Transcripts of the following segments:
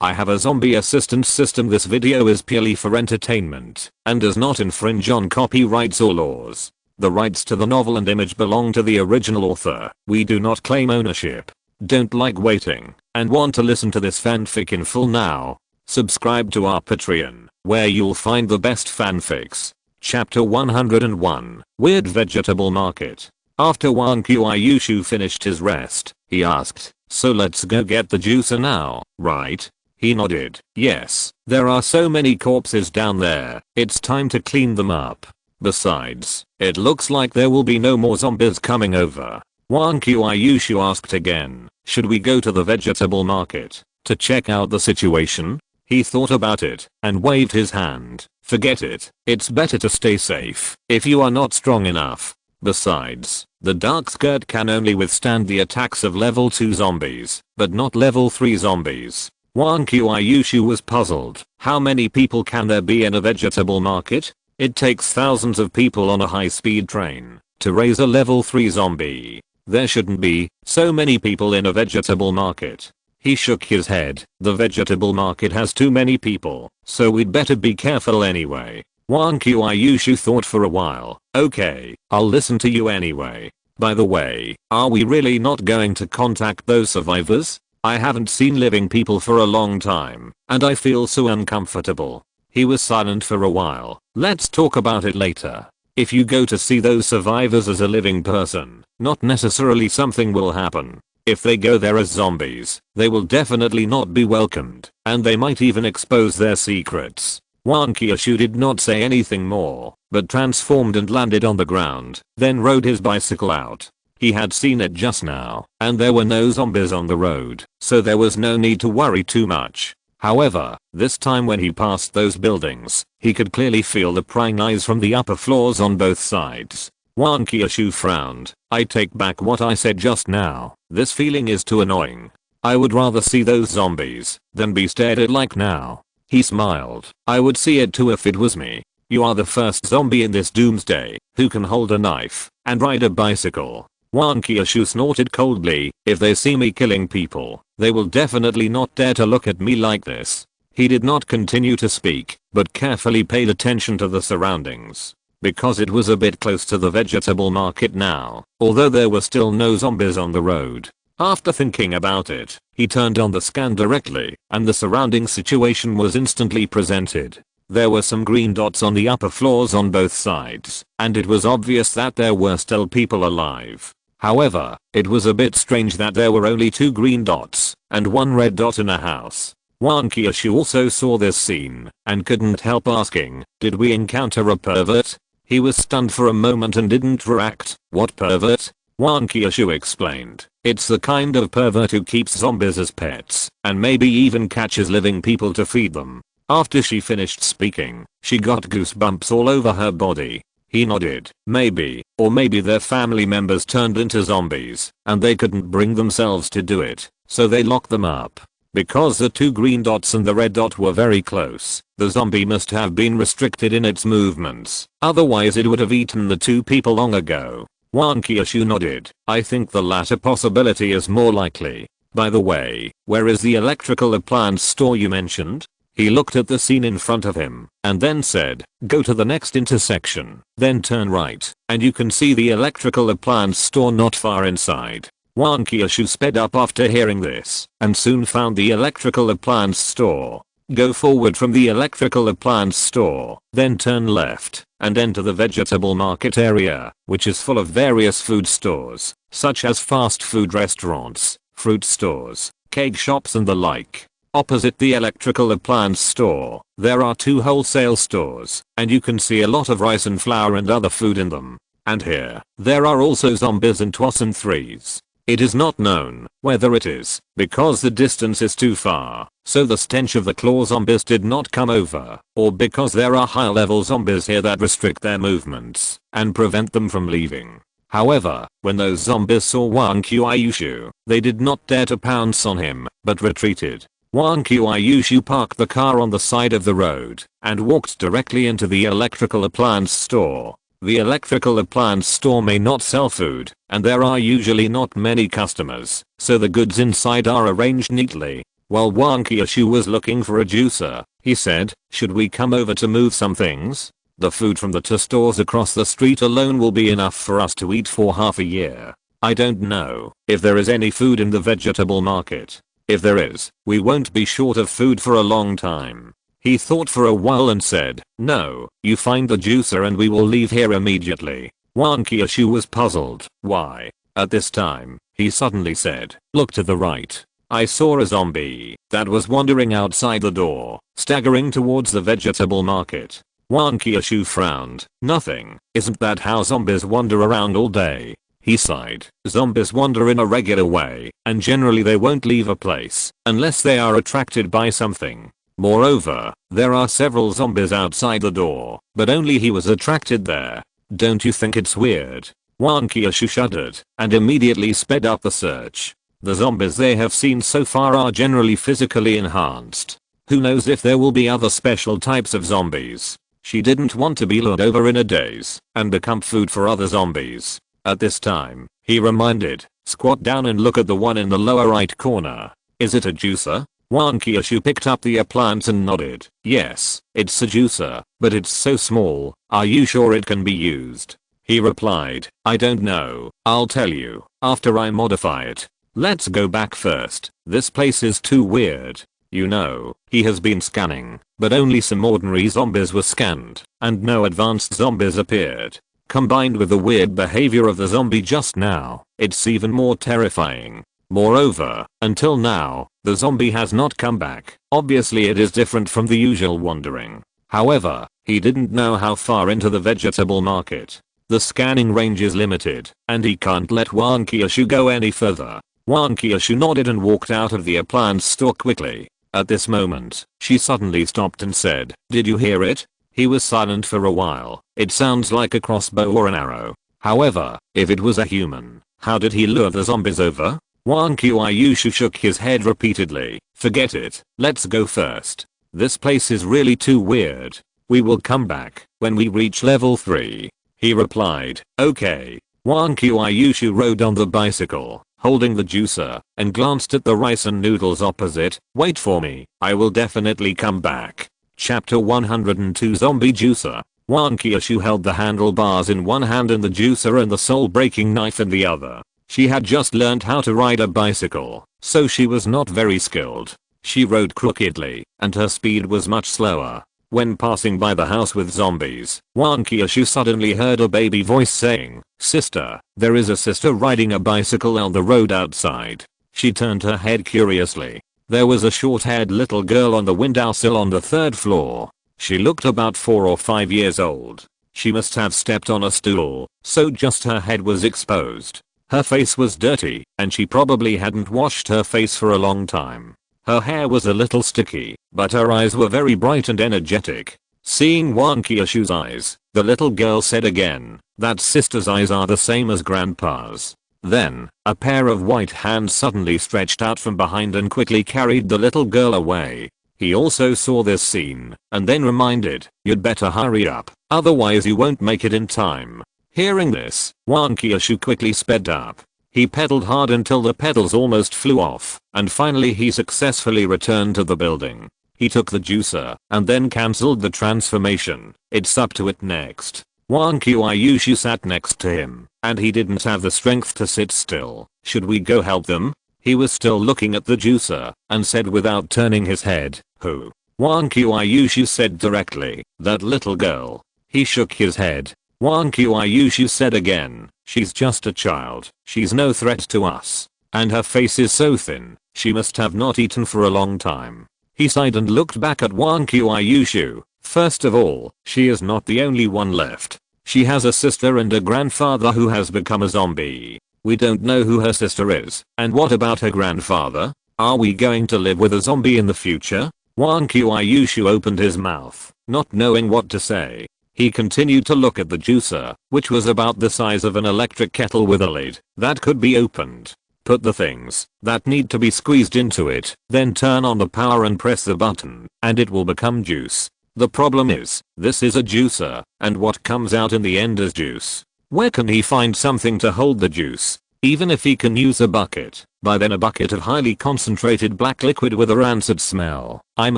I have a zombie assistance system. This video is purely for entertainment and does not infringe on copyrights or laws. The rights to the novel and image belong to the original author. We do not claim ownership. Don't like waiting and want to listen to this fanfic in full now? Subscribe to our Patreon, where you'll find the best fanfics. Chapter 101, Weird Vegetable Market. After Wang Qiushui finished his rest, he asked, "So let's go get the juicer now, right?" He nodded. "Yes, there are so many corpses down there, it's time to clean them up. Besides, it looks like there will be no more zombies coming over." Wang Qiushui asked again, "Should we go to the vegetable market to check out the situation?" He thought about it and waved his hand. "Forget it. It's better to stay safe if you are not strong enough. Besides, the dark skirt can only withstand the attacks of level 2 zombies, but not level 3 zombies." Wang Qiushui was puzzled. How many people can there be in a vegetable market? It takes thousands of people on a high-speed train to raise a level 3 zombie. There shouldn't be so many people in a vegetable market. He shook his head. The vegetable market has too many people, so we'd better be careful anyway. Wang Qiushui thought for a while. "Okay, I'll listen to you anyway. By the way, are we really not going to contact those survivors? I haven't seen living people for a long time, and I feel so uncomfortable." He was silent for a while. "Let's talk about it later. If you go to see those survivors as a living person, not necessarily something will happen. If they go there as zombies, they will definitely not be welcomed, and they might even expose their secrets." Wang Qiushui did not say anything more, but transformed and landed on the ground, then rode his bicycle out. He had seen it just now, and there were no zombies on the road, so there was no need to worry too much. However, this time when he passed those buildings, he could clearly feel the prying eyes from the upper floors on both sides. Wang Qiushui frowned. "I take back what I said just now. This feeling is too annoying. I would rather see those zombies than be stared at like now." He smiled. "I would see it too if it was me. You are the first zombie in this doomsday who can hold a knife and ride a bicycle." Wang Qiushui snorted coldly. "If they see me killing people, they will definitely not dare to look at me like this." He did not continue to speak, but carefully paid attention to the surroundings. Because it was a bit close to the vegetable market now, although there were still no zombies on the road. After thinking about it, he turned on the scan directly, and the surrounding situation was instantly presented. There were some green dots on the upper floors on both sides, and it was obvious that there were still people alive. However, it was a bit strange that there were only 2 green dots and 1 red dot in a house. Wang Qiushui also saw this scene and couldn't help asking, "Did we encounter a pervert?" He was stunned for a moment and didn't react. "What pervert?" Wang Qiushui explained. "It's the kind of pervert who keeps zombies as pets and maybe even catches living people to feed them." After she finished speaking, she got goosebumps all over her body. He nodded. "Maybe, or maybe their family members turned into zombies and they couldn't bring themselves to do it, so they locked them up." Because the 2 green dots and the red dot were very close, the zombie must have been restricted in its movements, otherwise it would have eaten the 2 people long ago. Wang Qiushui nodded. "I think the latter possibility is more likely. By the way, where is the electrical appliance store you mentioned?" He looked at the scene in front of him and then said, "Go to the next intersection, then turn right, and you can see the electrical appliance store not far inside." Wang Qiushui sped up after hearing this and soon found the electrical appliance store. "Go forward from the electrical appliance store, then turn left and enter the vegetable market area, which is full of various food stores, such as fast food restaurants, fruit stores, cake shops and the like. Opposite the electrical appliance store, there are 2 wholesale stores, and you can see a lot of rice and flour and other food in them. And here, there are also zombies in 2s and 3s. It is not known whether it is because the distance is too far, so the stench of the claw zombies did not come over, or because there are high level zombies here that restrict their movements and prevent them from leaving. However, when those zombies saw Wang Qiushui, they did not dare to pounce on him, but retreated." Wang Qiushui parked the car on the side of the road and walked directly into the electrical appliance store. The electrical appliance store may not sell food, and there are usually not many customers, so the goods inside are arranged neatly. While Wang Qiushui was looking for a juicer, he said, should we come over to move some things? The food from the two stores across the street alone will be enough for us to eat for half a year. I don't know if there is any food in the vegetable market. If there is, we won't be short of food for a long time. He thought for a while and said, no, you find the juicer and we will leave here immediately. Wang Qiushui was puzzled. Why? At this time, he suddenly said, look to the right. I saw a zombie that was wandering outside the door, staggering towards the vegetable market. Wang Qiushui frowned. Nothing. Isn't that how zombies wander around all day? He sighed. Zombies wander in a regular way, and generally they won't leave a place unless they are attracted by something. Moreover, there are several zombies outside the door, but only he was attracted there. Don't you think it's weird? Wang Qiushui shuddered and immediately sped up the search. The zombies they have seen so far are generally physically enhanced. Who knows if there will be other special types of zombies. She didn't want to be lured over in a daze and become food for other zombies. At this time, he reminded, squat down and look at the one in the lower right corner. Is it a juicer? Wang Qiushui picked up the appliance and nodded. Yes, it's a juicer, but it's so small. Are you sure it can be used? He replied, I don't know. I'll tell you after I modify it. Let's go back first. This place is too weird. You know, he has been scanning, but only some ordinary zombies were scanned, and no advanced zombies appeared. Combined with the weird behavior of the zombie just now, it's even more terrifying. Moreover, until now, the zombie has not come back. Obviously it is different from the usual wandering. However, he didn't know how far into the vegetable market. The scanning range is limited, and he can't let Wang Qiushui go any further. Wang Qiushui nodded and walked out of the appliance store quickly. At this moment, she suddenly stopped and said, did you hear it? He was silent for a while. It sounds like a crossbow or an arrow. However, if it was a human, how did he lure the zombies over? Wang Qiushui shook his head repeatedly. Forget it. Let's go first. This place is really too weird. We will come back when we reach level 3. He replied. Okay. Wang Qiushui rode on the bicycle, holding the juicer, and glanced at the rice and noodles opposite. Wait for me. I will definitely come back. Chapter 102 Zombie Juicer. Wang Qiushui held the handlebars in one hand and the juicer and the soul-breaking knife in the other. She had just learned how to ride a bicycle, so she was not very skilled. She rode crookedly, and her speed was much slower. When passing by the house with zombies, Wang Qiushui suddenly heard a baby voice saying, sister, there is a sister riding a bicycle on the road outside. She turned her head curiously. There was a short-haired little girl on the windowsill on the 3rd floor. She looked about 4 or 5 years old. She must have stepped on a stool, so just her head was exposed. Her face was dirty, and she probably hadn't washed her face for a long time. Her hair was a little sticky, but her eyes were very bright and energetic. Seeing Wang Qiushui's eyes, the little girl said again, that sister's eyes are the same as grandpa's. Then, a pair of white hands suddenly stretched out from behind and quickly carried the little girl away. He also saw this scene, and then reminded, you'd better hurry up, otherwise you won't make it in time. Hearing this, Wang Qiushui quickly sped up. He pedaled hard until the pedals almost flew off, and finally he successfully returned to the building. He took the juicer, and then cancelled the transformation. It's up to it next. Wang Qiushui sat next to him, and he didn't have the strength to sit still. Should we go help them? He was still looking at the juicer, and said without turning his head, who? Wang Qiushui said directly, that little girl. He shook his head. Wang Qiushui said again, she's just a child. She's no threat to us. And her face is so thin, she must have not eaten for a long time. He sighed and looked back at Wang Qiushui. First of all, she is not the only one left. She has a sister and a grandfather who has become a zombie. We don't know who her sister is. And what about her grandfather? Are we going to live with a zombie in the future? Wang Qiushui opened his mouth, not knowing what to say. He continued to look at the juicer, which was about the size of an electric kettle with a lid that could be opened. Put the things that need to be squeezed into it, then turn on the power and press the button, and it will become juice. The problem is, this is a juicer, and what comes out in the end is juice. Where can he find something to hold the juice? Even if he can use a bucket, by then a bucket of highly concentrated black liquid with a rancid smell, I'm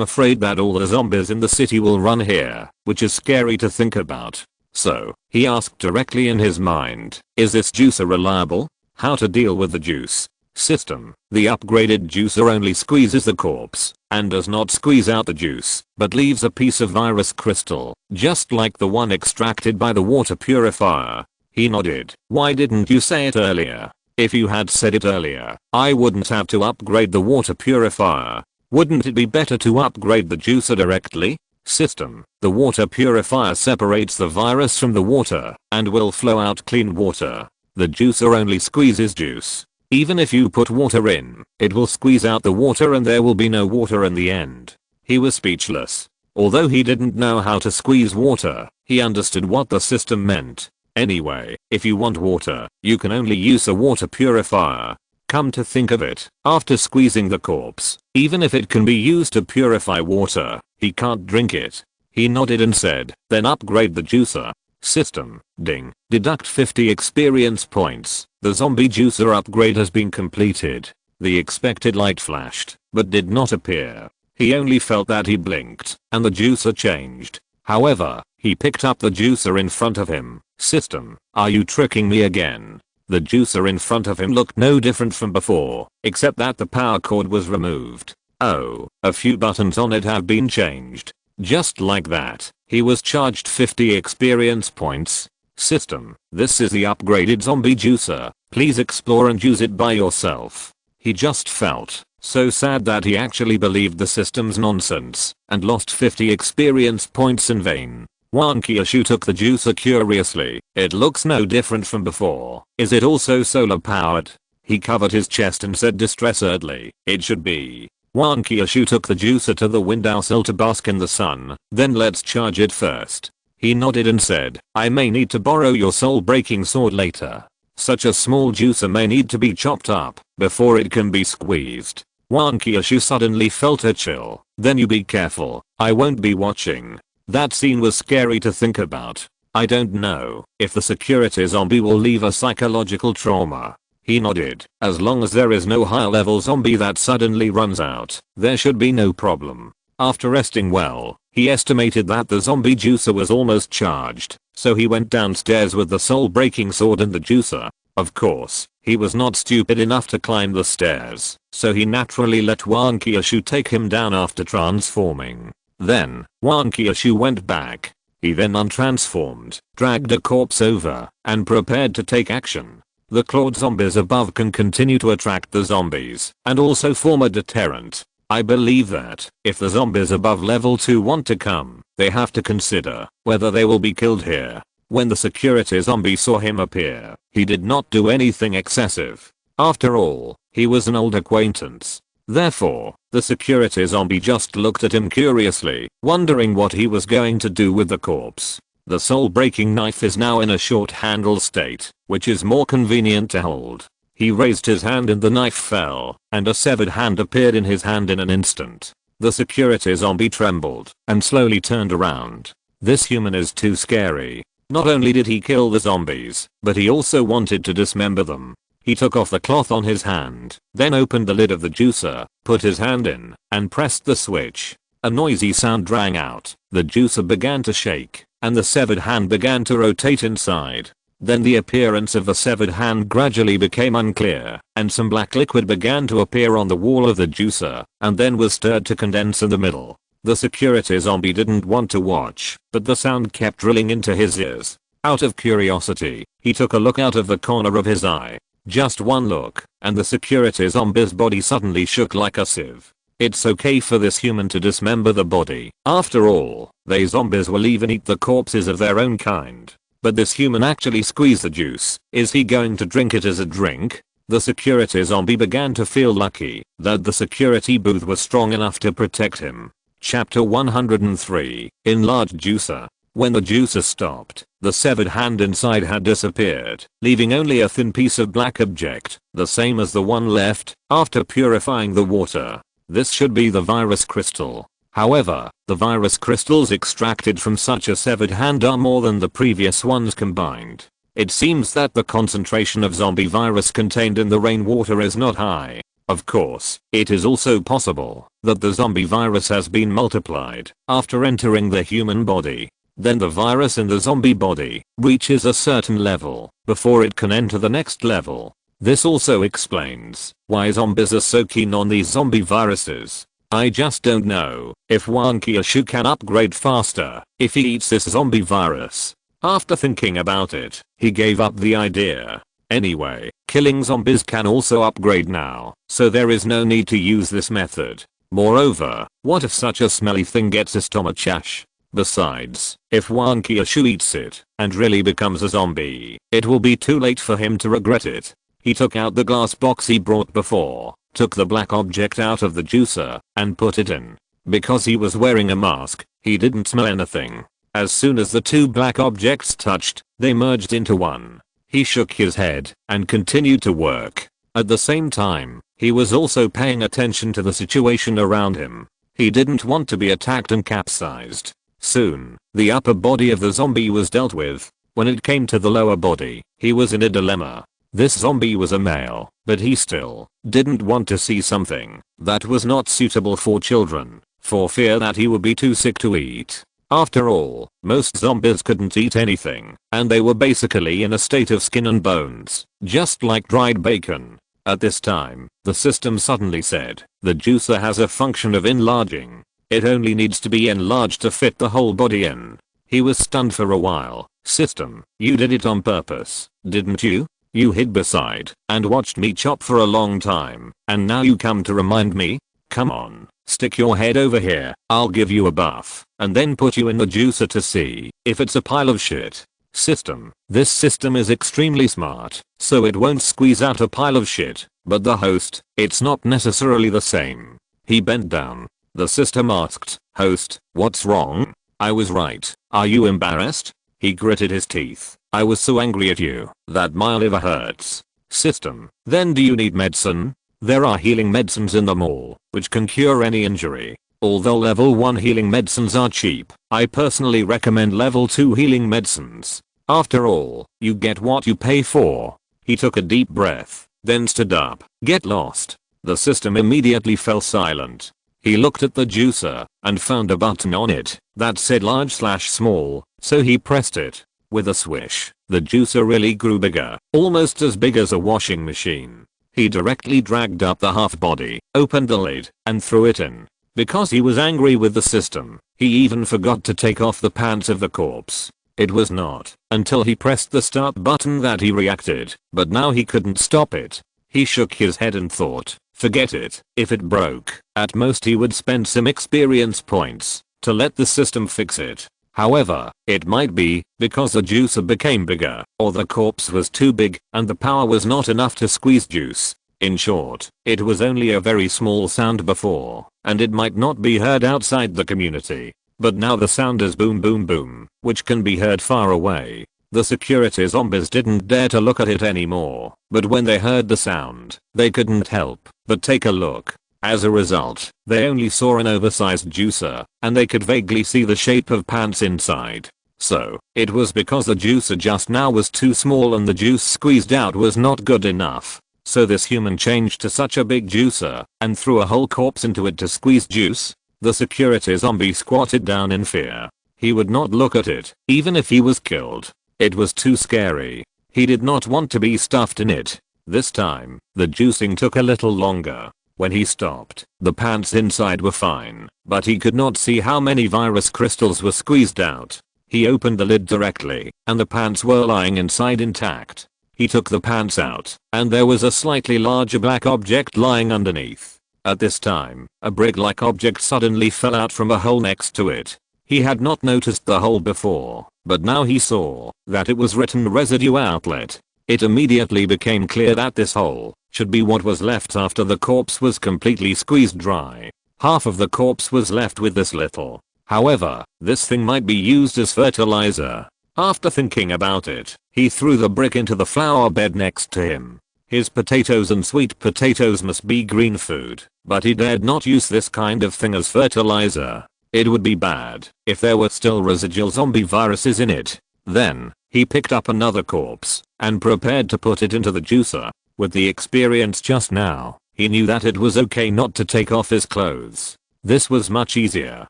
afraid that all the zombies in the city will run here, which is scary to think about. So, he asked directly in his mind, is this juicer reliable? How to deal with the juice? System. The upgraded juicer only squeezes the corpse, and does not squeeze out the juice, but leaves a piece of virus crystal, just like the one extracted by the water purifier. He nodded. Why didn't you say it earlier? If you had said it earlier, I wouldn't have to upgrade the water purifier. Wouldn't it be better to upgrade the juicer directly? System. The water purifier separates the virus from the water, and will flow out clean water. The juicer only squeezes juice. Even if you put water in, it will squeeze out the water and there will be no water in the end. He was speechless. Although he didn't know how to squeeze water, he understood what the system meant. Anyway, if you want water, you can only use a water purifier. Come to think of it, after squeezing the corpse, even if it can be used to purify water, he can't drink it. He nodded and said, then upgrade the juicer. System. Ding. Deduct 50 experience points. The zombie juicer upgrade has been completed. The expected light flashed, but did not appear. He only felt that he blinked, and the juicer changed. However, he picked up the juicer in front of him. System. Are you tricking me again? The juicer in front of him looked no different from before, except that the power cord was removed. Oh, a few buttons on it have been changed. Just like that, he was charged 50 experience points. System. This is the upgraded zombie juicer. Please explore and use it by yourself. He just felt so sad that he actually believed the system's nonsense and lost 50 experience points in vain. Wang Qiushui took the juicer curiously. It looks no different from before. Is it also solar powered? He covered his chest and said distressedly, it should be. Wang Qiushui took the juicer to the windowsill to bask in the sun. Then let's charge it first. He nodded and said, I may need to borrow your soul-breaking sword later. Such a small juicer may need to be chopped up before it can be squeezed. Wang Qiushui suddenly felt a chill. Then you be careful, I won't be watching. That scene was scary to think about. I don't know if the security zombie will leave a psychological trauma. He nodded. As long as there is no higher level zombie that suddenly runs out, there should be no problem. After resting well, he estimated that the zombie juicer was almost charged, so he went downstairs with the soul-breaking sword and the juicer. Of course, he was not stupid enough to climb the stairs, so he naturally let Wang Qiushui take him down after transforming. Then, Wang Qiushui went back. He then untransformed, dragged a corpse over, and prepared to take action. The clawed zombies above can continue to attract the zombies, and also form a deterrent. I believe that, if the zombies above level 2 want to come, they have to consider whether they will be killed here. When the security zombie saw him appear, he did not do anything excessive. After all, he was an old acquaintance. Therefore, the security zombie just looked at him curiously, wondering what he was going to do with the corpse. The soul-breaking knife is now in a short-handle state, which is more convenient to hold. He raised his hand and the knife fell, and a severed hand appeared in his hand in an instant. The security zombie trembled, and slowly turned around. This human is too scary. Not only did he kill the zombies, but he also wanted to dismember them. He took off the cloth on his hand, then opened the lid of the juicer, put his hand in, and pressed the switch. A noisy sound rang out. The juicer began to shake, and the severed hand began to rotate inside. Then the appearance of the severed hand gradually became unclear, and some black liquid began to appear on the wall of the juicer, and then was stirred to condense in the middle. The security zombie didn't want to watch, but the sound kept drilling into his ears. Out of curiosity, he took a look out of the corner of his eye. Just one look, and the security zombie's body suddenly shook like a sieve. It's okay for this human to dismember the body. After all, they zombies will even eat the corpses of their own kind. But this human actually squeezed the juice. Is he going to drink it as a drink? The security zombie began to feel lucky that the security booth was strong enough to protect him. Chapter 103. Enlarged Juicer. When the juicer stopped, the severed hand inside had disappeared, leaving only a thin piece of black object, the same as the one left after purifying the water. This should be the virus crystal. However, the virus crystals extracted from such a severed hand are more than the previous ones combined. It seems that the concentration of zombie virus contained in the rainwater is not high. Of course, it is also possible that the zombie virus has been multiplied after entering the human body. Then the virus in the zombie body reaches a certain level before it can enter the next level. This also explains why zombies are so keen on these zombie viruses. I just don't know if Wang Qiushui can upgrade faster if he eats this zombie virus. After thinking about it, he gave up the idea. Anyway, killing zombies can also upgrade now, so there is no need to use this method. Moreover, what if such a smelly thing gets a stomachache? Besides, if Wang Qiushui eats it and really becomes a zombie, it will be too late for him to regret it. He took out the glass box he brought before, took the black object out of the juicer, and put it in. Because he was wearing a mask, he didn't smell anything. As soon as the two black objects touched, they merged into one. He shook his head and continued to work. At the same time, he was also paying attention to the situation around him. He didn't want to be attacked and capsized. Soon, the upper body of the zombie was dealt with. When it came to the lower body, he was in a dilemma. This zombie was a male, but he still didn't want to see something that was not suitable for children, for fear that he would be too sick to eat. After all, most zombies couldn't eat anything, and they were basically in a state of skin and bones, just like dried bacon. At this time, the system suddenly said, the juicer has a function of enlarging. It only needs to be enlarged to fit the whole body in. He was stunned for a while. System, you did it on purpose, didn't you? You hid beside and watched me chop for a long time, and now you come to remind me? Come on, stick your head over here, I'll give you a buff, and then put you in the juicer to see if it's a pile of shit. System, this system is extremely smart, so it won't squeeze out a pile of shit, but the host, it's not necessarily the same. He bent down. The system asked, host, what's wrong? I was right. Are you embarrassed? He gritted his teeth. I was so angry at you that my liver hurts. System, then do you need medicine? There are healing medicines in the mall, which can cure any injury. Although level 1 healing medicines are cheap, I personally recommend level 2 healing medicines. After all, you get what you pay for. He took a deep breath, then stood up. Get lost. The system immediately fell silent. He looked at the juicer and found a button on it that said large/small, so he pressed it. With a swish, the juicer really grew bigger, almost as big as a washing machine. He directly dragged up the half body, opened the lid, and threw it in. Because he was angry with the system, he even forgot to take off the pants of the corpse. It was not until he pressed the start button that he reacted, but now he couldn't stop it. He shook his head and thought, forget it, if it broke, at most he would spend some experience points to let the system fix it. However, it might be because the juicer became bigger, or the corpse was too big and the power was not enough to squeeze juice. In short, it was only a very small sound before, and it might not be heard outside the community. But now the sound is boom boom boom, which can be heard far away. The security zombies didn't dare to look at it anymore, but when they heard the sound, they couldn't help but take a look. As a result, they only saw an oversized juicer, and they could vaguely see the shape of pants inside. So, it was because the juicer just now was too small and the juice squeezed out was not good enough. So this human changed to such a big juicer and threw a whole corpse into it to squeeze juice. The security zombie squatted down in fear. He would not look at it, even if he was killed. It was too scary. He did not want to be stuffed in it. This time, the juicing took a little longer. When he stopped, the pants inside were fine, but he could not see how many virus crystals were squeezed out. He opened the lid directly, and the pants were lying inside intact. He took the pants out, and there was a slightly larger black object lying underneath. At this time, a brick-like object suddenly fell out from a hole next to it. He had not noticed the hole before, but now he saw that it was written residue outlet. It immediately became clear that this hole should be what was left after the corpse was completely squeezed dry. Half of the corpse was left with this little. However, this thing might be used as fertilizer. After thinking about it, he threw the brick into the flower bed next to him. His potatoes and sweet potatoes must be green food, but he dared not use this kind of thing as fertilizer. It would be bad if there were still residual zombie viruses in it. Then, He picked up another corpse and prepared to put it into the juicer. With the experience just now, he knew that it was okay not to take off his clothes. This was much easier.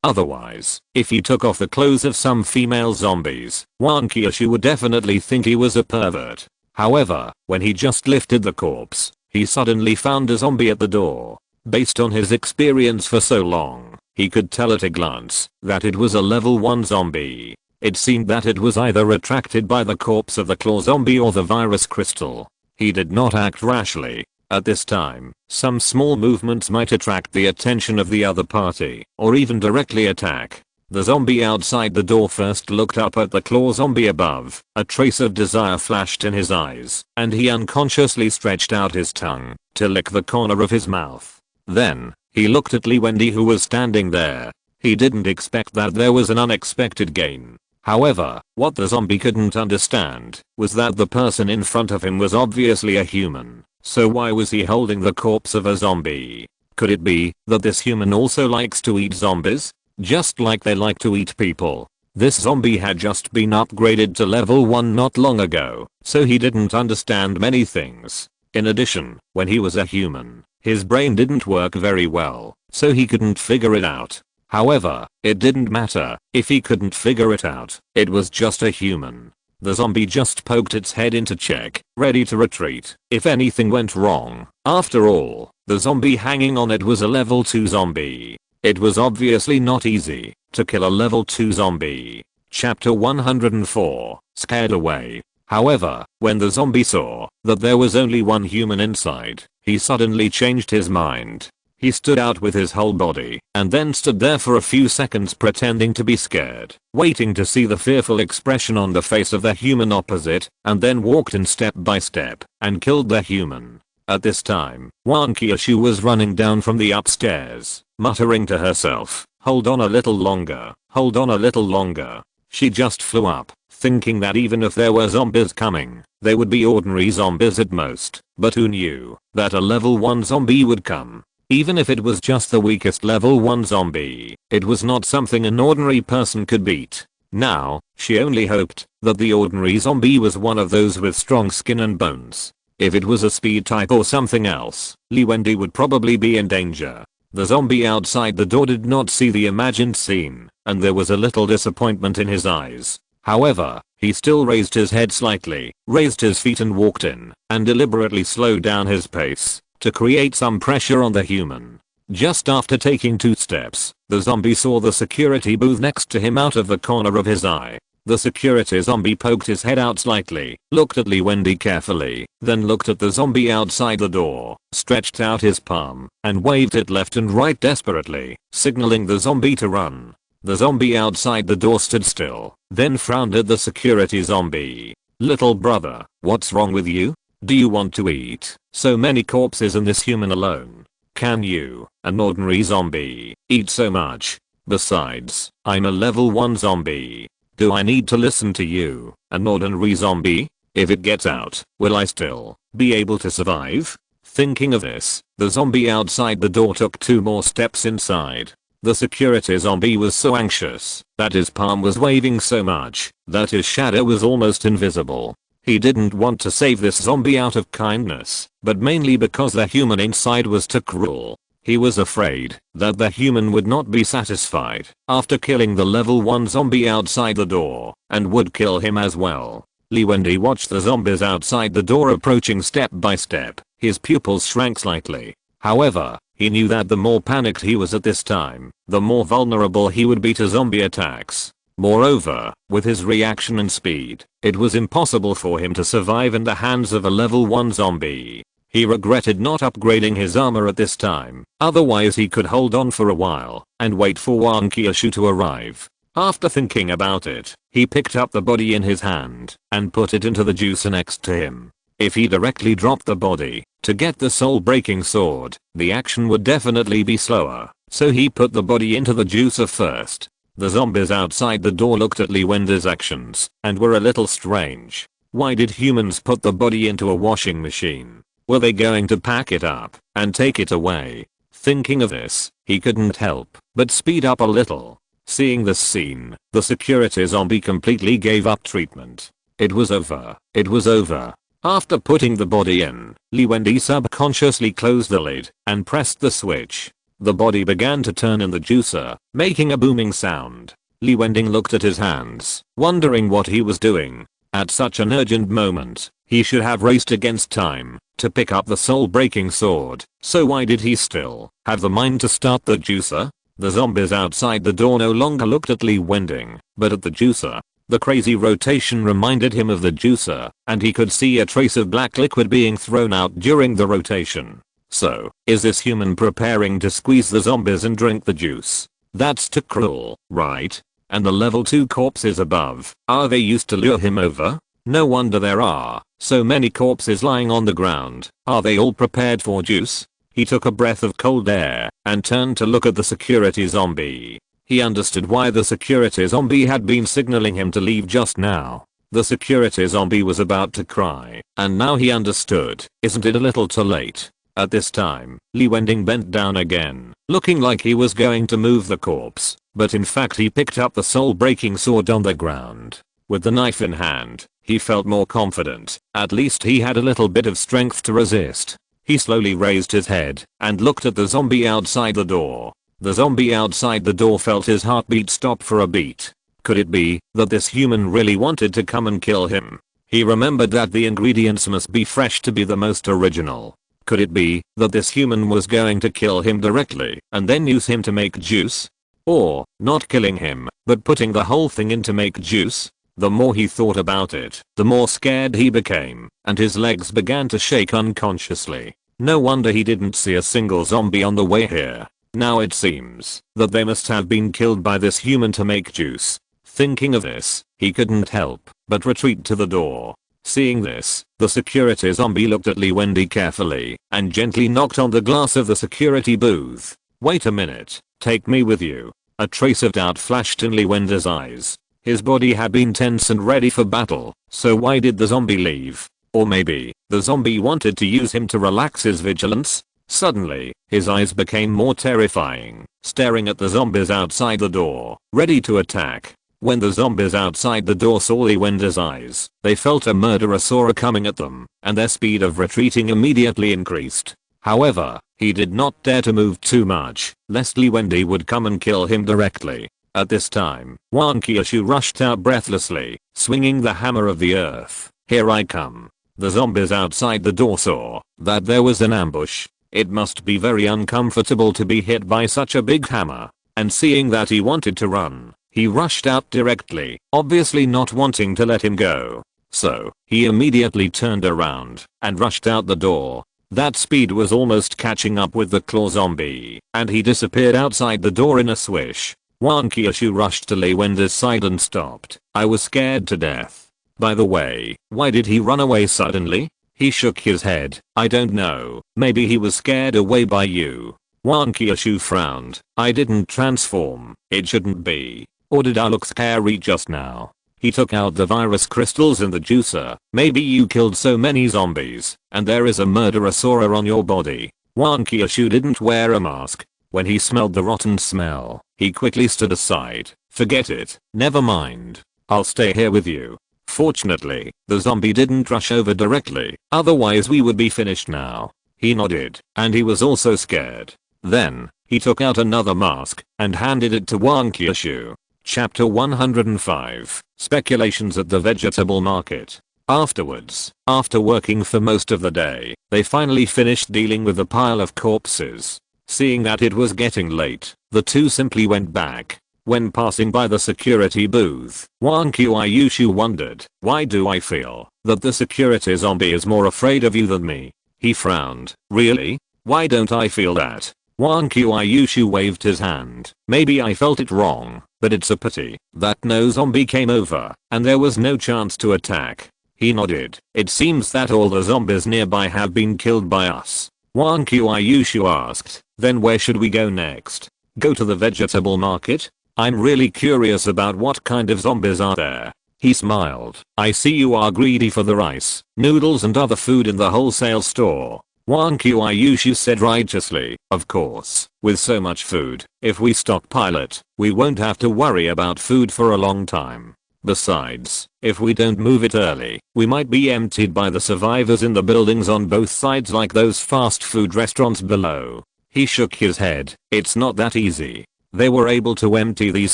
Otherwise, if he took off the clothes of some female zombies, Wang Qiushui would definitely think he was a pervert. However, when he just lifted the corpse, he suddenly found a zombie at the door. Based on his experience for so long, he could tell at a glance that it was a level 1 zombie. It seemed that it was either attracted by the corpse of the claw zombie or the virus crystal. He did not act rashly. At this time, some small movements might attract the attention of the other party, or even directly attack. The zombie outside the door first looked up at the claw zombie above. A trace of desire flashed in his eyes, and he unconsciously stretched out his tongue to lick the corner of his mouth. Then, he looked at Wending, who was standing there. He didn't expect that there was an unexpected gain. However, what the zombie couldn't understand was that the person in front of him was obviously a human. So why was he holding the corpse of a zombie? Could it be that this human also likes to eat zombies? Just like they like to eat people. This zombie had just been upgraded to level 1 not long ago, so he didn't understand many things. In addition, when he was a human, his brain didn't work very well, so he couldn't figure it out. However, it didn't matter if he couldn't figure it out. It was just a human. The zombie just poked its head into check, ready to retreat if anything went wrong. After all, the zombie hanging on it was a level 2 zombie. It was obviously not easy to kill a level 2 zombie. Chapter 104, Scared Away. However, when the zombie saw that there was only one human inside, he suddenly changed his mind. He stood out with his whole body and then stood there for a few seconds pretending to be scared, waiting to see the fearful expression on the face of the human opposite, and then walked in step by step and killed the human. At this time, Wang Qiushui was running down from the upstairs, muttering to herself, "Hold on a little longer, hold on a little longer." She just flew up, thinking that even if there were zombies coming, they would be ordinary zombies at most, but who knew that a level 1 zombie would come? Even if it was just the weakest level 1 zombie, it was not something an ordinary person could beat. Now, she only hoped that the ordinary zombie was one of those with strong skin and bones. If it was a speed type or something else, Wending would probably be in danger. The zombie outside the door did not see the imagined scene, and there was a little disappointment in his eyes. However, he still raised his head slightly, raised his feet and walked in, and deliberately slowed down his pace to create some pressure on the human. Just after taking 2 steps, the zombie saw the security booth next to him out of the corner of his eye. The security zombie poked his head out slightly, looked at Wending carefully, then looked at the zombie outside the door, stretched out his palm, and waved it left and right desperately, signaling the zombie to run. The zombie outside the door stood still, then frowned at the security zombie. "Little brother, what's wrong with you? Do you want to eat so many corpses and this human alone? Can you, an ordinary zombie, eat so much? Besides, I'm a level 1 zombie. Do I need to listen to you, an ordinary zombie? If it gets out, will I still be able to survive?" Thinking of this, the zombie outside the door took 2 more steps inside. The security zombie was so anxious that his palm was waving so much that his shadow was almost invisible. He didn't want to save this zombie out of kindness, but mainly because the human inside was too cruel. He was afraid that the human would not be satisfied after killing the level 1 zombie outside the door and would kill him as well. Wending watched the zombies outside the door approaching step by step. His pupils shrank slightly. However, he knew that the more panicked he was at this time, the more vulnerable he would be to zombie attacks. Moreover, with his reaction and speed, it was impossible for him to survive in the hands of a level 1 zombie. He regretted not upgrading his armor at this time, otherwise he could hold on for a while and wait for Wang Qiushui to arrive. After thinking about it, he picked up the body in his hand and put it into the juicer next to him. If he directly dropped the body to get the soul-breaking sword, the action would definitely be slower, so he put the body into the juicer first. The zombies outside the door looked at Wending's actions and were a little strange. Why did humans put the body into a washing machine? Were they going to pack it up and take it away? Thinking of this, he couldn't help but speed up a little. Seeing this scene, the security zombie completely gave up treatment. It was over. It was over. After putting the body in, Wending subconsciously closed the lid and pressed the switch. The body began to turn in the juicer, making a booming sound. Wending looked at his hands, wondering what he was doing. At such an urgent moment, he should have raced against time to pick up the soul-breaking sword. So why did he still have the mind to start the juicer? The zombies outside the door no longer looked at Wending, but at the juicer. The crazy rotation reminded him of the juicer, and he could see a trace of black liquid being thrown out during the rotation. So, is this human preparing to squeeze the zombies and drink the juice? That's too cruel, right? And the level 2 corpses above, are they used to lure him over? No wonder there are so many corpses lying on the ground. Are they all prepared for juice? He took a breath of cold air and turned to look at the security zombie. He understood why the security zombie had been signaling him to leave just now. The security zombie was about to cry, and now he understood. Isn't it a little too late? At this time, Wending bent down again, looking like he was going to move the corpse, but in fact he picked up the soul-breaking sword on the ground. With the knife in hand, he felt more confident. At least he had a little bit of strength to resist. He slowly raised his head and looked at the zombie outside the door. The zombie outside the door felt his heartbeat stop for a beat. Could it be that this human really wanted to come and kill him? He remembered that the ingredients must be fresh to be the most original. Could it be that this human was going to kill him directly and then use him to make juice? Or, not killing him, but putting the whole thing in to make juice? The more he thought about it, the more scared he became, and his legs began to shake unconsciously. No wonder he didn't see a single zombie on the way here. Now it seems that they must have been killed by this human to make juice. Thinking of this, he couldn't help but retreat to the door. Seeing this, the security zombie looked at Wending carefully and gently knocked on the glass of the security booth. Wait a minute, take me with you. A trace of doubt flashed in Wending's eyes. His body had been tense and ready for battle, so why did the zombie leave? Or maybe, the zombie wanted to use him to relax his vigilance? Suddenly, his eyes became more terrifying, staring at the zombies outside the door, ready to attack. When the zombies outside the door saw Wending's eyes, they felt a murderous aura coming at them, and their speed of retreating immediately increased. However, he did not dare to move too much, lest Wending would come and kill him directly. At this time, Wang Qiushui rushed out breathlessly, swinging the hammer of the earth. Here I come. The zombies outside the door saw that there was an ambush. It must be very uncomfortable to be hit by such a big hammer. And seeing that he wanted to run, he rushed out directly, obviously not wanting to let him go. So, he immediately turned around and rushed out the door. That speed was almost catching up with the claw zombie, and he disappeared outside the door in a swish. Wang Qiushui rushed to Wending's side and stopped. I was scared to death. By the way, why did he run away suddenly? He shook his head. I don't know, maybe he was scared away by you. Wang Qiushui frowned. I didn't transform, it shouldn't be. Or did I look scary just now? He took out the virus crystals in the juicer. Maybe you killed so many zombies, and there is a murderous aura on your body. Wang Qiushui didn't wear a mask. When he smelled the rotten smell, he quickly stood aside. Forget it, never mind. I'll stay here with you. Fortunately, the zombie didn't rush over directly, otherwise we would be finished now. He nodded, and he was also scared. Then, he took out another mask and handed it to Wang Qiushui. Chapter 105, Speculations at the Vegetable Market. Afterwards, after working for most of the day, they finally finished dealing with the pile of corpses. Seeing that it was getting late, the two simply went back. When passing by the security booth, Wang Qiushui wondered, why do I feel that the security zombie is more afraid of you than me? He frowned. Really? Why don't I feel that? Wang Qiushui waved his hand. Maybe I felt it wrong, but it's a pity that no zombie came over, and there was no chance to attack. He nodded. It seems that all the zombies nearby have been killed by us. Wang Qiushui asked, then where should we go next? Go to the vegetable market? I'm really curious about what kind of zombies are there. He smiled. I see you are greedy for the rice, noodles and other food in the wholesale store. Wang Qiushui said righteously. Of course, with so much food, if we stockpile it, we won't have to worry about food for a long time. Besides, if we don't move it early, we might be emptied by the survivors in the buildings on both sides like those fast food restaurants below. He shook his head. It's not that easy. They were able to empty these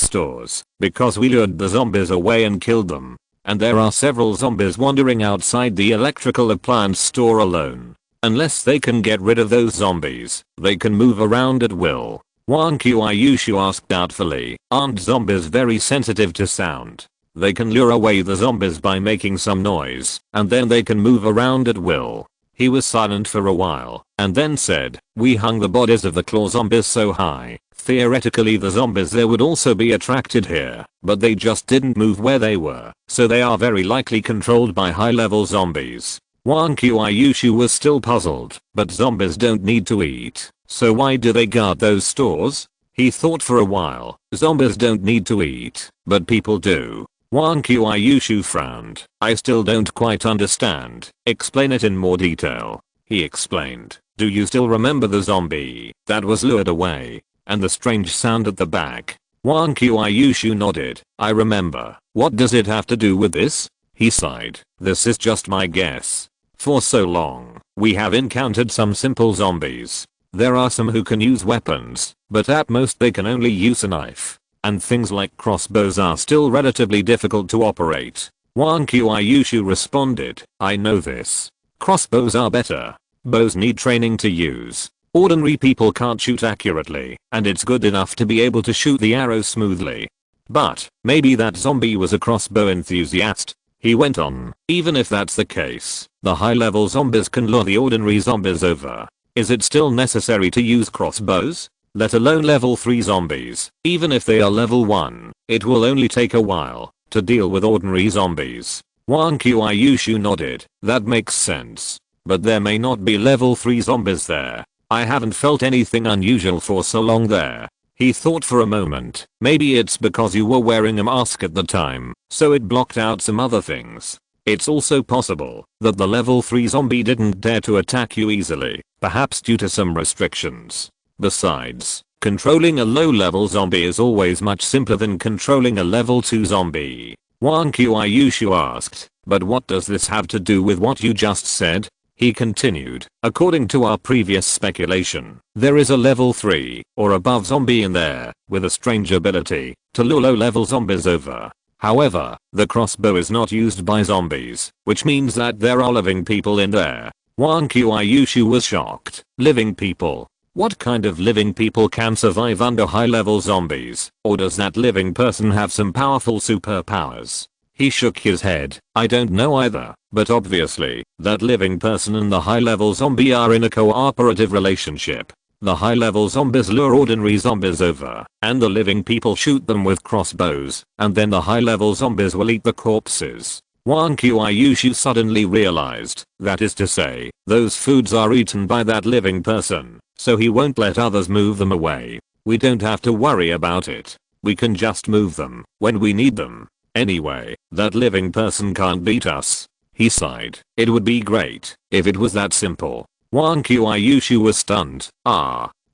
stores because we lured the zombies away and killed them. And there are several zombies wandering outside the electrical appliance store alone. Unless they can get rid of those zombies, they can move around at will. Wang Qiushui asked doubtfully, aren't zombies very sensitive to sound? They can lure away the zombies by making some noise, and then they can move around at will. He was silent for a while, and then said, we hung the bodies of the claw zombies so high, theoretically the zombies there would also be attracted here, but they just didn't move where they were, so they are very likely controlled by high-level zombies. Wang Qiushui was still puzzled, but zombies don't need to eat, so why do they guard those stores? He thought for a while, zombies don't need to eat, but people do. Wang Qiushui frowned. I still don't quite understand. Explain it in more detail. He explained. Do you still remember the zombie that was lured away? And the strange sound at the back? Wang Qiushui nodded. I remember. What does it have to do with this? He sighed. This is just my guess. For so long, we have encountered some simple zombies. There are some who can use weapons, but at most they can only use a knife. And things like crossbows are still relatively difficult to operate. Wang Qiushui responded. I know this. Crossbows are better. Bows need training to use. Ordinary people can't shoot accurately, and it's good enough to be able to shoot the arrow smoothly. But, maybe that zombie was a crossbow enthusiast. He went on. Even if that's the case, the high-level zombies can lure the ordinary zombies over. Is it still necessary to use crossbows? Let alone level 3 zombies. Even if they are level 1, it will only take a while to deal with ordinary zombies. Wang Qiushui nodded. That makes sense. But there may not be level 3 zombies there. I haven't felt anything unusual for so long there. He thought for a moment. Maybe it's because you were wearing a mask at the time, so it blocked out some other things. It's also possible that the level 3 zombie didn't dare to attack you easily, perhaps due to some restrictions. Besides, controlling a low-level zombie is always much simpler than controlling a level 2 zombie. Wang Qiushui asked, but what does this have to do with what you just said? He continued, according to our previous speculation, there is a level 3 or above zombie in there with a strange ability to lure low-level zombies over. However, the crossbow is not used by zombies, which means that there are living people in there. Wang Qiushui was shocked. Living people? What kind of living people can survive under high-level zombies? Or does that living person have some powerful superpowers? He shook his head. I don't know either, but obviously, that living person and the high-level zombie are in a cooperative relationship. The high-level zombies lure ordinary zombies over, and the living people shoot them with crossbows, and then the high-level zombies will eat the corpses. Wang Qiushui suddenly realized, that is to say, those foods are eaten by that living person, so he won't let others move them away. We don't have to worry about it. We can just move them when we need them. Anyway, that living person can't beat us. He sighed. It would be great if it was that simple. Wang Qiushui was stunned.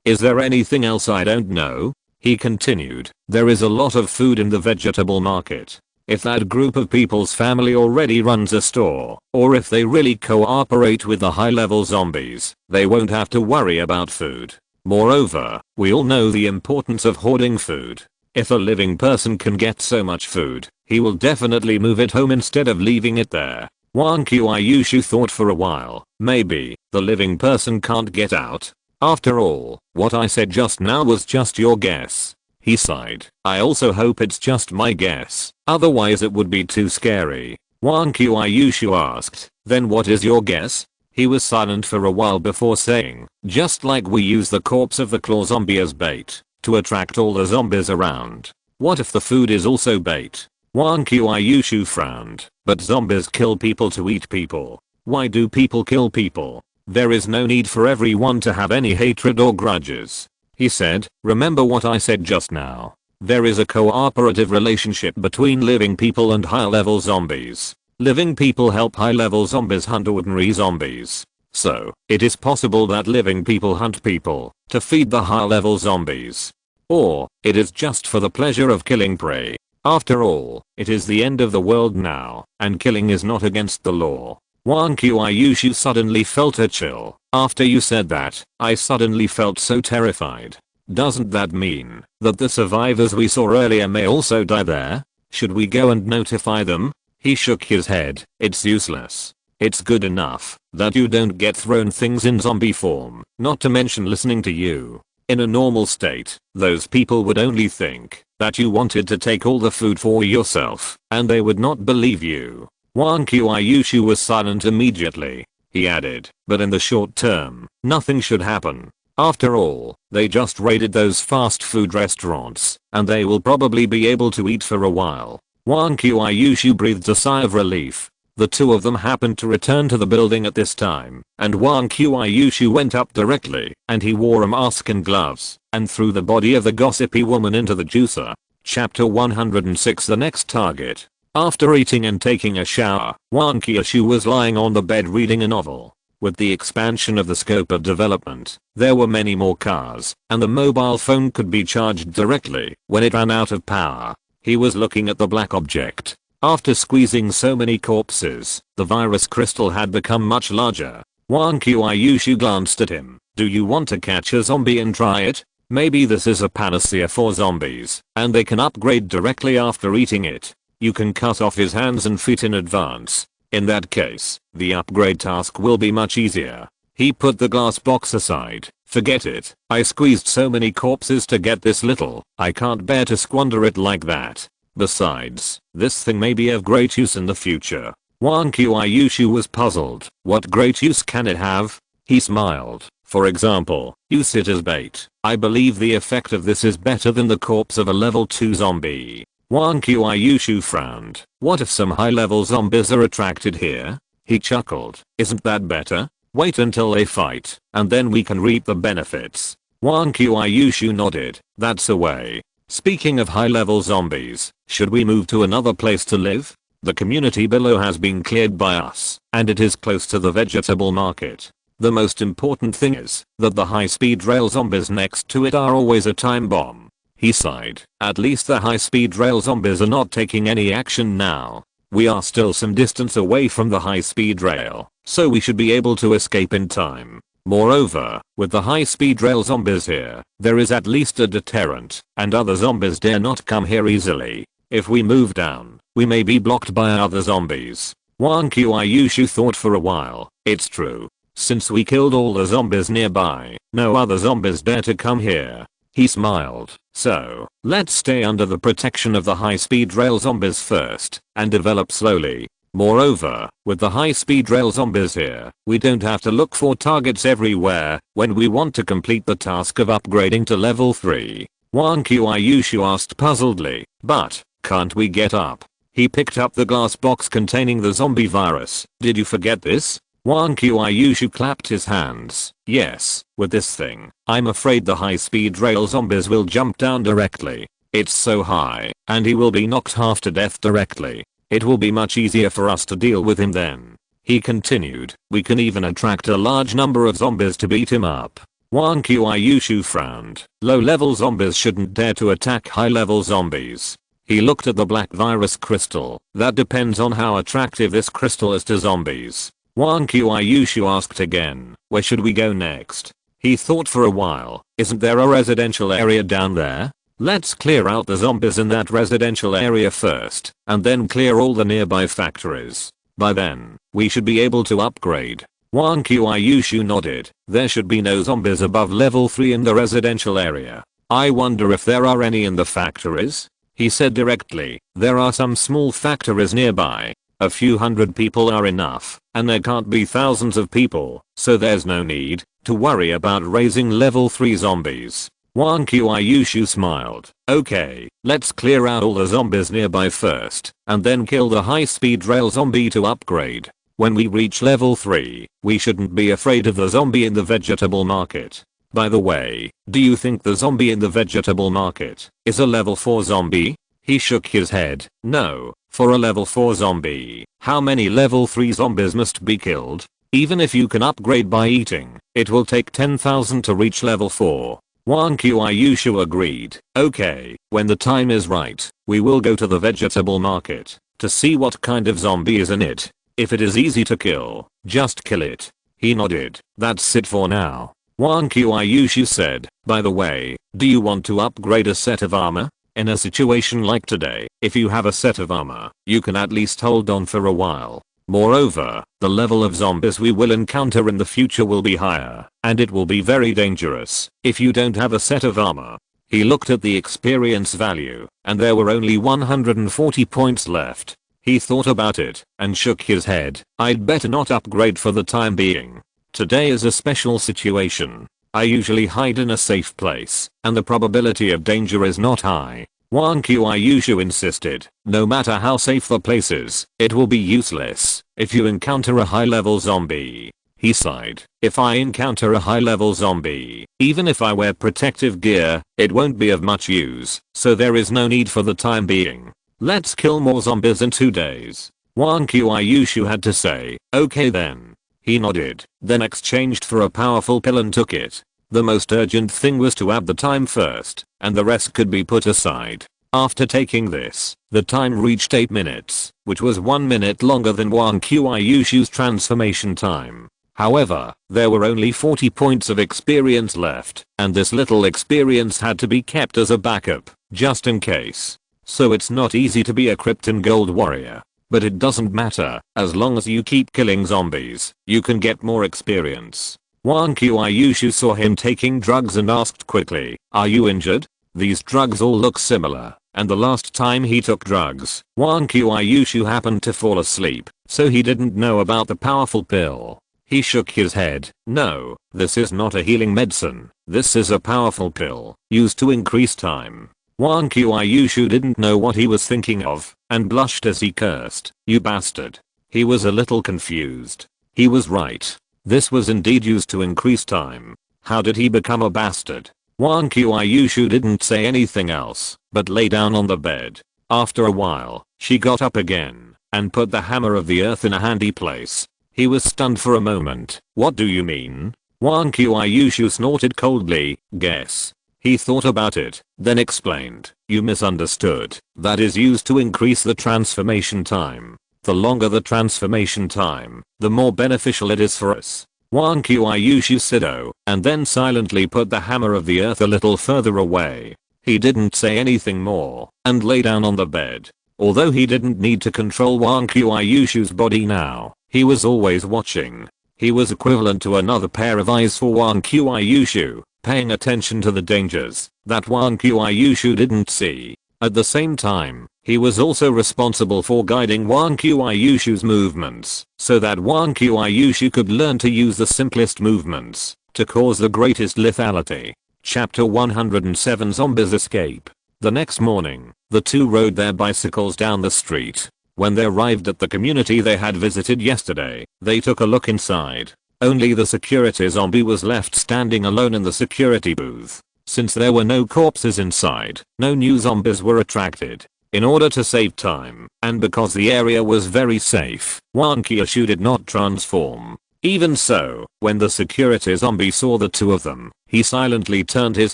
Is there anything else I don't know? He continued. There is a lot of food in the vegetable market. If that group of people's family already runs a store, or if they really cooperate with the high-level zombies, they won't have to worry about food. Moreover, we all know the importance of hoarding food. If a living person can get so much food, he will definitely move it home instead of leaving it there. Wang Qiushui thought for a while. Maybe the living person can't get out. After all, what I said just now was just your guess. He sighed. I also hope it's just my guess. Otherwise it would be too scary. Wang Qiushui asked, then what is your guess? He was silent for a while before saying, just like we use the corpse of the claw zombie as bait to attract all the zombies around. What if the food is also bait? Wang Qiushui frowned. But zombies kill people to eat people. Why do people kill people? There is no need for everyone to have any hatred or grudges. He said, remember what I said just now. There is a cooperative relationship between living people and high-level zombies. Living people help high-level zombies hunt ordinary zombies. So, it is possible that living people hunt people to feed the high-level zombies. Or, it is just for the pleasure of killing prey. After all, it is the end of the world now, and killing is not against the law. Wang Qiushui suddenly felt a chill. After you said that, I suddenly felt so terrified. Doesn't that mean that the survivors we saw earlier may also die there? Should we go and notify them? He shook his head. It's useless. It's good enough that you don't get thrown things in zombie form, not to mention listening to you. In a normal state, those people would only think that you wanted to take all the food for yourself, and they would not believe you. Wang Qiushui was silent immediately. He added, but in the short term, nothing should happen. After all, they just raided those fast food restaurants, and they will probably be able to eat for a while. Wang Qiushui breathed a sigh of relief. The two of them happened to return to the building at this time, and Wang Qiushui went up directly, and he wore a mask and gloves, and threw the body of the gossipy woman into the juicer. Chapter 106. The next target. After eating and taking a shower, Wang Qiushui was lying on the bed reading a novel. With the expansion of the scope of development, there were many more cars, and the mobile phone could be charged directly when it ran out of power. He was looking at the black object. After squeezing so many corpses, the virus crystal had become much larger. Wang Qiushui glanced at him. Do you want to catch a zombie and try it? Maybe this is a panacea for zombies, and they can upgrade directly after eating it. You can cut off his hands and feet in advance. In that case, the upgrade task will be much easier. He put the glass box aside. Forget it. I squeezed so many corpses to get this little. I can't bear to squander it like that. Besides, this thing may be of great use in the future. Wang Qiushui was puzzled. What great use can it have? He smiled. For example, use it as bait. I believe the effect of this is better than the corpse of a level 2 zombie. Wang Qiushui frowned. What if some high-level zombies are attracted here? He chuckled. Isn't that better? Wait until they fight, and then we can reap the benefits. Wang Qiushui nodded. That's a way. Speaking of high-level zombies, should we move to another place to live? The community below has been cleared by us, and it is close to the vegetable market. The most important thing is that the high-speed rail zombies next to it are always a time bomb. He sighed. At least the high-speed rail zombies are not taking any action now. We are still some distance away from the high-speed rail, so we should be able to escape in time. Moreover, with the high-speed rail zombies here, there is at least a deterrent, and other zombies dare not come here easily. If we move down, we may be blocked by other zombies. Wang Qiushui thought for a while. It's true. Since we killed all the zombies nearby, no other zombies dare to come here. He smiled. So, let's stay under the protection of the high-speed rail zombies first, and develop slowly. Moreover, with the high-speed rail zombies here, we don't have to look for targets everywhere when we want to complete the task of upgrading to level 3. Wang Qiushui asked puzzledly, but, can't we get up? He picked up the glass box containing the zombie virus. Did you forget this? Wang Qiushui clapped his hands. Yes, with this thing, I'm afraid the high-speed rail zombies will jump down directly. It's so high, and he will be knocked half to death directly. It will be much easier for us to deal with him then. He continued. We can even attract a large number of zombies to beat him up. Wang Qiushui frowned. Low-level zombies shouldn't dare to attack high-level zombies. He looked at the black virus crystal. That depends on how attractive this crystal is to zombies. Wang Qiushui asked again, where should we go next? He thought for a while. Isn't there a residential area down there? Let's clear out the zombies in that residential area first, and then clear all the nearby factories. By then, we should be able to upgrade. Wang Qiushui nodded. There should be no zombies above level 3 in the residential area. I wonder if there are any in the factories? He said directly. There are some small factories nearby. A few hundred people are enough, and there can't be thousands of people, so there's no need to worry about raising level 3 zombies. Wang Qiushui smiled. Okay, let's clear out all the zombies nearby first, and then kill the high-speed rail zombie to upgrade. When we reach level 3, we shouldn't be afraid of the zombie in the vegetable market. By the way, do you think the zombie in the vegetable market is a level 4 zombie? He shook his head. No, for a level 4 zombie, how many level 3 zombies must be killed? Even if you can upgrade by eating, it will take 10,000 to reach level 4. Wang Qiushui agreed. Okay, when the time is right, we will go to the vegetable market to see what kind of zombie is in it. If it is easy to kill, just kill it. He nodded. That's it for now. Wang Qiushui said, by the way, do you want to upgrade a set of armor? In a situation like today, if you have a set of armor, you can at least hold on for a while. Moreover, the level of zombies we will encounter in the future will be higher, and it will be very dangerous if you don't have a set of armor. He looked at the experience value, and there were only 140 points left. He thought about it, and shook his head. I'd better not upgrade for the time being. Today is a special situation. I usually hide in a safe place, and the probability of danger is not high. Wang Qiushui insisted, no matter how safe the place is, it will be useless if you encounter a high-level zombie. He sighed. If I encounter a high-level zombie, even if I wear protective gear, it won't be of much use, so there is no need for the time being. Let's kill more zombies in 2 days. Wang Qiushui had to say, okay then. He nodded, then exchanged for a powerful pill and took it. The most urgent thing was to add the time first, and the rest could be put aside. After taking this, the time reached 8 minutes, which was 1 minute longer than Wang Qiushui's transformation time. However, there were only 40 points of experience left, and this little experience had to be kept as a backup, just in case. So it's not easy to be a Krypton Gold Warrior. But it doesn't matter, as long as you keep killing zombies, you can get more experience. Wang Qiushui saw him taking drugs and asked quickly, are you injured? These drugs all look similar, and the last time he took drugs, Wang Qiushui happened to fall asleep, so he didn't know about the powerful pill. He shook his head. No, this is not a healing medicine, this is a powerful pill, used to increase time. Wang Qiushui didn't know what he was thinking of, and blushed as he cursed, you bastard. He was a little confused. He was right. This was indeed used to increase time. How did he become a bastard? Wang Qiushui didn't say anything else, but lay down on the bed. After a while, she got up again, and put the hammer of the earth in a handy place. He was stunned for a moment. What do you mean? Wang Qiushui snorted coldly, guess. He thought about it, then explained, you misunderstood. That is used to increase the transformation time. The longer the transformation time, the more beneficial it is for us. Wang Qiushui said oh, and then silently put the hammer of the earth a little further away. He didn't say anything more, and lay down on the bed. Although he didn't need to control Wang Qiushui's body now, he was always watching. He was equivalent to another pair of eyes for Wang Qiushui, paying attention to the dangers that Wang Qiushui didn't see. At the same time, he was also responsible for guiding Wang Qiushui's movements, so that Wang Qiushui could learn to use the simplest movements to cause the greatest lethality. Chapter 107 Zombies Escape. The next morning, the two rode their bicycles down the street. When they arrived at the community they had visited yesterday, they took a look inside. Only the security zombie was left standing alone in the security booth. Since there were no corpses inside, no new zombies were attracted. In order to save time, and because the area was very safe, Wang Qiushui did not transform. Even so, when the security zombie saw the two of them, he silently turned his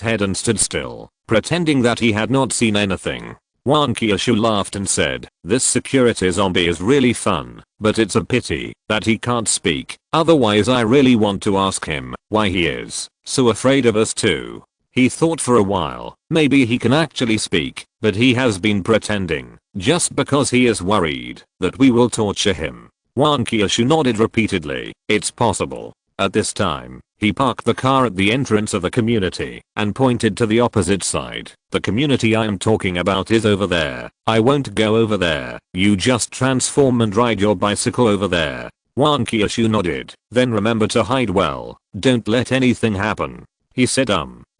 head and stood still, pretending that he had not seen anything. Wang Qiushui laughed and said, this security zombie is really fun, but it's a pity that he can't speak, otherwise I really want to ask him why he is so afraid of us too. He thought for a while, maybe he can actually speak, but he has been pretending, just because he is worried that we will torture him. Wang Qiushui nodded repeatedly, it's possible. At this time, he parked the car at the entrance of the community and pointed to the opposite side. The community I am talking about is over there. I won't go over there. You just transform and ride your bicycle over there. Wang Qiushui nodded. Then remember to hide well. Don't let anything happen. He said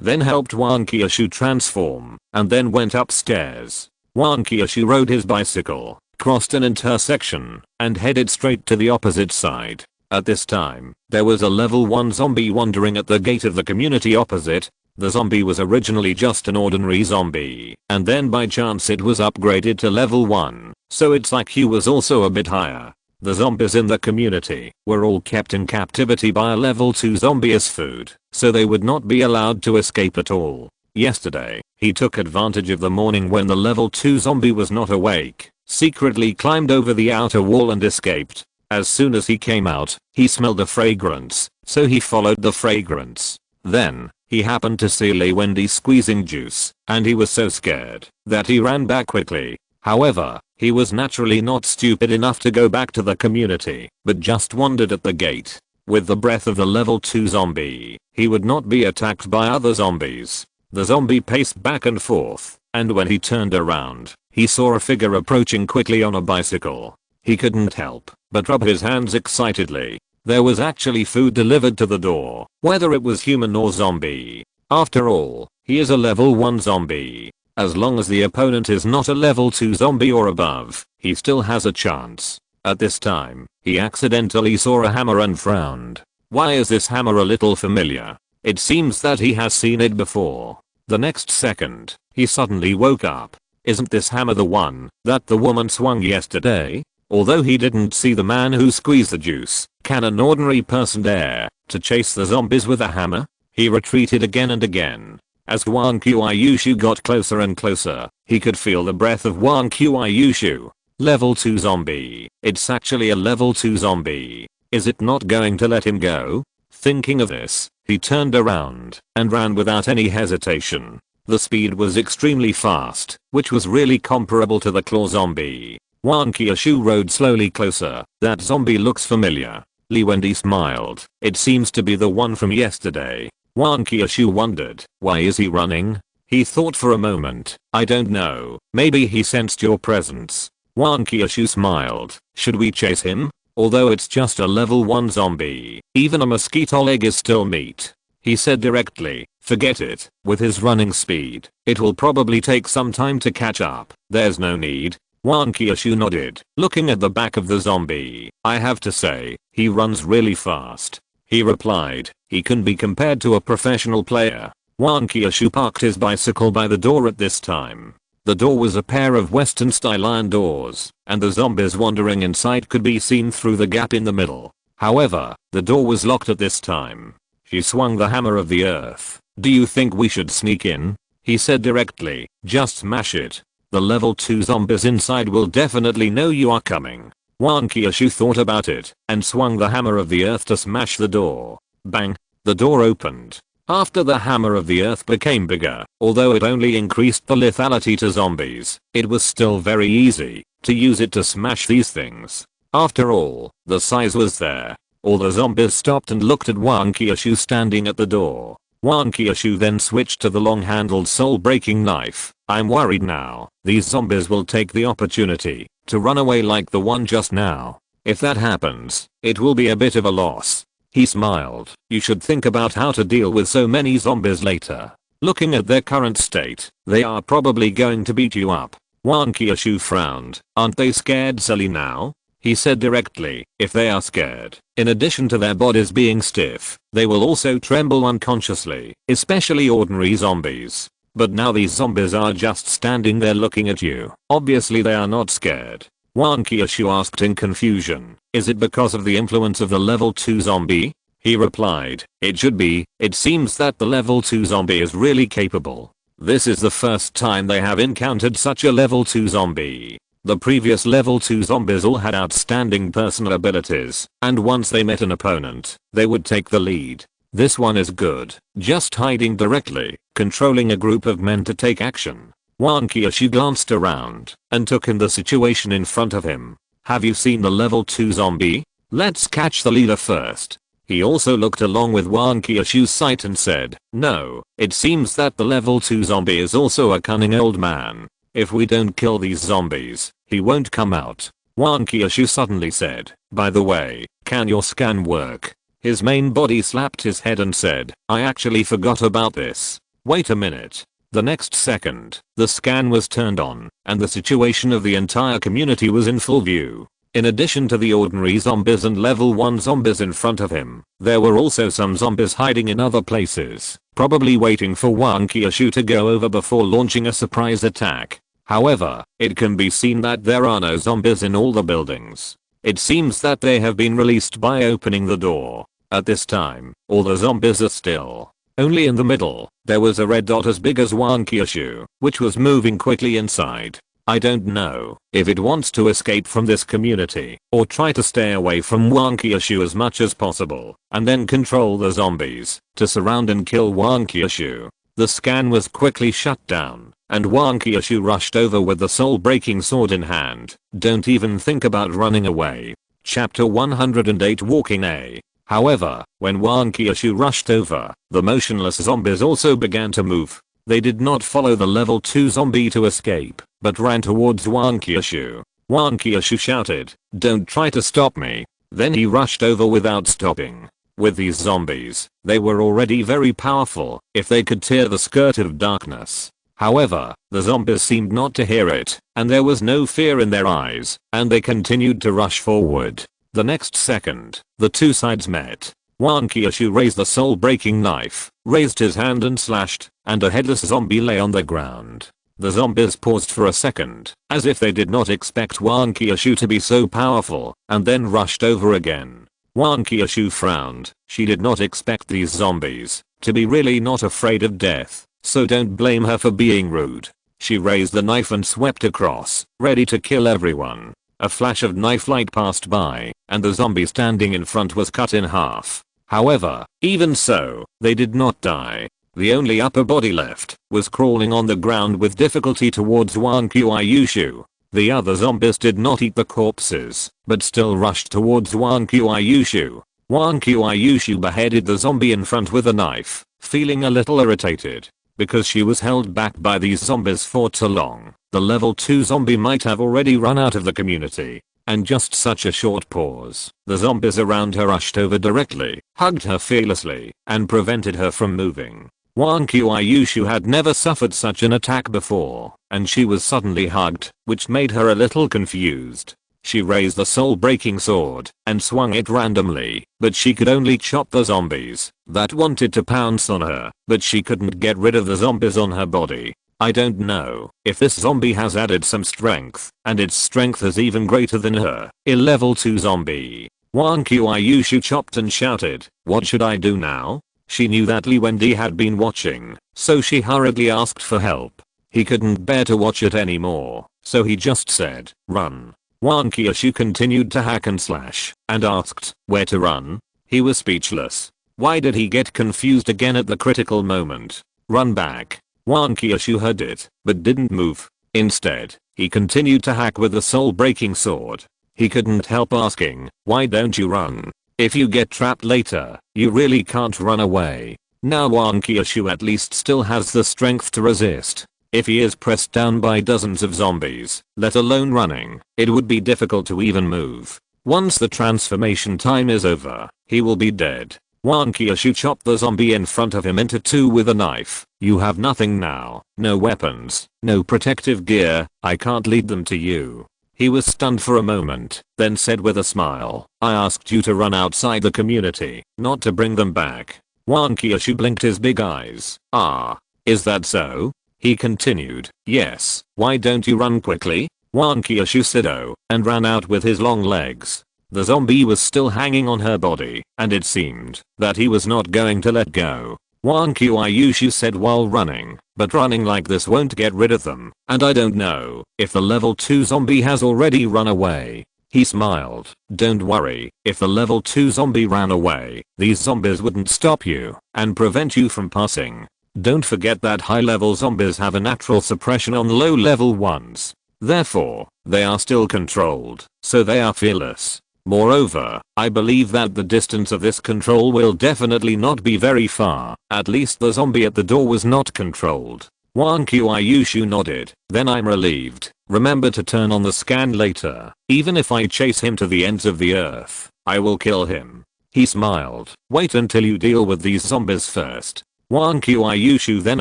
then helped Wang Qiushui transform, and then went upstairs. Wang Qiushui rode his bicycle, crossed an intersection, and headed straight to the opposite side. At this time, there was a level 1 zombie wandering at the gate of the community opposite. The zombie was originally just an ordinary zombie, and then by chance it was upgraded to level 1, so its IQ was also a bit higher. The zombies in the community were all kept in captivity by a level 2 zombie as food. so they would not be allowed to escape at all. Yesterday, he took advantage of the morning when the level 2 zombie was not awake, secretly climbed over the outer wall and escaped. As soon as he came out, he smelled a fragrance, so he followed the fragrance. Then, he happened to see Wendy squeezing juice, and he was so scared that he ran back quickly. However, he was naturally not stupid enough to go back to the community, but just wandered at the gate. With the breath of the level 2 zombie, he would not be attacked by other zombies. The zombie paced back and forth, and when he turned around, he saw a figure approaching quickly on a bicycle. He couldn't help but rub his hands excitedly. There was actually food delivered to the door, whether it was human or zombie. After all, he is a level 1 zombie. As long as the opponent is not a level 2 zombie or above, he still has a chance. At this time, he accidentally saw a hammer and frowned. Why is this hammer a little familiar? It seems that he has seen it before. The next second, he suddenly woke up. Isn't this hammer the one that the woman swung yesterday? Although he didn't see the man who squeezed the juice, can an ordinary person dare to chase the zombies with a hammer? He retreated again and again. As Wang Qiushui got closer and closer, he could feel the breath of Wang Qiushui. Level 2 zombie. It's actually a level 2 zombie. Is it not going to let him go? Thinking of this, he turned around and ran without any hesitation. The speed was extremely fast, which was really comparable to the claw zombie. Wang Qiushui rode slowly closer. That zombie looks familiar. Wendy smiled. It seems to be the one from yesterday. Wang Qiushui wondered, why is he running? He thought for a moment. I don't know. Maybe he sensed your presence. Wang Qiushui smiled. Should we chase him? Although it's just a level 1 zombie, even a mosquito leg is still meat. He said directly, forget it. With his running speed, it will probably take some time to catch up. There's no need. Wang Qiushui nodded, looking at the back of the zombie. I have to say, he runs really fast. He replied, he can be compared to a professional player. Wang Qiushui parked his bicycle by the door at this time. The door was a pair of Western style iron doors, and the zombies wandering inside could be seen through the gap in the middle. However, the door was locked at this time. He swung the hammer of the earth. Do you think we should sneak in? He said directly, just smash it. The level 2 zombies inside will definitely know you are coming. Wang Qiushui thought about it and swung the hammer of the earth to smash the door. Bang! The door opened. After the hammer of the earth became bigger, although it only increased the lethality to zombies, it was still very easy to use it to smash these things. After all, the size was there. All the zombies stopped and looked at Wang Qiushui standing at the door. Wang Qiushui then switched to the long-handled soul-breaking knife. I'm worried now. These zombies will take the opportunity to run away like the one just now. If that happens, it will be a bit of a loss. He smiled. You should think about how to deal with so many zombies later. Looking at their current state, they are probably going to beat you up. Wang Qiushui frowned. Aren't they scared silly now? He said directly, if they are scared, in addition to their bodies being stiff, they will also tremble unconsciously, especially ordinary zombies. But now these zombies are just standing there looking at you. Obviously they are not scared. Wang Qiushui asked in confusion, is it because of the influence of the level 2 zombie? He replied, it should be. It seems that the level 2 zombie is really capable. This is the first time they have encountered such a level 2 zombie. The previous level 2 zombies all had outstanding personal abilities, and once they met an opponent, they would take the lead. This one is good, just hiding directly, controlling a group of men to take action. Wang Qiushui glanced around and took in the situation in front of him. Have you seen the level 2 zombie? Let's catch the leader first. He also looked along with Wang Qiushui's sight and said, no, it seems that the level 2 zombie is also a cunning old man. If we don't kill these zombies, he won't come out. Wang Qiushui suddenly said, by the way, can your scan work? His main body slapped his head and said, I actually forgot about this. Wait a minute. The next second, the scan was turned on, and the situation of the entire community was in full view. In addition to the ordinary zombies and level 1 zombies in front of him, there were also some zombies hiding in other places, probably waiting for Wang Qiushui to go over before launching a surprise attack. However, it can be seen that there are no zombies in all the buildings. It seems that they have been released by opening the door. At this time, all the zombies are still. Only in the middle, there was a red dot as big as Wang Qiushui, which was moving quickly inside. I don't know if it wants to escape from this community or try to stay away from Wang Qiushui as much as possible and then control the zombies to surround and kill Wang Qiushui. The scan was quickly shut down and Wang Qiushui rushed over with the soul-breaking sword in hand. Don't even think about running away. Chapter 108 Walking A. However, when Wang Qiushui rushed over, the motionless zombies also began to move. They did not follow the level 2 zombie to escape, but ran towards Wang Qiushui. Wang Qiushui shouted, "Don't try to stop me." Then he rushed over without stopping. With these zombies, they were already very powerful if they could tear the skirt of darkness. However, the zombies seemed not to hear it, and there was no fear in their eyes, and they continued to rush forward. The next second, the two sides met. Wang Qiushui raised the soul-breaking knife, raised his hand and slashed, and a headless zombie lay on the ground. The zombies paused for a second, as if they did not expect Wang Qiushui to be so powerful, and then rushed over again. Wang Qiushui frowned. She did not expect these zombies to be really not afraid of death, so don't blame her for being rude. She raised the knife and swept across, ready to kill everyone. A flash of knife light passed by, and the zombie standing in front was cut in half. However, even so, they did not die. The only upper body left was crawling on the ground with difficulty towards Wang Qiushui. The other zombies did not eat the corpses, but still rushed towards Wang Qiushui. Wang Qiushui beheaded the zombie in front with a knife, feeling a little irritated. Because she was held back by these zombies for too long, the level 2 zombie might have already run out of the community. And just such a short pause, the zombies around her rushed over directly, hugged her fearlessly, and prevented her from moving. Wang Qiushui had never suffered such an attack before, and she was suddenly hugged, which made her a little confused. She raised the soul-breaking sword and swung it randomly, but she could only chop the zombies that wanted to pounce on her, but she couldn't get rid of the zombies on her body. I don't know if this zombie has added some strength, and its strength is even greater than her, a level 2 zombie. Wang Qiushui chopped and shouted, "What should I do now?" She knew that Wending had been watching, so she hurriedly asked for help. He couldn't bear to watch it anymore, so he just said, "Run." Wang Qiushui continued to hack and slash, and asked, "Where to run?" He was speechless. Why did he get confused again at the critical moment? Run back. Wang Qiushui heard it, but didn't move. Instead, he continued to hack with the soul-breaking sword. He couldn't help asking, "Why don't you run? If you get trapped later, you really can't run away." Now Wang Qiushui at least still has the strength to resist. If he is pressed down by dozens of zombies, let alone running, it would be difficult to even move. Once the transformation time is over, he will be dead. Wang Qiushui chopped the zombie in front of him into two with a knife. "You have nothing now, no weapons, no protective gear, I can't lead them to you." He was stunned for a moment, then said with a smile, "I asked you to run outside the community, not to bring them back." Wang Qiushui blinked his big eyes. "Ah, is that so?" He continued, "Yes, why don't you run quickly?" Wang Qiushui said "Oh," and ran out with his long legs. The zombie was still hanging on her body, and it seemed that he was not going to let go. Wang Qiushui said while running, "But running like this won't get rid of them, and I don't know if the level 2 zombie has already run away." He smiled. "Don't worry, if the level 2 zombie ran away, these zombies wouldn't stop you and prevent you from passing. Don't forget that high-level zombies have a natural suppression on low-level ones. Therefore, they are still controlled, so they are fearless. Moreover, I believe that the distance of this control will definitely not be very far. At least the zombie at the door was not controlled." Wang Qiushui nodded. "Then I'm relieved. Remember to turn on the scan later. Even if I chase him to the ends of the earth, I will kill him." He smiled. "Wait until you deal with these zombies first." Wang Qiushui then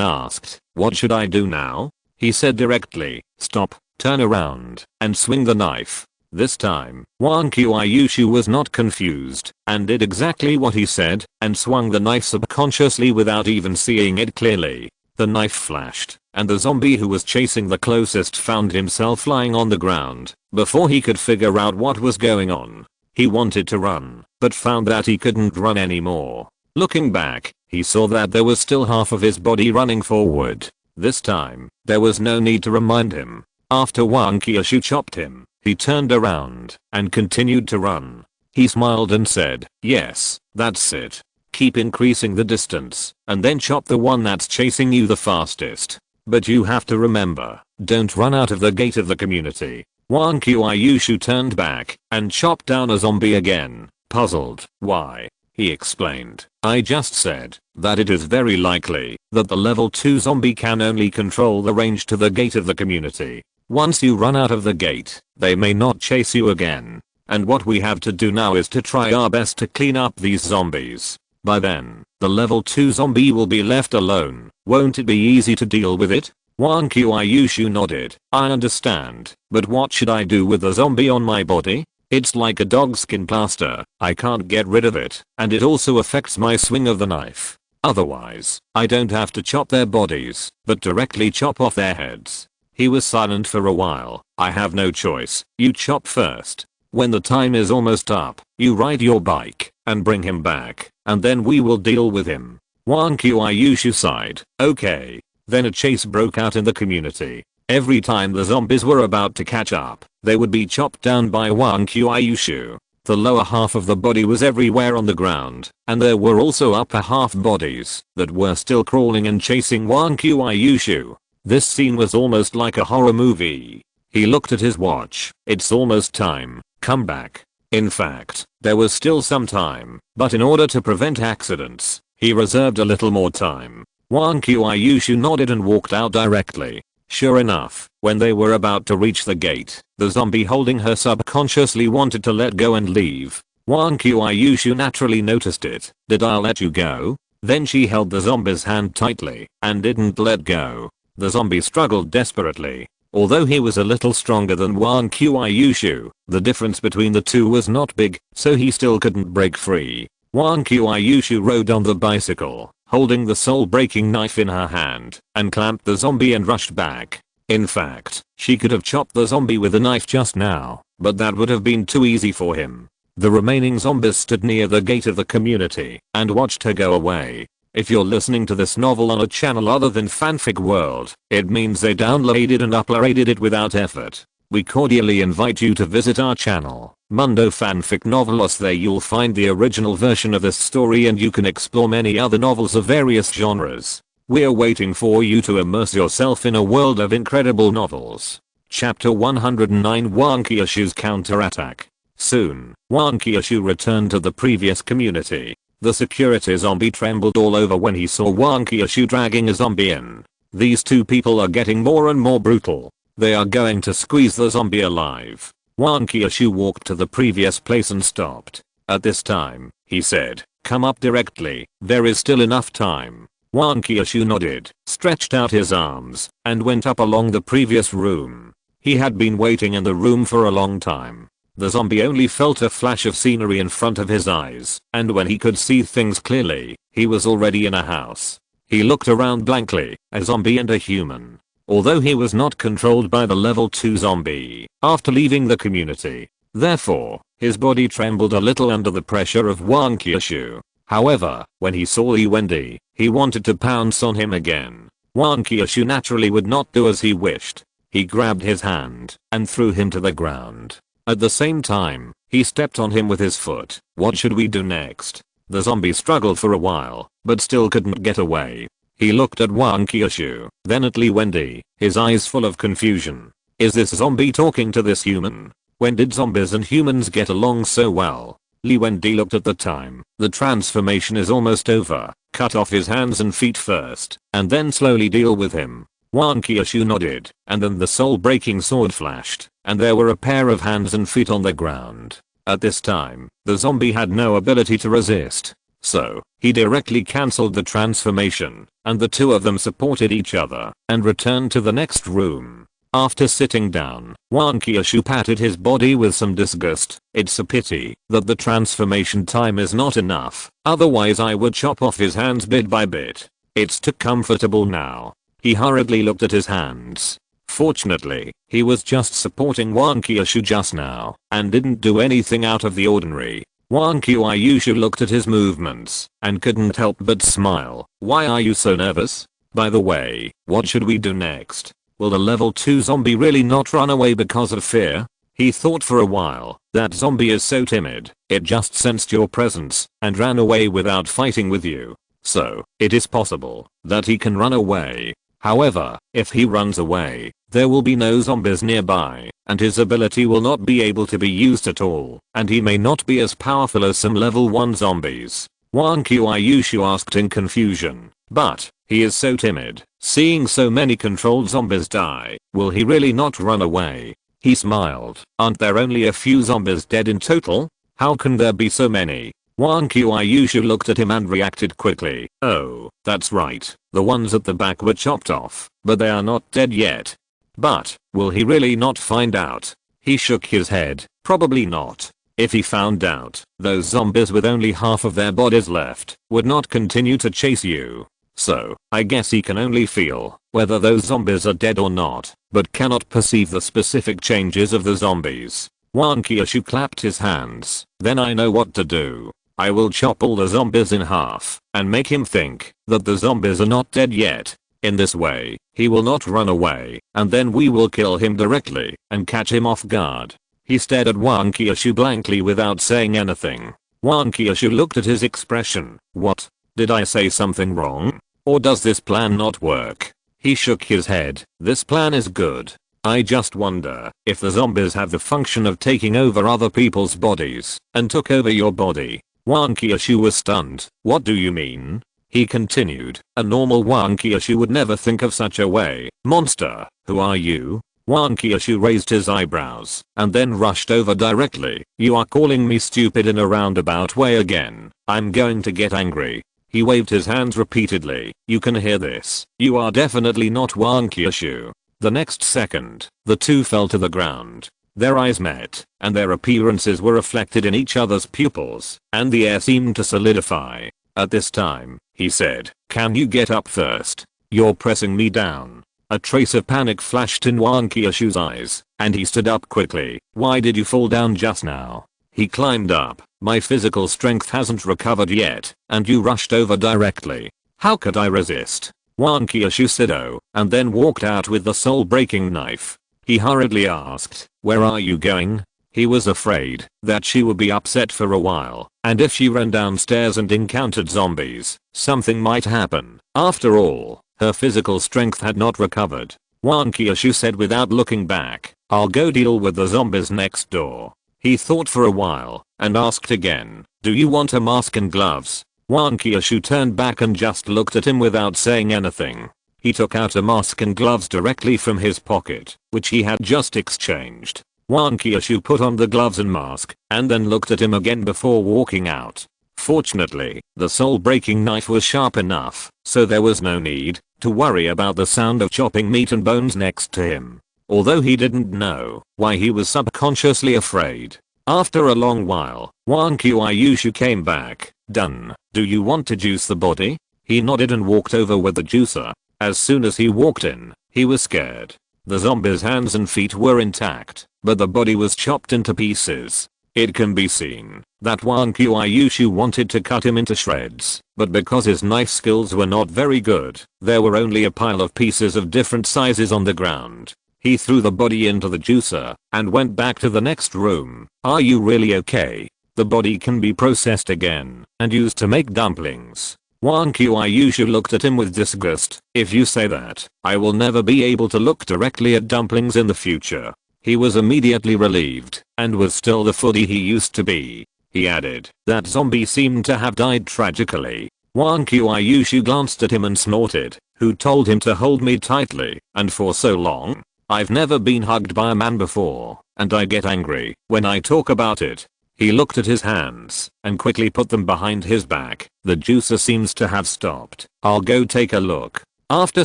asked, "What should I do now?" He said directly, "Stop, turn around, and swing the knife." This time, Wang Qiushui was not confused, and did exactly what he said, and swung the knife subconsciously without even seeing it clearly. The knife flashed, and the zombie who was chasing the closest found himself lying on the ground. Before he could figure out what was going on, He wanted to run, but found that he couldn't run anymore. Looking back, he saw that there was still half of his body running forward. This time, there was no need to remind him. After Wang Qiushui chopped him, he turned around and continued to run. He smiled and said, "Yes, that's it. Keep increasing the distance, and then chop the one that's chasing you the fastest. But you have to remember, don't run out of the gate of the community." Wang Qiushui turned back and chopped down a zombie again, puzzled. "Why?" he explained. "I just said that it is very likely that the level 2 zombie can only control the range to the gate of the community. Once you run out of the gate, they may not chase you again. And what we have to do now is to try our best to clean up these zombies. By then, the level 2 zombie will be left alone. Won't it be easy to deal with it?" Wang Qiushui nodded. "I understand, but what should I do with the zombie on my body? It's like a dog skin plaster. I can't get rid of it, and it also affects my swing of the knife. Otherwise, I don't have to chop their bodies, but directly chop off their heads." He was silent for a while. "I have no choice. You chop first. When the time is almost up, you ride your bike and bring him back, and then we will deal with him." Wang Qiushui sighed. "Okay." Then a chase broke out in the community. Every time the zombies were about to catch up, they would be chopped down by Wang Qiushui. The lower half of the body was everywhere on the ground, and there were also upper half bodies that were still crawling and chasing Wang Qiushui. This scene was almost like a horror movie. He looked at his watch. "It's almost time. Come back." In fact, there was still some time, but in order to prevent accidents, he reserved a little more time. Wang Qiushui nodded and walked out directly. Sure enough, when they were about to reach the gate, the zombie holding her subconsciously wanted to let go and leave. Wang Qiushui naturally noticed it. "Did I let you go?" Then she held the zombie's hand tightly and didn't let go. The zombie struggled desperately. Although he was a little stronger than Wang Qiushui, the difference between the two was not big, so he still couldn't break free. Wang Qiushui rode on the bicycle, holding the soul-breaking knife in her hand, and clamped the zombie and rushed back. In fact, she could have chopped the zombie with a knife just now, but that would have been too easy for him. The remaining zombies stood near the gate of the community and watched her go away. If you're listening to this novel on a channel other than Fanfic World, it means they downloaded and uploaded it without effort. We cordially invite you to visit our channel, Mundo Fanfic Novelos. There you'll find the original version of this story and you can explore many other novels of various genres. We're waiting for you to immerse yourself in a world of incredible novels. Chapter 109, Wang Qiushui's Counterattack. Soon, Wang Qiushui returned to the previous community. The security zombie trembled all over when he saw Wang Qiushui dragging a zombie in. These two people are getting more and more brutal. They are going to squeeze the zombie alive. Wang Qiushui walked to the previous place and stopped. At this time, he said, "Come up directly, there is still enough time." Wang Qiushui nodded, stretched out his arms, and went up along the previous room. He had been waiting in the room for a long time. The zombie only felt a flash of scenery in front of his eyes, and when he could see things clearly, he was already in a house. He looked around blankly, a zombie and a human. Although he was not controlled by the level 2 zombie after leaving the community, therefore, his body trembled a little under the pressure of Wang Qiushui. However, when he saw Wending, he wanted to pounce on him again. Wang Qiushui naturally would not do as he wished. He grabbed his hand and threw him to the ground. At the same time, he stepped on him with his foot. "What should we do next?" The zombie struggled for a while, but still couldn't get away. He looked at Wang Qiushui, then at Wending, his eyes full of confusion. Is this zombie talking to this human? When did zombies and humans get along so well? Wending looked at the time. The transformation is almost over. Cut off his hands and feet first, and then slowly deal with him. Wang Qiushui nodded, and then the soul-breaking sword flashed, and there were a pair of hands and feet on the ground. At this time, the zombie had no ability to resist. So, he directly cancelled the transformation, and the two of them supported each other, and returned to the next room. After sitting down, Wang Qiushui patted his body with some disgust. "It's a pity that the transformation time is not enough, otherwise I would chop off his hands bit by bit. It's too comfortable now." He hurriedly looked at his hands. Fortunately, he was just supporting Wang Qiushui just now and didn't do anything out of the ordinary. Wang Qiushui looked at his movements and couldn't help but smile. Why are you so nervous? By the way, what should we do next? Will the level 2 zombie really not run away because of fear? He thought for a while. That zombie is so timid, it just sensed your presence and ran away without fighting with you. So, it is possible that he can run away. However, if he runs away, there will be no zombies nearby, and his ability will not be able to be used at all, and he may not be as powerful as some level 1 zombies. Wang Qiushui asked in confusion. But, he is so timid, seeing so many controlled zombies die, will he really not run away? He smiled. Aren't there only a few zombies dead in total? How can there be so many? Wang Qiushui looked at him and reacted quickly. Oh, that's right. The ones at the back were chopped off, but they are not dead yet. But, will he really not find out? He shook his head. Probably not. If he found out, those zombies with only half of their bodies left would not continue to chase you. So, I guess he can only feel whether those zombies are dead or not, but cannot perceive the specific changes of the zombies. Wang Qiushui clapped his hands. Then I know what to do. I will chop all the zombies in half and make him think that the zombies are not dead yet. In this way, he will not run away, and then we will kill him directly and catch him off guard. He stared at Wang Qiushui blankly without saying anything. Wang Qiushui looked at his expression. What? Did I say something wrong? Or does this plan not work? He shook his head. This plan is good. I just wonder if the zombies have the function of taking over other people's bodies and took over your body. Wang Qiushui was stunned. What do you mean? He continued. A normal Wang Qiushui would never think of such a way. Monster, who are you? Wang Qiushui raised his eyebrows and then rushed over directly. You are calling me stupid in a roundabout way again. I'm going to get angry. He waved his hands repeatedly. You can hear this. You are definitely not Wang Qiushui. The next second, the two fell to the ground. Their eyes met, and their appearances were reflected in each other's pupils, and the air seemed to solidify. At this time, he said, can you get up first? You're pressing me down. A trace of panic flashed in Wang Qiushui's eyes, and he stood up quickly. Why did you fall down just now? He climbed up. My physical strength hasn't recovered yet, and you rushed over directly. How could I resist? Wang Qiushui said oh, and then walked out with the soul-breaking knife. He hurriedly asked, where are you going? He was afraid that she would be upset for a while, and if she ran downstairs and encountered zombies, something might happen. After all, her physical strength had not recovered. Wang Qiushui said without looking back, I'll go deal with the zombies next door. He thought for a while, and asked again, do you want a mask and gloves? Wang Qiushui turned back and just looked at him without saying anything. He took out a mask and gloves directly from his pocket, which he had just exchanged. Wang Qiushui put on the gloves and mask, and then looked at him again before walking out. Fortunately, the soul-breaking knife was sharp enough, so there was no need to worry about the sound of chopping meat and bones next to him. Although he didn't know why he was subconsciously afraid. After a long while, Wang Qiushui came back. Done. Do you want to juice the body? He nodded and walked over with the juicer. As soon as he walked in, he was scared. The zombie's hands and feet were intact, but the body was chopped into pieces. It can be seen that Wang Qiushui wanted to cut him into shreds, but because his knife skills were not very good, there were only a pile of pieces of different sizes on the ground. He threw the body into the juicer and went back to the next room. Are you really okay? The body can be processed again and used to make dumplings. Wang Qiushui looked at him with disgust. If you say that, I will never be able to look directly at dumplings in the future. He was immediately relieved and was still the foodie he used to be. He added, that zombie seemed to have died tragically. Wang Qiushui glanced at him and snorted. Who told him to hold me tightly and for so long? I've never been hugged by a man before, and I get angry when I talk about it. He looked at his hands and quickly put them behind his back. The juicer seems to have stopped. I'll go take a look. After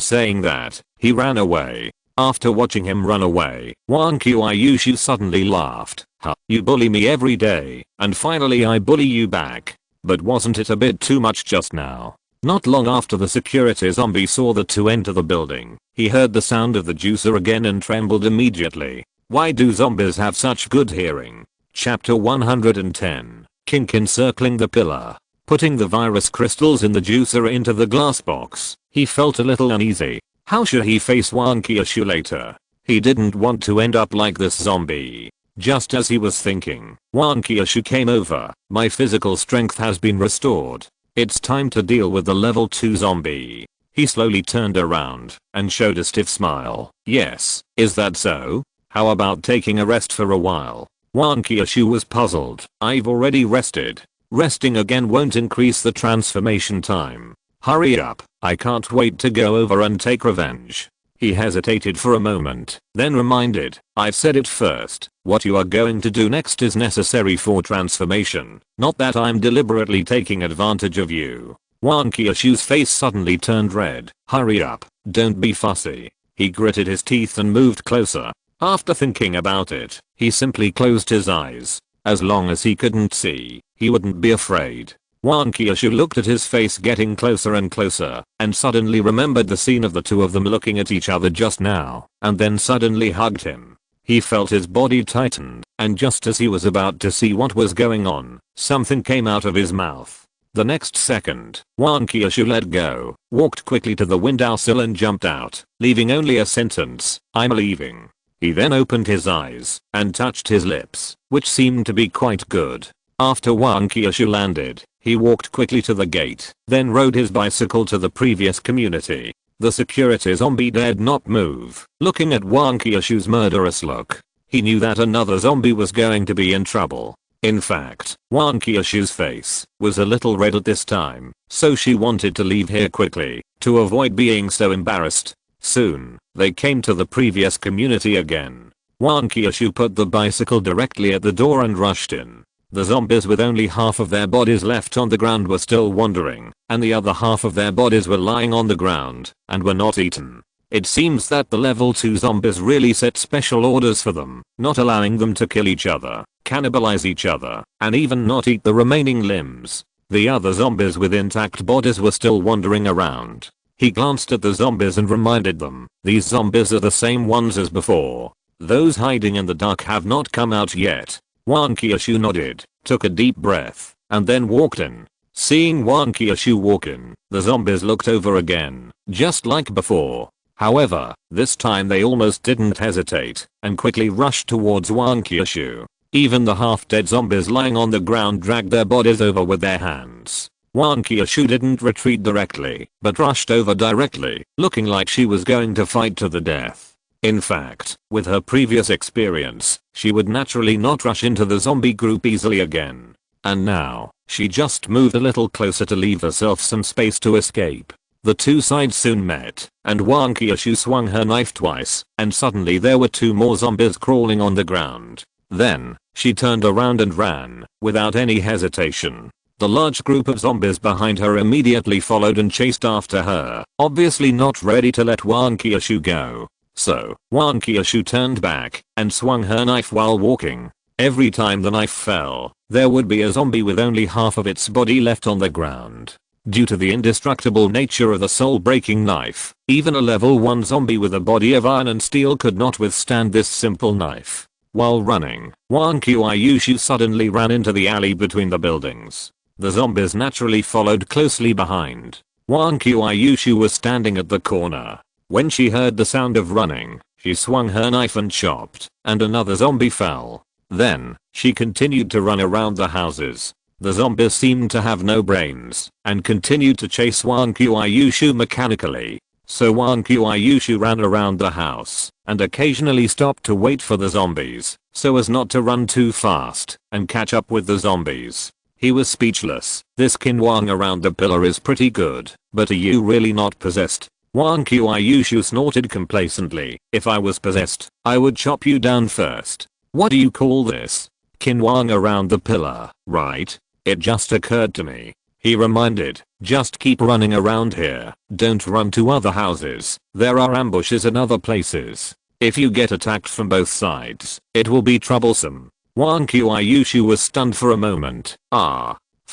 saying that, he ran away. After watching him run away, Wang Qiushui suddenly laughed. Ha, you bully me every day, and finally I bully you back. But wasn't it a bit too much just now? Not long after the security zombie saw the two enter the building, he heard the sound of the juicer again and trembled immediately. Why do zombies have such good hearing? Chapter 110. Kink encircling the pillar. Putting the virus crystals in the juicer into the glass box, he felt a little uneasy. How should he face Wang Qiushui later? He didn't want to end up like this zombie. Just as he was thinking, Wang Qiushui came over. My physical strength has been restored. It's time to deal with the level 2 zombie. He slowly turned around and showed a stiff smile. Yes, is that so? How about taking a rest for a while? Wang Qiushui was puzzled. I've already rested. Resting again won't increase the transformation time. Hurry up, I can't wait to go over and take revenge. He hesitated for a moment, then reminded, I've said it first, what you are going to do next is necessary for transformation, not that I'm deliberately taking advantage of you. Wang Qiushui's face suddenly turned red. Hurry up, don't be fussy. He gritted his teeth and moved closer. After thinking about it, he simply closed his eyes. As long as he couldn't see, he wouldn't be afraid. Wang Qiushui looked at his face getting closer and closer, and suddenly remembered the scene of the two of them looking at each other just now, and then suddenly hugged him. He felt his body tighten, and just as he was about to see what was going on, something came out of his mouth. The next second, Wang Qiushui let go, walked quickly to the windowsill and jumped out, leaving only a sentence, I'm leaving. He then opened his eyes and touched his lips, which seemed to be quite good. After Wang Qiushui landed, he walked quickly to the gate, then rode his bicycle to the previous community. The security zombie dared not move, looking at Wang Qiushui's murderous look. He knew that another zombie was going to be in trouble. In fact, Wang Qiushui's face was a little red at this time, so she wanted to leave here quickly, to avoid being so embarrassed. Soon, they came to the previous community again. Wang Qiushui put the bicycle directly at the door and rushed in. The zombies with only half of their bodies left on the ground were still wandering, and the other half of their bodies were lying on the ground, and were not eaten. It seems that the level 2 zombies really set special orders for them, not allowing them to kill each other, cannibalize each other, and even not eat the remaining limbs. The other zombies with intact bodies were still wandering around. He glanced at the zombies and reminded them, these zombies are the same ones as before. Those hiding in the dark have not come out yet. Wang Qiushui nodded, took a deep breath, and then walked in. Seeing Wang Qiushui walk in, the zombies looked over again, just like before. However, this time they almost didn't hesitate, and quickly rushed towards Wang Qiushui. Even the half-dead zombies lying on the ground dragged their bodies over with their hands. Wang Qiushui didn't retreat directly, but rushed over directly, looking like she was going to fight to the death. In fact, with her previous experience, she would naturally not rush into the zombie group easily again. And now, she just moved a little closer to leave herself some space to escape. The two sides soon met, and Wang Qiushui swung her knife twice, and suddenly there were two more zombies crawling on the ground. Then, she turned around and ran, without any hesitation. The large group of zombies behind her immediately followed and chased after her, obviously not ready to let Wang Qiushui go. So, Wang Qiushui turned back and swung her knife while walking. Every time the knife fell, there would be a zombie with only half of its body left on the ground. Due to the indestructible nature of the soul-breaking knife, even a level 1 zombie with a body of iron and steel could not withstand this simple knife. While running, Wang Qiushui suddenly ran into the alley between the buildings. The zombies naturally followed closely behind. Wang Qiushui was standing at the corner. When she heard the sound of running, she swung her knife and chopped, and another zombie fell. Then, she continued to run around the houses. The zombies seemed to have no brains, and continued to chase Wang Qiushui mechanically. So Wang Qiushui ran around the house, and occasionally stopped to wait for the zombies, so as not to run too fast, and catch up with the zombies. He was speechless. This Qin Wang around the pillar is pretty good, but are you really not possessed? Wang Qiushui snorted complacently. If I was possessed, I would chop you down first. What do you call this? Qin Wang around the pillar, right? It just occurred to me. He reminded, just keep running around here. Don't run to other houses. There are ambushes in other places. If you get attacked from both sides, it will be troublesome. Wang Qiushui was stunned for a moment.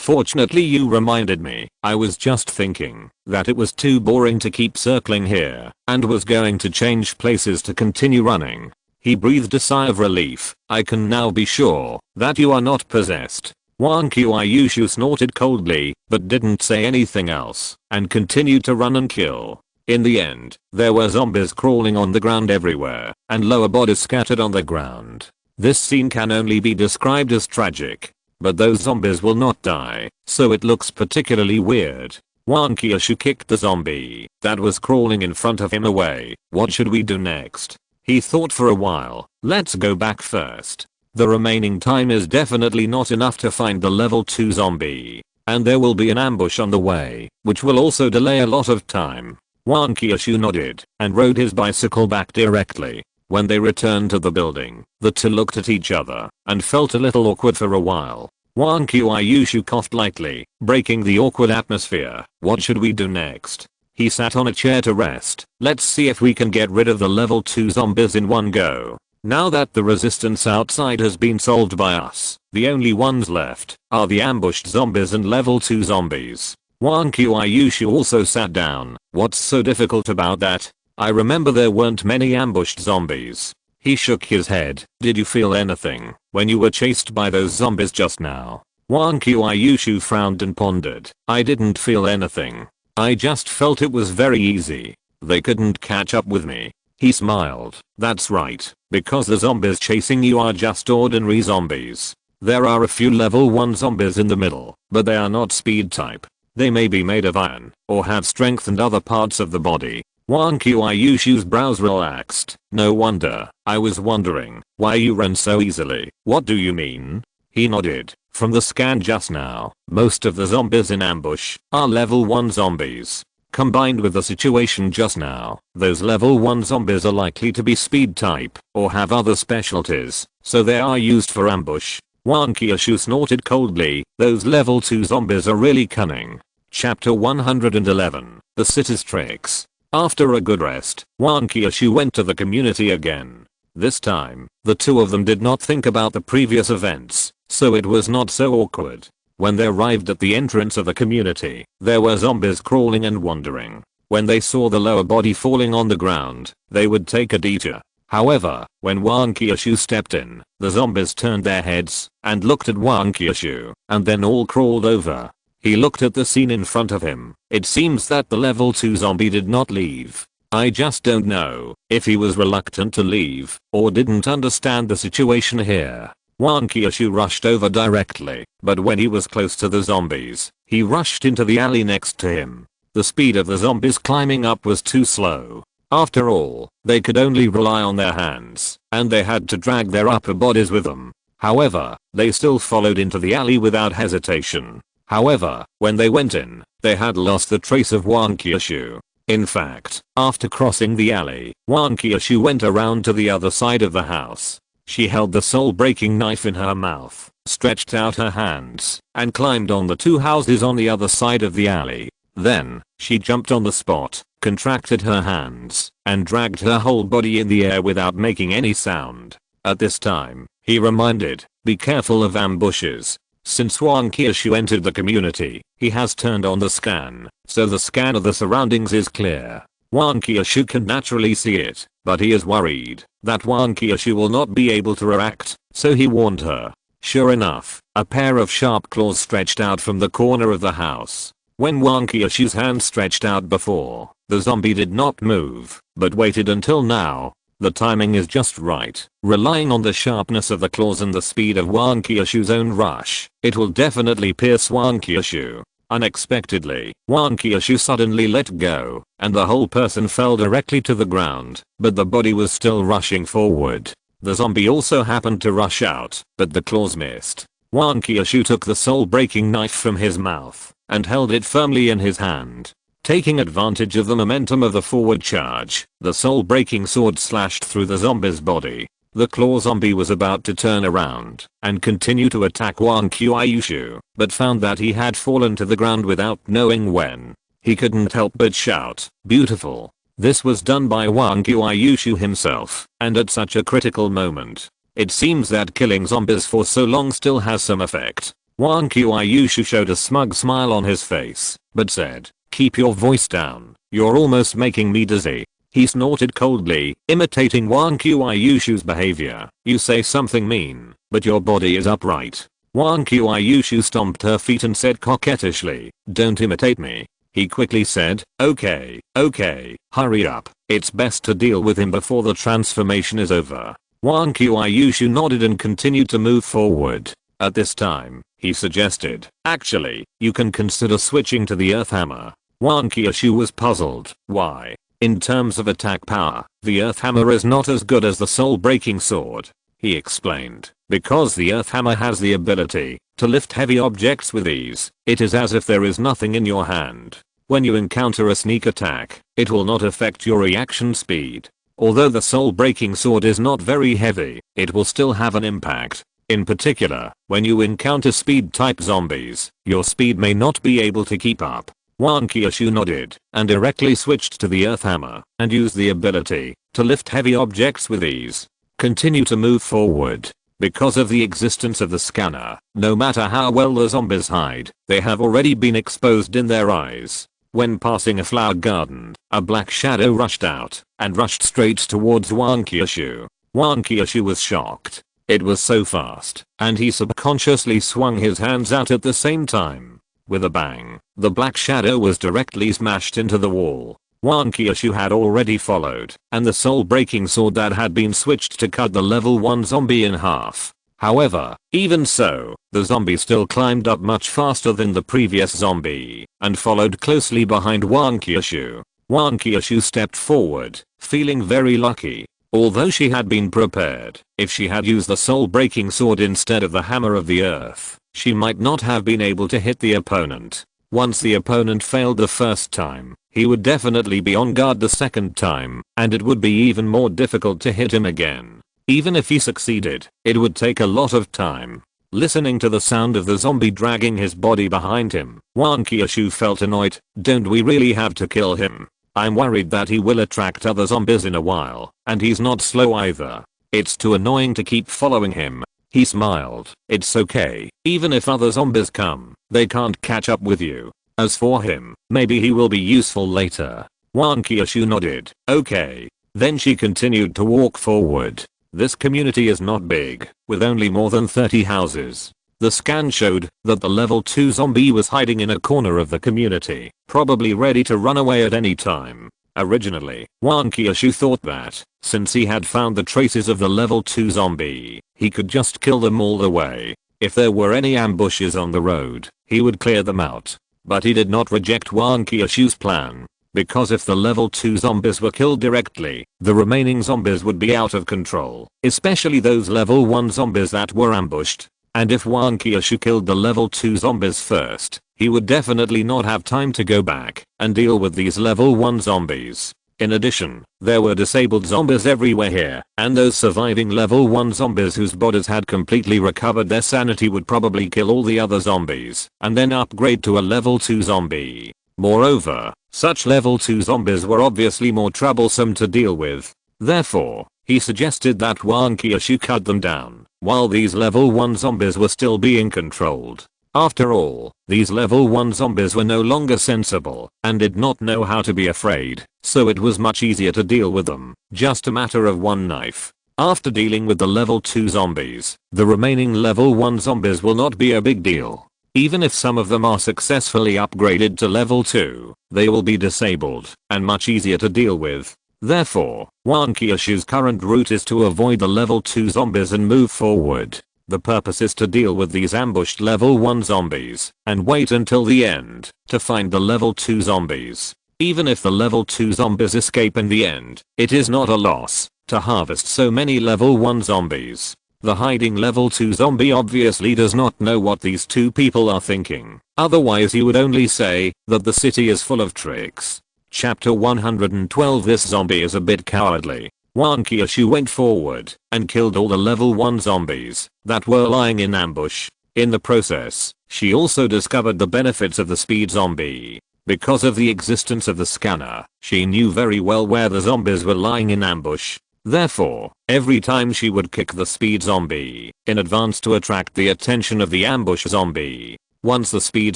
Fortunately you reminded me. I was just thinking that it was too boring to keep circling here and was going to change places to continue running. He breathed a sigh of relief. I can now be sure that you are not possessed. Wang Qiushui snorted coldly, but didn't say anything else, and continued to run and kill. In the end, there were zombies crawling on the ground everywhere, and lower bodies scattered on the ground. This scene can only be described as tragic. But those zombies will not die, so it looks particularly weird. Wang Qiushui kicked the zombie that was crawling in front of him away. What should we do next? He thought for a while. Let's go back first. The remaining time is definitely not enough to find the level 2 zombie. And there will be an ambush on the way, which will also delay a lot of time. Wang Qiushui nodded and rode his bicycle back directly. When they returned to the building, the two looked at each other and felt a little awkward for a while. Wang Qiushui coughed lightly, breaking the awkward atmosphere. What should we do next? He sat on a chair to rest. Let's see if we can get rid of the level 2 zombies in one go. Now that the resistance outside has been solved by us, the only ones left are the ambushed zombies and level 2 zombies. Wang Qiushui also sat down. What's so difficult about that? I remember there weren't many ambushed zombies. He shook his head. Did you feel anything when you were chased by those zombies just now? Wang Qiushui frowned and pondered. I didn't feel anything. I just felt it was very easy. They couldn't catch up with me. He smiled. That's right, because the zombies chasing you are just ordinary zombies. There are a few level 1 zombies in the middle, but they are not speed type. They may be made of iron or have strength and other parts of the body. Wang Qiushui's brows relaxed. No wonder. I was wondering why you ran so easily. What do you mean? He nodded. From the scan just now, most of the zombies in ambush are level 1 zombies. Combined with the situation just now, those level 1 zombies are likely to be speed type or have other specialties, so they are used for ambush. Wang Qiushui snorted coldly. Those level 2 zombies are really cunning. Chapter 111. The City's Tricks. After a good rest, Wang Qiushui went to the community again. This time, the two of them did not think about the previous events, so it was not so awkward. When they arrived at the entrance of the community, there were zombies crawling and wandering. When they saw the lower body falling on the ground, they would take a detour. However, when Wang Qiushui stepped in, the zombies turned their heads and looked at Wang Qiushui, and then all crawled over. He looked at the scene in front of him. It seems that the level 2 zombie did not leave. I just don't know if he was reluctant to leave or didn't understand the situation here. Wang Qiushui rushed over directly, but when he was close to the zombies, he rushed into the alley next to him. The speed of the zombies climbing up was too slow. After all, they could only rely on their hands, and they had to drag their upper bodies with them. However, they still followed into the alley without hesitation. However, when they went in, they had lost the trace of Wang Qiushui. In fact, after crossing the alley, Wang Qiushui went around to the other side of the house. She held the soul-breaking knife in her mouth, stretched out her hands, and climbed on the 2 houses on the other side of the alley. Then, she jumped on the spot, contracted her hands, and dragged her whole body in the air without making any sound. At this time, he reminded, be careful of ambushes. Since Wang Qiushui entered the community, he has turned on the scan, so the scan of the surroundings is clear. Wang Qiushui can naturally see it, but he is worried that Wang Qiushui will not be able to react, so he warned her. Sure enough, a pair of sharp claws stretched out from the corner of the house. When Wang Qiushui's hand stretched out before, the zombie did not move, but waited until now. The timing is just right. Relying on the sharpness of the claws and the speed of Wang Qiushui's own rush, it will definitely pierce Wang Qiushui. Unexpectedly, Wang Qiushui suddenly let go, and the whole person fell directly to the ground, but the body was still rushing forward. The zombie also happened to rush out, but the claws missed. Wang Qiushui took the soul-breaking knife from his mouth, and held it firmly in his hand. Taking advantage of the momentum of the forward charge, the soul-breaking sword slashed through the zombie's body. The claw zombie was about to turn around and continue to attack Wang Qiushui, but found that he had fallen to the ground without knowing when. He couldn't help but shout, "Beautiful." This was done by Wang Qiushui himself, and at such a critical moment. It seems that killing zombies for so long still has some effect. Wang Qiushui showed a smug smile on his face, but said, "Keep your voice down, you're almost making me dizzy." He snorted coldly, imitating Wang Qiushui's behavior. "You say something mean, but your body is upright." Wang Qiushui stomped her feet and said coquettishly, "Don't imitate me." He quickly said, okay, hurry up, it's best to deal with him before the transformation is over." Wang Qiushui nodded and continued to move forward. At this time, he suggested, "Actually, you can consider switching to the Earth Hammer." Wang Qiushui was puzzled. Why? In terms of attack power, the Earth Hammer is not as good as the soul-breaking sword. He explained, because the Earth Hammer has the ability to lift heavy objects with ease. It is as if there is nothing in your hand. When you encounter a sneak attack, it will not affect your reaction speed. Although the soul-breaking sword is not very heavy, it will still have an impact. In particular, when you encounter speed-type zombies, your speed may not be able to keep up. Wang Qiushui nodded and directly switched to the Earth Hammer and used the ability to lift heavy objects with ease. Continue to move forward. Because of the existence of the scanner, no matter how well the zombies hide, they have already been exposed in their eyes. When passing a flower garden, a black shadow rushed out and rushed straight towards Wang Qiushui. Wang Qiushui was shocked. It was so fast, and he subconsciously swung his hands out at the same time. With a bang, the black shadow was directly smashed into the wall. Wang Qiushui had already followed, and the soul-breaking sword that had been switched to cut the level 1 zombie in half. However, even so, the zombie still climbed up much faster than the previous zombie, and followed closely behind Wang Qiushui. Wang Qiushui stepped forward, feeling very lucky. Although she had been prepared, if she had used the soul-breaking sword instead of the hammer of the earth, she might not have been able to hit the opponent. Once the opponent failed the first time, he would definitely be on guard the second time, and it would be even more difficult to hit him again. Even if he succeeded, it would take a lot of time. Listening to the sound of the zombie dragging his body behind him, Wang Qiushui felt annoyed. Don't we really have to kill him? I'm worried that he will attract other zombies in a while, and he's not slow either. It's too annoying to keep following him. He smiled. It's okay, even if other zombies come, they can't catch up with you. As for him, maybe he will be useful later. Wang Qiushui nodded. Okay. Then she continued to walk forward. This community is not big, with only more than 30 houses. The scan showed that the level 2 zombie was hiding in a corner of the community, probably ready to run away at any time. Originally, Wang Qiushui thought that, since he had found the traces of the level 2 zombie, he could just kill them all the way. If there were any ambushes on the road, he would clear them out. But he did not reject Wang Qiushui's plan. Because if the level 2 zombies were killed directly, the remaining zombies would be out of control, especially those level 1 zombies that were ambushed. And if Wang Qiushui killed the level 2 zombies first, he would definitely not have time to go back and deal with these level 1 zombies. In addition, there were disabled zombies everywhere here, and those surviving level 1 zombies whose bodies had completely recovered their sanity would probably kill all the other zombies, and then upgrade to a level 2 zombie. Moreover, such level 2 zombies were obviously more troublesome to deal with. Therefore, he suggested that Wang Qiushui cut them down, while these level 1 zombies were still being controlled. After all, these level 1 zombies were no longer sensible, and did not know how to be afraid, so it was much easier to deal with them, just a matter of one knife. After dealing with the level 2 zombies, the remaining level 1 zombies will not be a big deal. Even if some of them are successfully upgraded to level 2, they will be disabled, and much easier to deal with. Therefore, Wang Qiushui's current route is to avoid the level 2 zombies and move forward. The purpose is to deal with these ambushed level 1 zombies, and wait until the end, to find the level 2 zombies. Even if the level 2 zombies escape in the end, it is not a loss to harvest so many level 1 zombies. The hiding level 2 zombie obviously does not know what these two people are thinking, otherwise he would only say that the city is full of tricks. Chapter 112. This zombie is a bit cowardly. Wang Qiushui went forward and killed all the level 1 zombies that were lying in ambush. In the process, she also discovered the benefits of the speed zombie. Because of the existence of the scanner, she knew very well where the zombies were lying in ambush. Therefore, every time she would kick the speed zombie in advance to attract the attention of the ambush zombie. Once the speed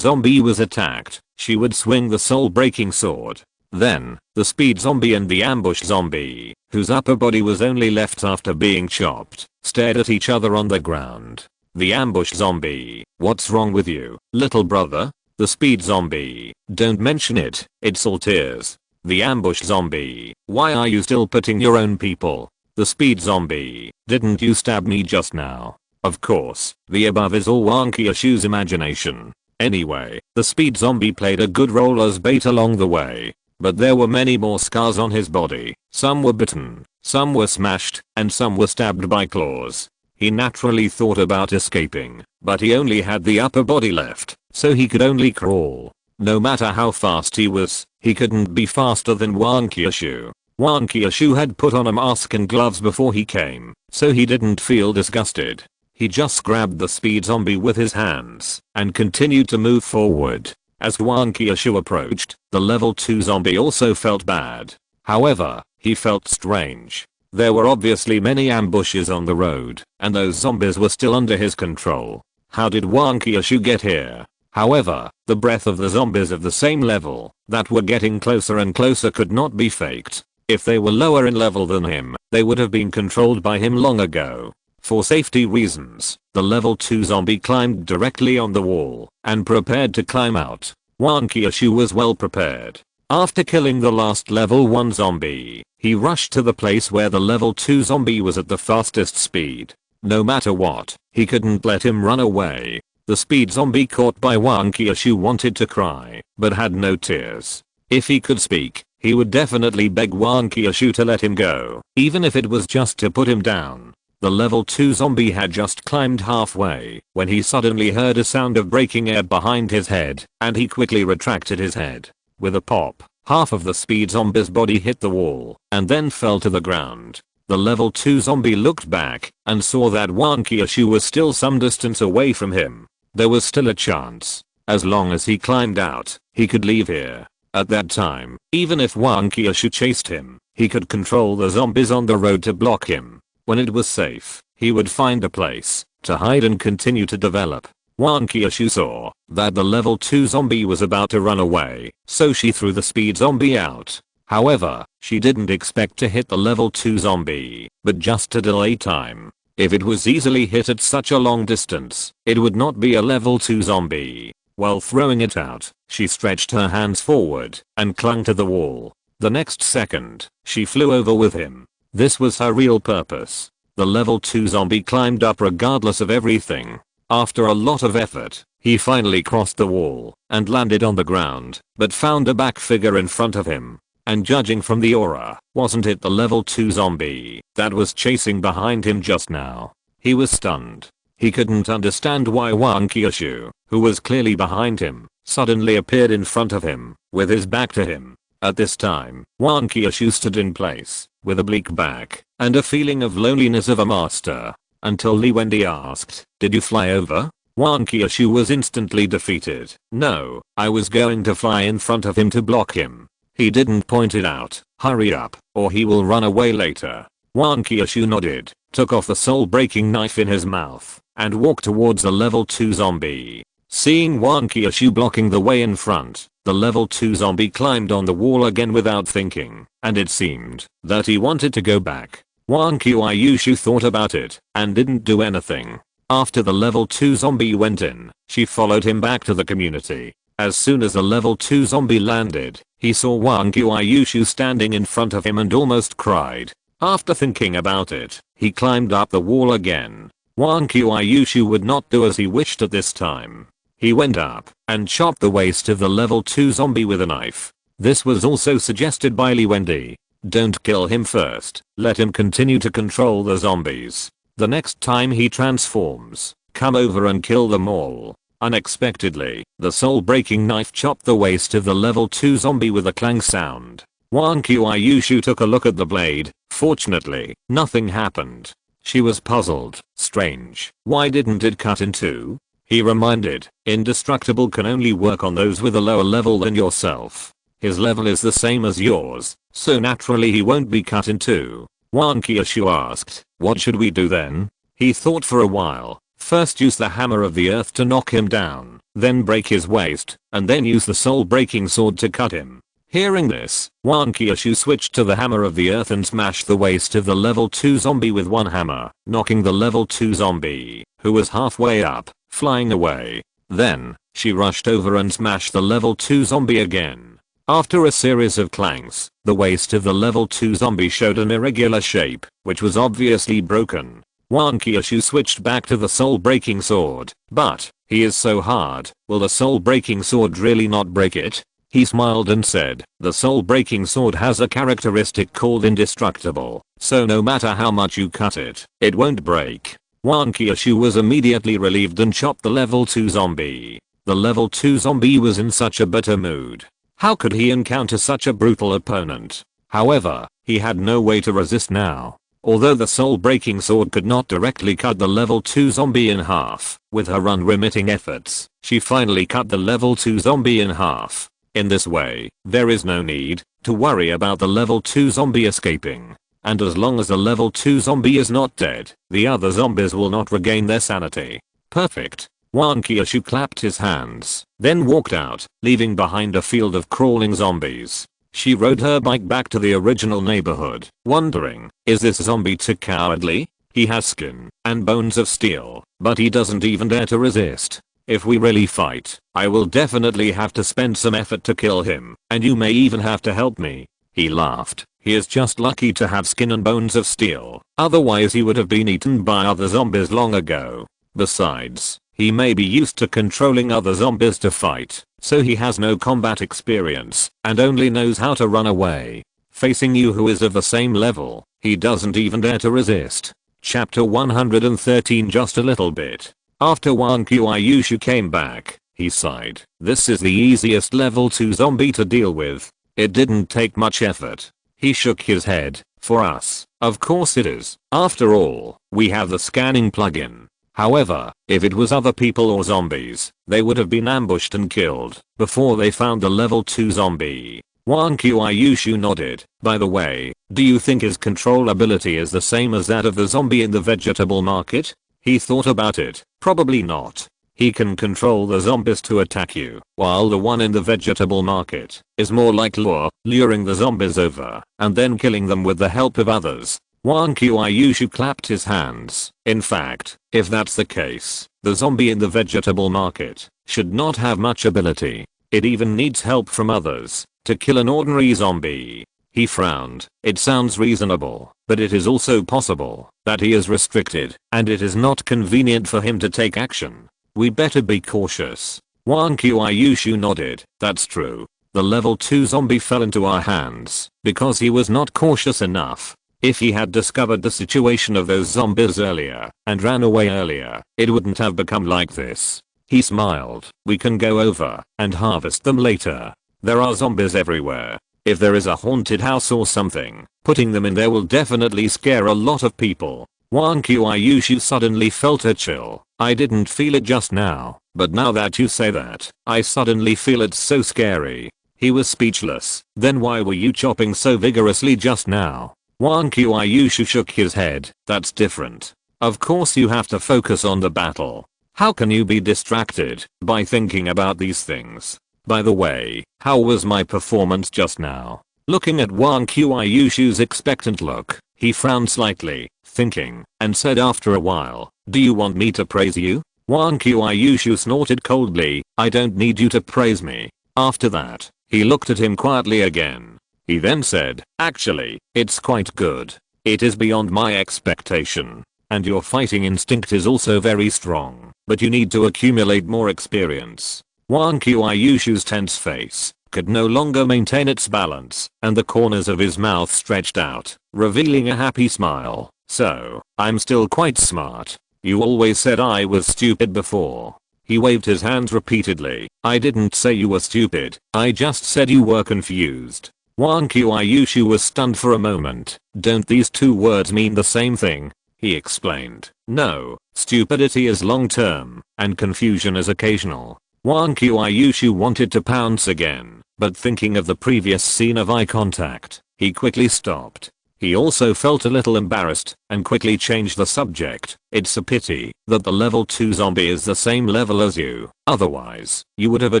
zombie was attacked, she would swing the soul-breaking sword. Then, the speed zombie and the ambush zombie, whose upper body was only left after being chopped, stared at each other on the ground. The ambush zombie, "What's wrong with you, little brother?" The speed zombie, "Don't mention it, it's all tears." The ambush zombie, "Why are you still putting your own people?" The speed zombie, "Didn't you stab me just now?" Of course, the above is all Wang Qiushui's imagination. Anyway, the speed zombie played a good role as bait along the way. But there were many more scars on his body. Some were bitten, some were smashed, and some were stabbed by claws. He naturally thought about escaping, but he only had the upper body left, so he could only crawl. No matter how fast he was, he couldn't be faster than Wang Qiushui. Wang Qiushui had put on a mask and gloves before he came, so he didn't feel disgusted. He just grabbed the speed zombie with his hands and continued to move forward. As Wang Qiushui approached, the level 2 zombie also felt bad. However, he felt strange. There were obviously many ambushes on the road, and those zombies were still under his control. How did Wang Qiushui get here? However, the breath of the zombies of the same level that were getting closer and closer could not be faked. If they were lower in level than him, they would have been controlled by him long ago. For safety reasons, the level 2 zombie climbed directly on the wall and prepared to climb out. Wang Qiushui was well prepared. After killing the last level 1 zombie, he rushed to the place where the level 2 zombie was at the fastest speed. No matter what, he couldn't let him run away. The speed zombie caught by Wang Qiushui wanted to cry, but had no tears. If he could speak, he would definitely beg Wang Qiushui to let him go, even if it was just to put him down. The level 2 zombie had just climbed halfway when he suddenly heard a sound of breaking air behind his head, and he quickly retracted his head. With a pop, half of the speed zombie's body hit the wall and then fell to the ground. The level 2 zombie looked back and saw that Wang Qiushui was still some distance away from him. There was still a chance. As long as he climbed out, he could leave here. At that time, even if Wang Qiushui chased him, he could control the zombies on the road to block him. When it was safe, he would find a place to hide and continue to develop. Wang Qiushui saw that the level 2 zombie was about to run away, so she threw the speed zombie out. However, she didn't expect to hit the level 2 zombie, but just to delay time. If it was easily hit at such a long distance, it would not be a level 2 zombie. While throwing it out, she stretched her hands forward and clung to the wall. The next second, she flew over with him. This was her real purpose. The level 2 zombie climbed up regardless of everything. After a lot of effort, he finally crossed the wall and landed on the ground, but found a back figure in front of him. And judging from the aura, wasn't it the level 2 zombie that was chasing behind him just now? He was stunned. He couldn't understand why Wang Qiushui, who was clearly behind him, suddenly appeared in front of him, with his back to him. At this time, Wang Qiushui stood in place, with a bleak back, and a feeling of loneliness of a master. Until Wending asked, "Did you fly over?" Wang Qiushui was instantly defeated. "No, I was going to fly in front of him to block him." He didn't point it out. "Hurry up, or he will run away later." Wang Qiushui nodded, took off the soul-breaking knife in his mouth, and walked towards the level 2 zombie. Seeing Wang Qiushui blocking the way in front, the level 2 zombie climbed on the wall again without thinking, and it seemed that he wanted to go back. Wang Qiushui thought about it and didn't do anything. After the level 2 zombie went in, she followed him back to the community. As soon as the level 2 zombie landed, he saw Wang Qiushui standing in front of him and almost cried. After thinking about it, he climbed up the wall again. Wang Qiushui would not do as he wished at this time. He went up and chopped the waist of the level 2 zombie with a knife. This was also suggested by Wending. Don't kill him first, let him continue to control the zombies. The next time he transforms, come over and kill them all. Unexpectedly, the soul-breaking knife chopped the waist of the level 2 zombie with a clang sound. Wang Qiushui took a look at the blade. Fortunately, nothing happened. She was puzzled. Strange. Why didn't it cut in two? He reminded, indestructible can only work on those with a lower level than yourself. His level is the same as yours, so naturally he won't be cut in two. Wang Qiushui asked. What should we do then? He thought for a while. First use the hammer of the earth to knock him down, then break his waist, and then use the soul-breaking sword to cut him. Hearing this, Wang Qiushui switched to the hammer of the earth and smashed the waist of the level 2 zombie with one hammer, knocking the level 2 zombie, who was halfway up, flying away. Then, she rushed over and smashed the level 2 zombie again. After a series of clanks, the waist of the level 2 zombie showed an irregular shape, which was obviously broken. Wang Qiushui switched back to the soul-breaking sword, but, he is so hard, will the soul-breaking sword really not break it? He smiled and said, the soul-breaking sword has a characteristic called indestructible, so no matter how much you cut it, it won't break. Wang Qiushui was immediately relieved and chopped the level 2 zombie. The level 2 zombie was in such a bitter mood. How could he encounter such a brutal opponent? However, he had no way to resist now. Although the soul-breaking sword could not directly cut the level 2 zombie in half, with her unremitting efforts, she finally cut the level 2 zombie in half. In this way, there is no need to worry about the level 2 zombie escaping. And as long as the level 2 zombie is not dead, the other zombies will not regain their sanity. Perfect. Wang Qiushui clapped his hands, then walked out, leaving behind a field of crawling zombies. She rode her bike back to the original neighborhood, wondering, is this zombie too cowardly? He has skin and bones of steel, but he doesn't even dare to resist. If we really fight, I will definitely have to spend some effort to kill him, and you may even have to help me. He laughed. He is just lucky to have skin and bones of steel, otherwise he would have been eaten by other zombies long ago. Besides, he may be used to controlling other zombies to fight, so he has no combat experience, and only knows how to run away. Facing you who is of the same level, he doesn't even dare to resist. Chapter 113. Just a little bit. After Wang Qiushui came back, he sighed. This is the easiest level 2 zombie to deal with. It didn't take much effort. He shook his head. For us, of course it is. After all, we have the scanning plugin. However, if it was other people or zombies, they would have been ambushed and killed before they found the level 2 zombie. Wang Qiushui nodded. By the way, do you think his control ability is the same as that of the zombie in the vegetable market? He thought about it. Probably not. He can control the zombies to attack you, while the one in the vegetable market is more like luring the zombies over and then killing them with the help of others. Wang Qiushui clapped his hands. In fact, if that's the case, the zombie in the vegetable market should not have much ability. It even needs help from others to kill an ordinary zombie. He frowned. It sounds reasonable, but it is also possible that he is restricted and it is not convenient for him to take action. We better be cautious. Wang Qiushui nodded. That's true. The level 2 zombie fell into our hands because he was not cautious enough. If he had discovered the situation of those zombies earlier and ran away earlier, it wouldn't have become like this. He smiled. We can go over and harvest them later. There are zombies everywhere. If there is a haunted house or something, putting them in there will definitely scare a lot of people. Wang Qiushui suddenly felt a chill. I didn't feel it just now, but now that you say that, I suddenly feel it's so scary. He was speechless. Then why were you chopping so vigorously just now? Wang Qiushui shook his head. That's different. Of course you have to focus on the battle. How can you be distracted by thinking about these things? By the way, how was my performance just now? Looking at Wang Qiushui's expectant look, he frowned slightly, thinking, and said after a while, do you want me to praise you? Wang Qiushui snorted coldly, I don't need you to praise me. After that, he looked at him quietly again. He then said, actually, it's quite good. It is beyond my expectation. And your fighting instinct is also very strong, but you need to accumulate more experience. Wang Qiushui's tense face could no longer maintain its balance, and the corners of his mouth stretched out, revealing a happy smile. So, I'm still quite smart. You always said I was stupid before. He waved his hands repeatedly. I didn't say you were stupid, I just said you were confused. Wang Qiushui was stunned for a moment. Don't these two words mean the same thing? He explained. No, stupidity is long term, and confusion is occasional. Wang Qiushui wanted to pounce again, but thinking of the previous scene of eye contact, he quickly stopped. He also felt a little embarrassed and quickly changed the subject. It's a pity that the level 2 zombie is the same level as you, otherwise you would have a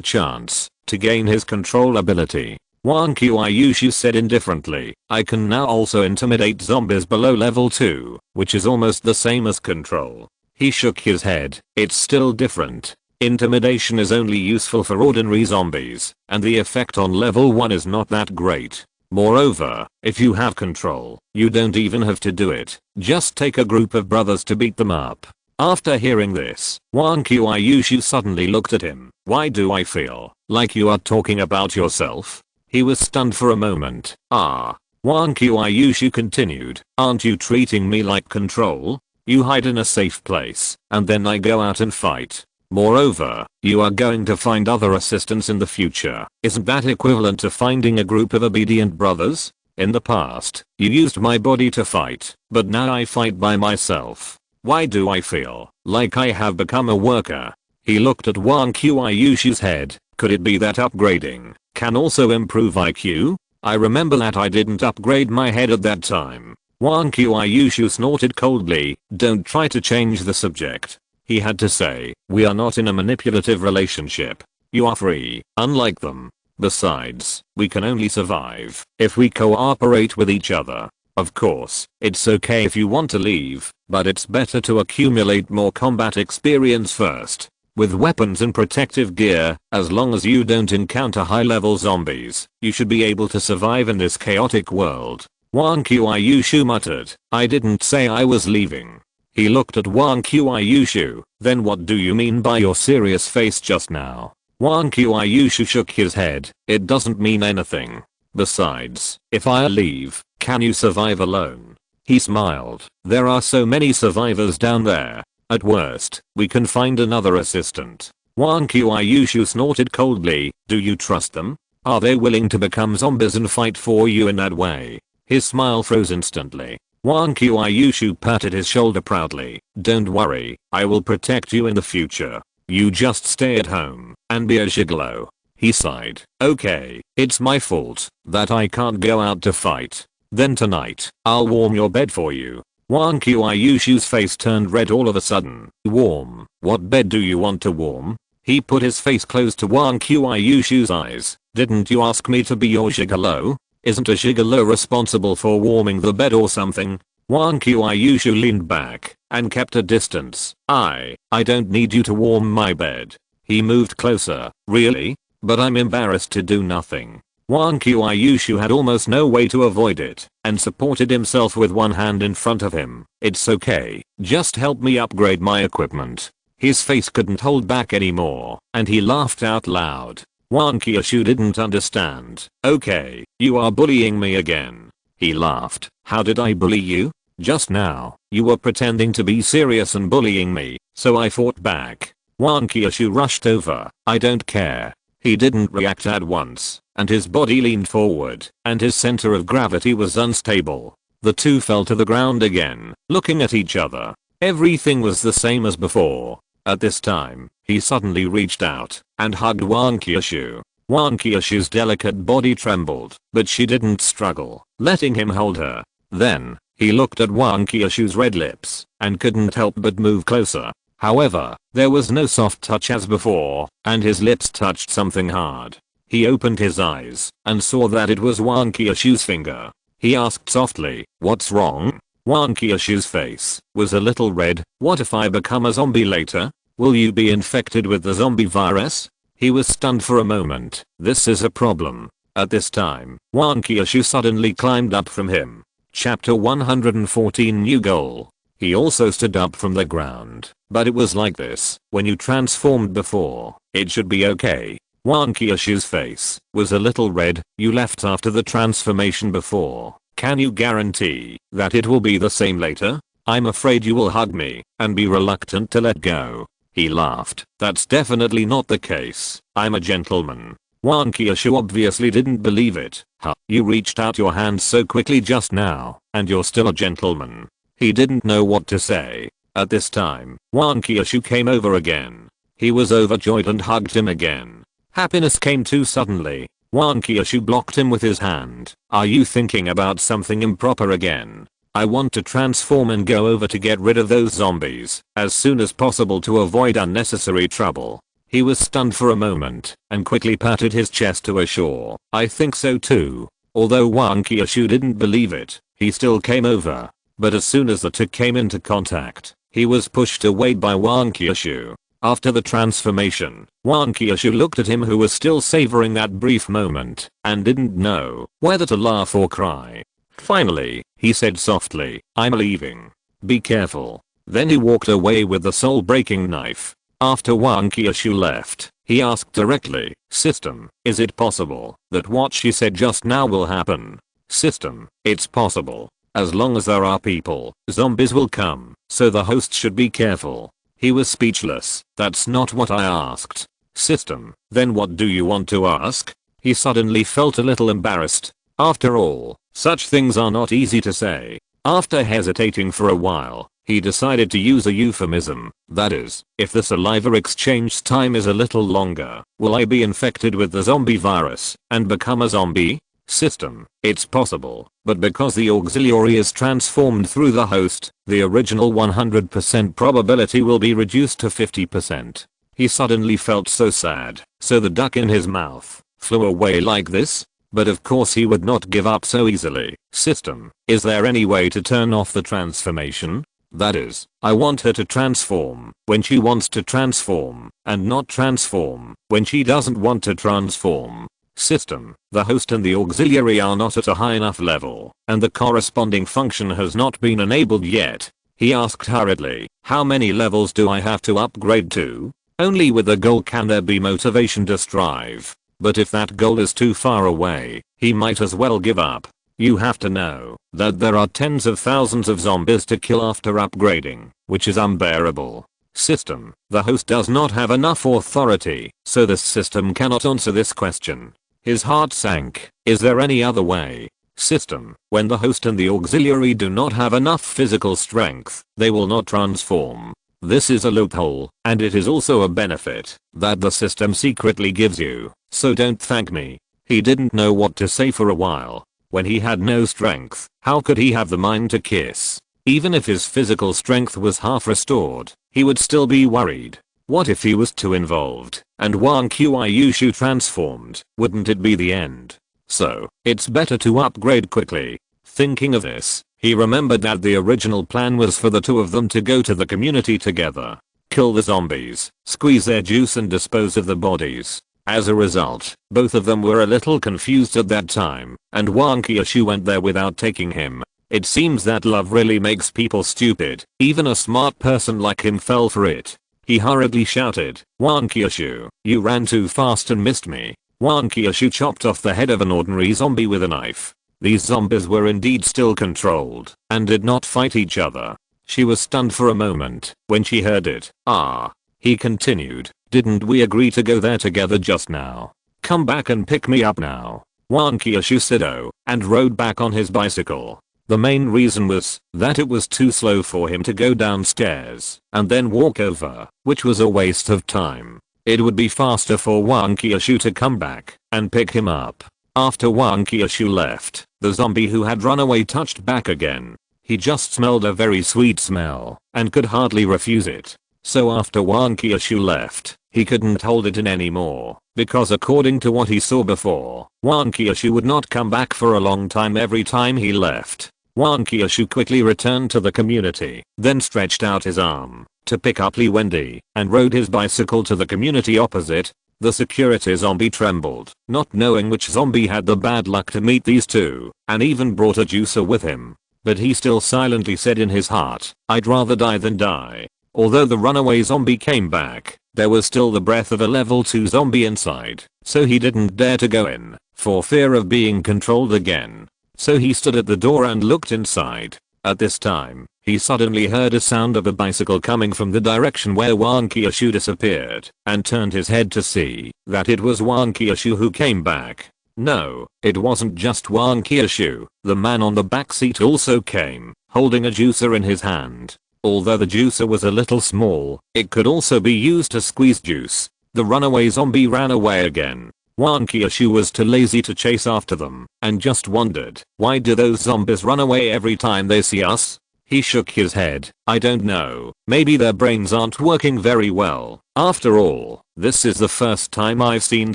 chance to gain his control ability. Wang Qiushui said indifferently, I can now also intimidate zombies below level 2, which is almost the same as control. He shook his head, it's still different. Intimidation is only useful for ordinary zombies, and the effect on level 1 is not that great. Moreover, if you have control, you don't even have to do it. Just take a group of brothers to beat them up. After hearing this, Wang Qiushui suddenly looked at him. Why do I feel like you are talking about yourself? He was stunned for a moment. Wang Qiushui continued, aren't you treating me like control? You hide in a safe place, and then I go out and fight. Moreover, you are going to find other assistants in the future. Isn't that equivalent to finding a group of obedient brothers? In the past, you used my body to fight, but now I fight by myself. Why do I feel like I have become a worker? He looked at Wang Qiushui's head. Could it be that upgrading can also improve IQ? I remember that I didn't upgrade my head at that time. Wang Qiushui snorted coldly. Don't try to change the subject. He had to say, we are not in a manipulative relationship. You are free, unlike them. Besides, we can only survive if we cooperate with each other. Of course, it's okay if you want to leave, but it's better to accumulate more combat experience first. With weapons and protective gear, as long as you don't encounter high-level zombies, you should be able to survive in this chaotic world. Wang Qiushui muttered, I didn't say I was leaving. He looked at Wang Qiushui. Then what do you mean by your serious face just now? Wang Qiushui shook his head. It doesn't mean anything. Besides, if I leave, can you survive alone? He smiled. There are so many survivors down there. At worst, we can find another assistant. Wang Qiushui snorted coldly. Do you trust them? Are they willing to become zombies and fight for you in that way? His smile froze instantly. Wang Qiushui patted his shoulder proudly. Don't worry, I will protect you in the future. You just stay at home and be a gigolo. He sighed. Okay, it's my fault that I can't go out to fight. Then tonight, I'll warm your bed for you. Wang Qiushui's face turned red all of a sudden. Warm? What bed do you want to warm? He put his face close to Wang Qiushui's eyes. Didn't you ask me to be your gigolo? Isn't a gigolo responsible for warming the bed or something? Wang Qiushui leaned back and kept a distance. I don't need you to warm my bed. He moved closer. Really? But I'm embarrassed to do nothing. Wang Qiushui had almost no way to avoid it and supported himself with one hand in front of him. It's okay. Just help me upgrade my equipment. His face couldn't hold back anymore and he laughed out loud. Wang Qiushui didn't understand. Okay, you are bullying me again. He laughed. How did I bully you? Just now, you were pretending to be serious and bullying me, so I fought back. Wang Qiushui rushed over. I don't care. He didn't react at once, and his body leaned forward, and his center of gravity was unstable. The two fell to the ground again, looking at each other. Everything was the same as before. At this time, he suddenly reached out and hugged Wang Qiushui. Wang Qiushui's delicate body trembled, but she didn't struggle, letting him hold her. Then, he looked at Wang Qiushui's red lips and couldn't help but move closer. However, there was no soft touch as before, and his lips touched something hard. He opened his eyes and saw that it was Wang Qiushui's finger. He asked softly, what's wrong? Wang Qiushui's face was a little red. What if I become a zombie later? Will you be infected with the zombie virus? He was stunned for a moment. This is a problem. At this time, Wang Qiushui suddenly climbed up from him. Chapter 114 New Goal. He also stood up from the ground. But it was like this when you transformed before. It should be okay. Wang Qiushui's face was a little red. You left after the transformation before. Can you guarantee that it will be the same later? I'm afraid you will hug me and be reluctant to let go. He laughed. That's definitely not the case. I'm a gentleman. Wang Qiushui obviously didn't believe it. Huh? You reached out your hand so quickly just now, and you're still a gentleman. He didn't know what to say. At this time, Wang Qiushui came over again. He was overjoyed and hugged him again. Happiness came too suddenly. Wang Qiushui blocked him with his hand. Are you thinking about something improper again? I want to transform and go over to get rid of those zombies as soon as possible to avoid unnecessary trouble. He was stunned for a moment and quickly patted his chest to assure, I think so too. Although Wang Qiushui didn't believe it, he still came over. But as soon as the two came into contact, he was pushed away by Wang Qiushui. After the transformation, Wang Qiushui looked at him, who was still savoring that brief moment and didn't know whether to laugh or cry. Finally, he said softly, I'm leaving. Be careful. Then he walked away with the soul-breaking knife. After Wang Qiushui left, he asked directly, System, is it possible that what she said just now will happen? System, it's possible. As long as there are people, zombies will come, so the host should be careful. He was speechless. That's not what I asked. System, then what do you want to ask? He suddenly felt a little embarrassed. After all, such things are not easy to say. After hesitating for a while, he decided to use a euphemism. That is, if the saliva exchange time is a little longer, will I be infected with the zombie virus and become a zombie? System, it's possible, but because the auxiliary is transformed through the host, the original 100% probability will be reduced to 50%. He suddenly felt so sad, so the duck in his mouth flew away like this. But of course he would not give up so easily. System, is there any way to turn off the transformation? That is, I want her to transform when she wants to transform, and not transform when she doesn't want to transform. System, the host and the auxiliary are not at a high enough level, and the corresponding function has not been enabled yet. He asked hurriedly, how many levels do I have to upgrade to? Only with a goal can there be motivation to strive. But if that goal is too far away, he might as well give up. You have to know that there are tens of thousands of zombies to kill after upgrading, which is unbearable. System, the host does not have enough authority, so this system cannot answer this question. His heart sank. Is there any other way? System, when the host and the auxiliary do not have enough physical strength, they will not transform. This is a loophole, and it is also a benefit that the system secretly gives you, so don't thank me. He didn't know what to say for a while. When he had no strength, how could he have the mind to kiss? Even if his physical strength was half restored, he would still be worried. What if he was too involved, and Wang Qiushui transformed? Wouldn't it be the end? So, it's better to upgrade quickly. Thinking of this, he remembered that the original plan was for the two of them to go to the community together, kill the zombies, squeeze their juice and dispose of the bodies. As a result, both of them were a little confused at that time, and Wang Qiushui went there without taking him. It seems that love really makes people stupid. Even a smart person like him fell for it. He hurriedly shouted, Wang Qiushui, you ran too fast and missed me. Wang Qiushui chopped off the head of an ordinary zombie with a knife. These zombies were indeed still controlled and did not fight each other. She was stunned for a moment when she heard it. Ah. He continued, didn't we agree to go there together just now? Come back and pick me up now. Wang Qiushui said oh, and rode back on his bicycle. The main reason was that it was too slow for him to go downstairs and then walk over, which was a waste of time. It would be faster for Wang Qiushui to come back and pick him up. After Wang Qiushui left, the zombie who had run away touched back again. He just smelled a very sweet smell and could hardly refuse it. So after Wang Qiushui left, he couldn't hold it in anymore, because according to what he saw before, Wang Qiushui would not come back for a long time every time he left. Wang Qiushui quickly returned to the community, then stretched out his arm to pick up Wending and rode his bicycle to the community opposite. The security zombie trembled, not knowing which zombie had the bad luck to meet these two, and even brought a juicer with him. But he still silently said in his heart, I'd rather die than die. Although the runaway zombie came back, there was still the breath of a level 2 zombie inside, so he didn't dare to go in, for fear of being controlled again. So he stood at the door and looked inside. At this time, he suddenly heard a sound of a bicycle coming from the direction where Wang Qiushui disappeared, and turned his head to see that it was Wang Qiushui who came back. No, it wasn't just Wang Qiushui. The man on the back seat also came, holding a juicer in his hand. Although the juicer was a little small, it could also be used to squeeze juice. The runaway zombie ran away again. Wang Qiushui was too lazy to chase after them and just wondered, why do those zombies run away every time they see us? He shook his head. I don't know, maybe their brains aren't working very well. After all, this is the first time I've seen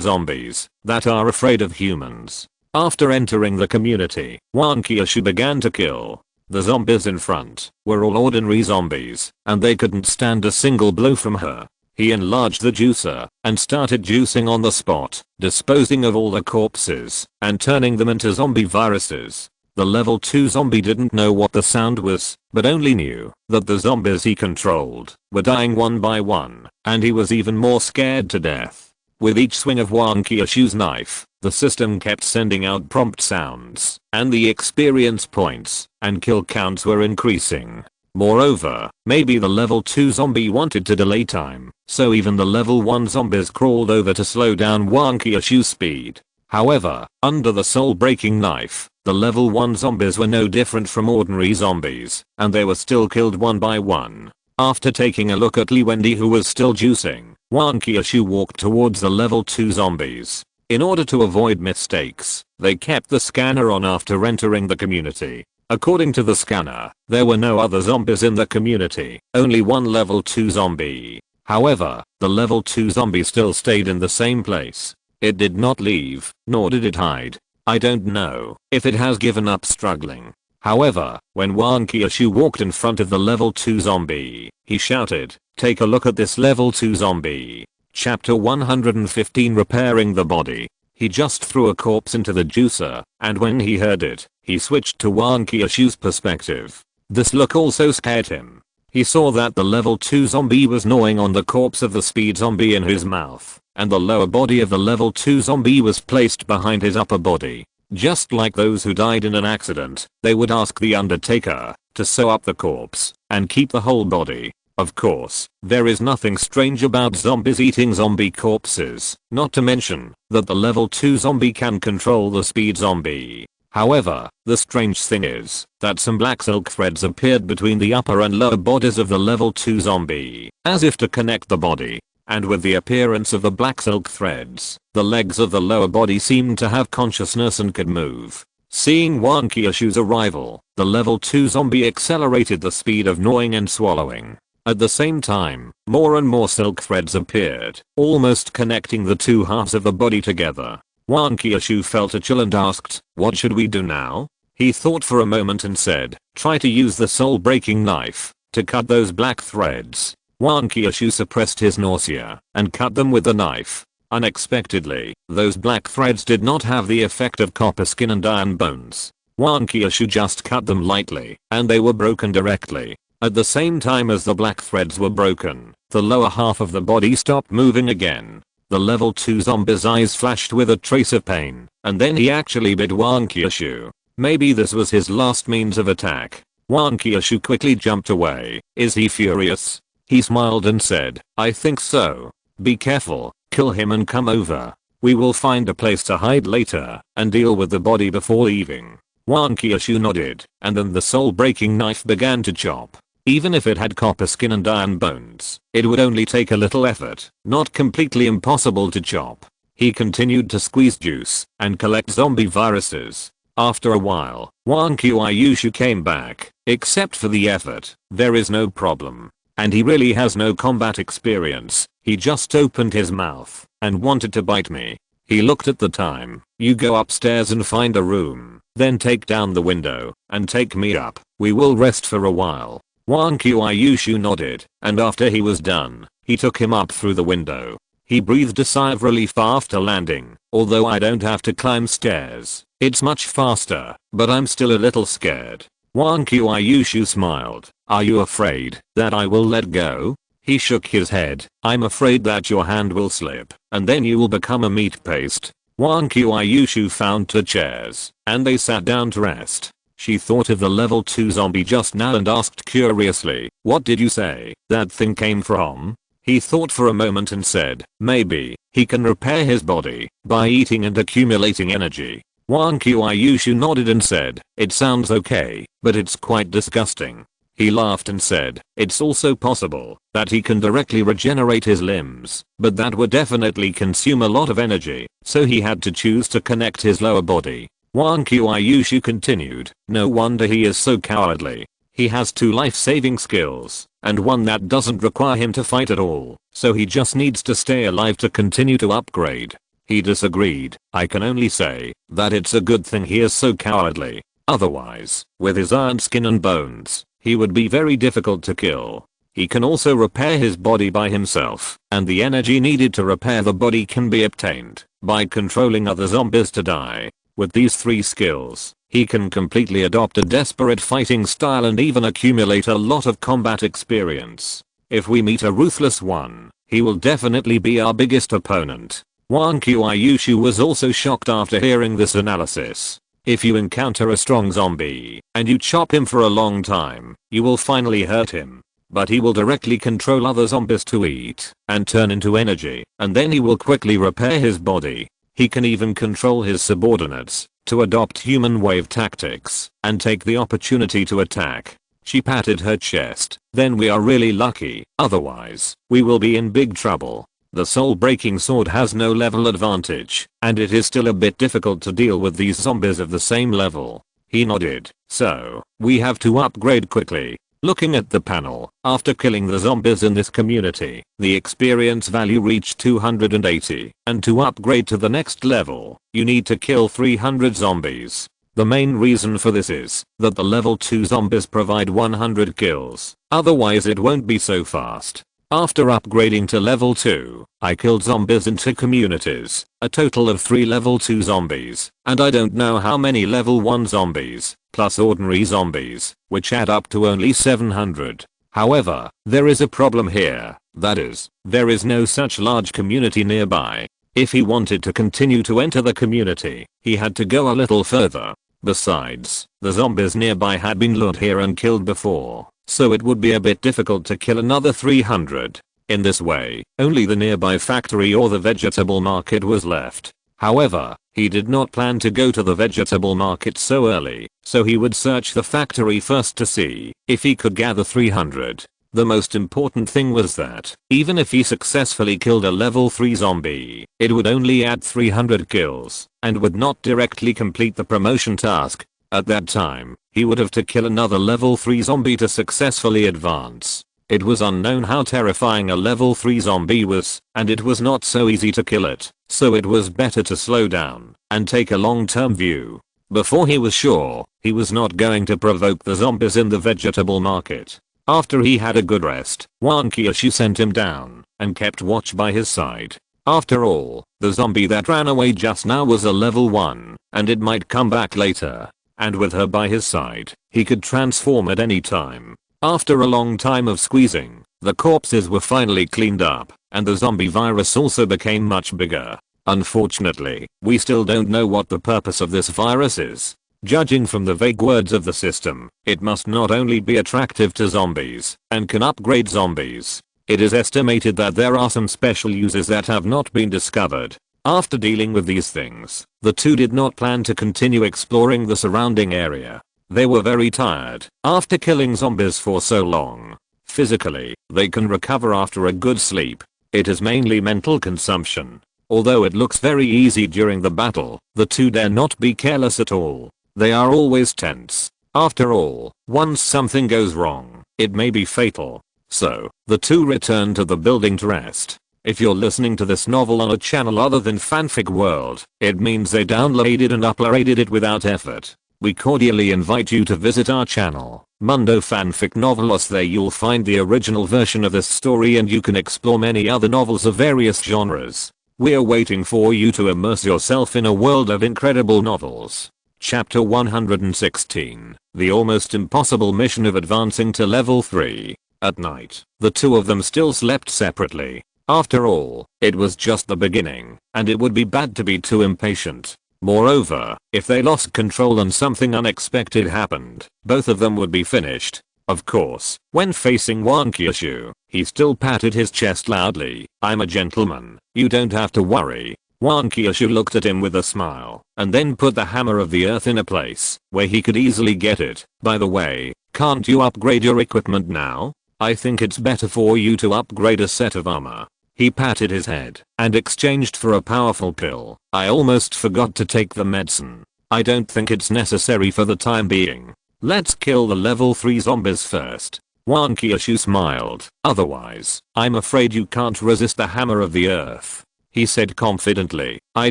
zombies that are afraid of humans. After entering the community, Wang Qiushui began to kill. The zombies in front were all ordinary zombies, and they couldn't stand a single blow from her. He enlarged the juicer and started juicing on the spot, disposing of all the corpses and turning them into zombie viruses. The level 2 zombie didn't know what the sound was, but only knew that the zombies he controlled were dying one by one, and he was even more scared to death. With each swing of Wang Qiushui's knife, the system kept sending out prompt sounds, and the experience points and kill counts were increasing. Moreover, maybe the level 2 zombie wanted to delay time, so even the level 1 zombies crawled over to slow down Wang Qiushui's speed. However, under the soul-breaking knife, the level 1 zombies were no different from ordinary zombies, and they were still killed one by one. After taking a look at Wending who was still juicing, Wang Qiushui walked towards the level 2 zombies. In order to avoid mistakes, they kept the scanner on after entering the community. According to the scanner, there were no other zombies in the community, only one level 2 zombie. However, the level 2 zombie still stayed in the same place. It did not leave, nor did it hide. I don't know if it has given up struggling. However, when Wang Qiushui walked in front of the level 2 zombie, he shouted, "Take a look at this level 2 zombie." Chapter 115 Repairing the Body. He just threw a corpse into the juicer, and when he heard it, he switched to Wang Qiushui's perspective. This look also scared him. He saw that the level 2 zombie was gnawing on the corpse of the speed zombie in his mouth, and the lower body of the level 2 zombie was placed behind his upper body. Just like those who died in an accident, they would ask the undertaker to sew up the corpse and keep the whole body. Of course, there is nothing strange about zombies eating zombie corpses, not to mention that the level 2 zombie can control the speed zombie. However, the strange thing is that some black silk threads appeared between the upper and lower bodies of the level 2 zombie, as if to connect the body. And with the appearance of the black silk threads, the legs of the lower body seemed to have consciousness and could move. Seeing Wang Qiushui's arrival, the level 2 zombie accelerated the speed of gnawing and swallowing. At the same time, more and more silk threads appeared, almost connecting the two halves of the body together. Wang Qiushui felt a chill and asked, "What should we do now?" He thought for a moment and said, "Try to use the soul-breaking knife to cut those black threads." Wang Qiushui suppressed his nausea and cut them with the knife. Unexpectedly, those black threads did not have the effect of copper skin and iron bones. Wang Qiushui just cut them lightly, and they were broken directly. At the same time as the black threads were broken, the lower half of the body stopped moving again. The level 2 zombie's eyes flashed with a trace of pain, and then he actually bit Wang Qiushui. Maybe this was his last means of attack. Wang Qiushui quickly jumped away. Is he furious? He smiled and said, "I think so. Be careful, kill him and come over. We will find a place to hide later and deal with the body before leaving." Wang Qiushui nodded, and then the soul-breaking knife began to chop. Even if it had copper skin and iron bones, it would only take a little effort, not completely impossible to chop. He continued to squeeze juice and collect zombie viruses. After a while, Wang Qiushui came back. Except for the effort, there is no problem. And he really has no combat experience. He just opened his mouth and wanted to bite me. He looked at the time. "You go upstairs and find a room, then take down the window and take me up. We will rest for a while." Wang Qiushui nodded, and after he was done, he took him up through the window. He breathed a sigh of relief after landing. "Although I don't have to climb stairs, it's much faster, but I'm still a little scared." Wang Qiushui smiled. "Are you afraid that I will let go?" He shook his head. "I'm afraid that your hand will slip, and then you will become a meat paste." Wang Qiushui found 2 chairs, and they sat down to rest. She thought of the level 2 zombie just now and asked curiously, "What did you say that thing came from?" He thought for a moment and said, "Maybe he can repair his body by eating and accumulating energy." Wang Qiushui nodded and said, "It sounds okay, but it's quite disgusting." He laughed and said, "It's also possible that he can directly regenerate his limbs, but that would definitely consume a lot of energy, so he had to choose to connect his lower body." Wang Qiushui continued, "No wonder he is so cowardly. He has 2 life-saving skills, and one that doesn't require him to fight at all, so he just needs to stay alive to continue to upgrade." He disagreed. "I can only say that it's a good thing he is so cowardly. Otherwise, with his iron skin and bones, he would be very difficult to kill. He can also repair his body by himself, and the energy needed to repair the body can be obtained by controlling other zombies to die. With these 3 skills, he can completely adopt a desperate fighting style and even accumulate a lot of combat experience. If we meet a ruthless one, he will definitely be our biggest opponent." Wang Qiushui was also shocked after hearing this analysis. If you encounter a strong zombie and you chop him for a long time, you will finally hurt him. But he will directly control other zombies to eat and turn into energy, and then he will quickly repair his body. He can even control his subordinates to adopt human wave tactics and take the opportunity to attack. She patted her chest. "Then we are really lucky, otherwise we will be in big trouble. The soul-breaking sword has no level advantage, and it is still a bit difficult to deal with these zombies of the same level." He nodded. "So, we have to upgrade quickly." Looking at the panel, after killing the zombies in this community, the experience value reached 280, and to upgrade to the next level, you need to kill 300 zombies. The main reason for this is that the level 2 zombies provide 100 kills, otherwise it won't be so fast. After upgrading to level 2, I killed zombies in 2 communities, a total of 3 level 2 zombies, and I don't know how many level 1 zombies, plus ordinary zombies, which add up to only 700. However, there is a problem here, that is, there is no such large community nearby. If he wanted to continue to enter the community, he had to go a little further. Besides, the zombies nearby had been lured here and killed before, so it would be a bit difficult to kill another 300. In this way, only the nearby factory or the vegetable market was left. However, he did not plan to go to the vegetable market so early, so he would search the factory first to see if he could gather 300. The most important thing was that, even if he successfully killed a level 3 zombie, it would only add 300 kills, and would not directly complete the promotion task. At that time, he would have to kill another level 3 zombie to successfully advance. It was unknown how terrifying a level 3 zombie was, and it was not so easy to kill it, so it was better to slow down and take a long-term view. Before he was sure, he was not going to provoke the zombies in the vegetable market. After he had a good rest, Wang Qiushui sent him down and kept watch by his side. After all, the zombie that ran away just now was a level 1, and it might come back later. And with her by his side, he could transform at any time. After a long time of squeezing, the corpses were finally cleaned up, and the zombie virus also became much bigger. Unfortunately, we still don't know what the purpose of this virus is. Judging from the vague words of the system, it must not only be attractive to zombies and can upgrade zombies. It is estimated that there are some special uses that have not been discovered. After dealing with these things, the two did not plan to continue exploring the surrounding area. They were very tired after killing zombies for so long. Physically, they can recover after a good sleep. It is mainly mental consumption. Although it looks very easy during the battle, the two dare not be careless at all. They are always tense. After all, once something goes wrong, it may be fatal. So, the two return to the building to rest. If you're listening to this novel on a channel other than Fanfic World, it means they downloaded and uploaded it without effort. We cordially invite you to visit our channel, Mundo Fanfic Novelos. There you'll find the original version of this story and you can explore many other novels of various genres. We're waiting for you to immerse yourself in a world of incredible novels. Chapter 116, The Almost Impossible Mission of Advancing to Level 3. At night, the two of them still slept separately. After all, it was just the beginning, and it would be bad to be too impatient. Moreover, if they lost control and something unexpected happened, both of them would be finished. Of course, when facing Wang Qiushui, he still patted his chest loudly. "I'm a gentleman, you don't have to worry." Wang Qiushui looked at him with a smile, and then put the hammer of the earth in a place where he could easily get it. By the way, can't you upgrade your equipment now? I think it's better for you to upgrade a set of armor. He patted his head and exchanged for a powerful pill. I almost forgot to take the medicine. I don't think it's necessary for the time being. Let's kill the level 3 zombies first. Wang Qiushui smiled. Otherwise, I'm afraid you can't resist the hammer of the earth. He said confidently. I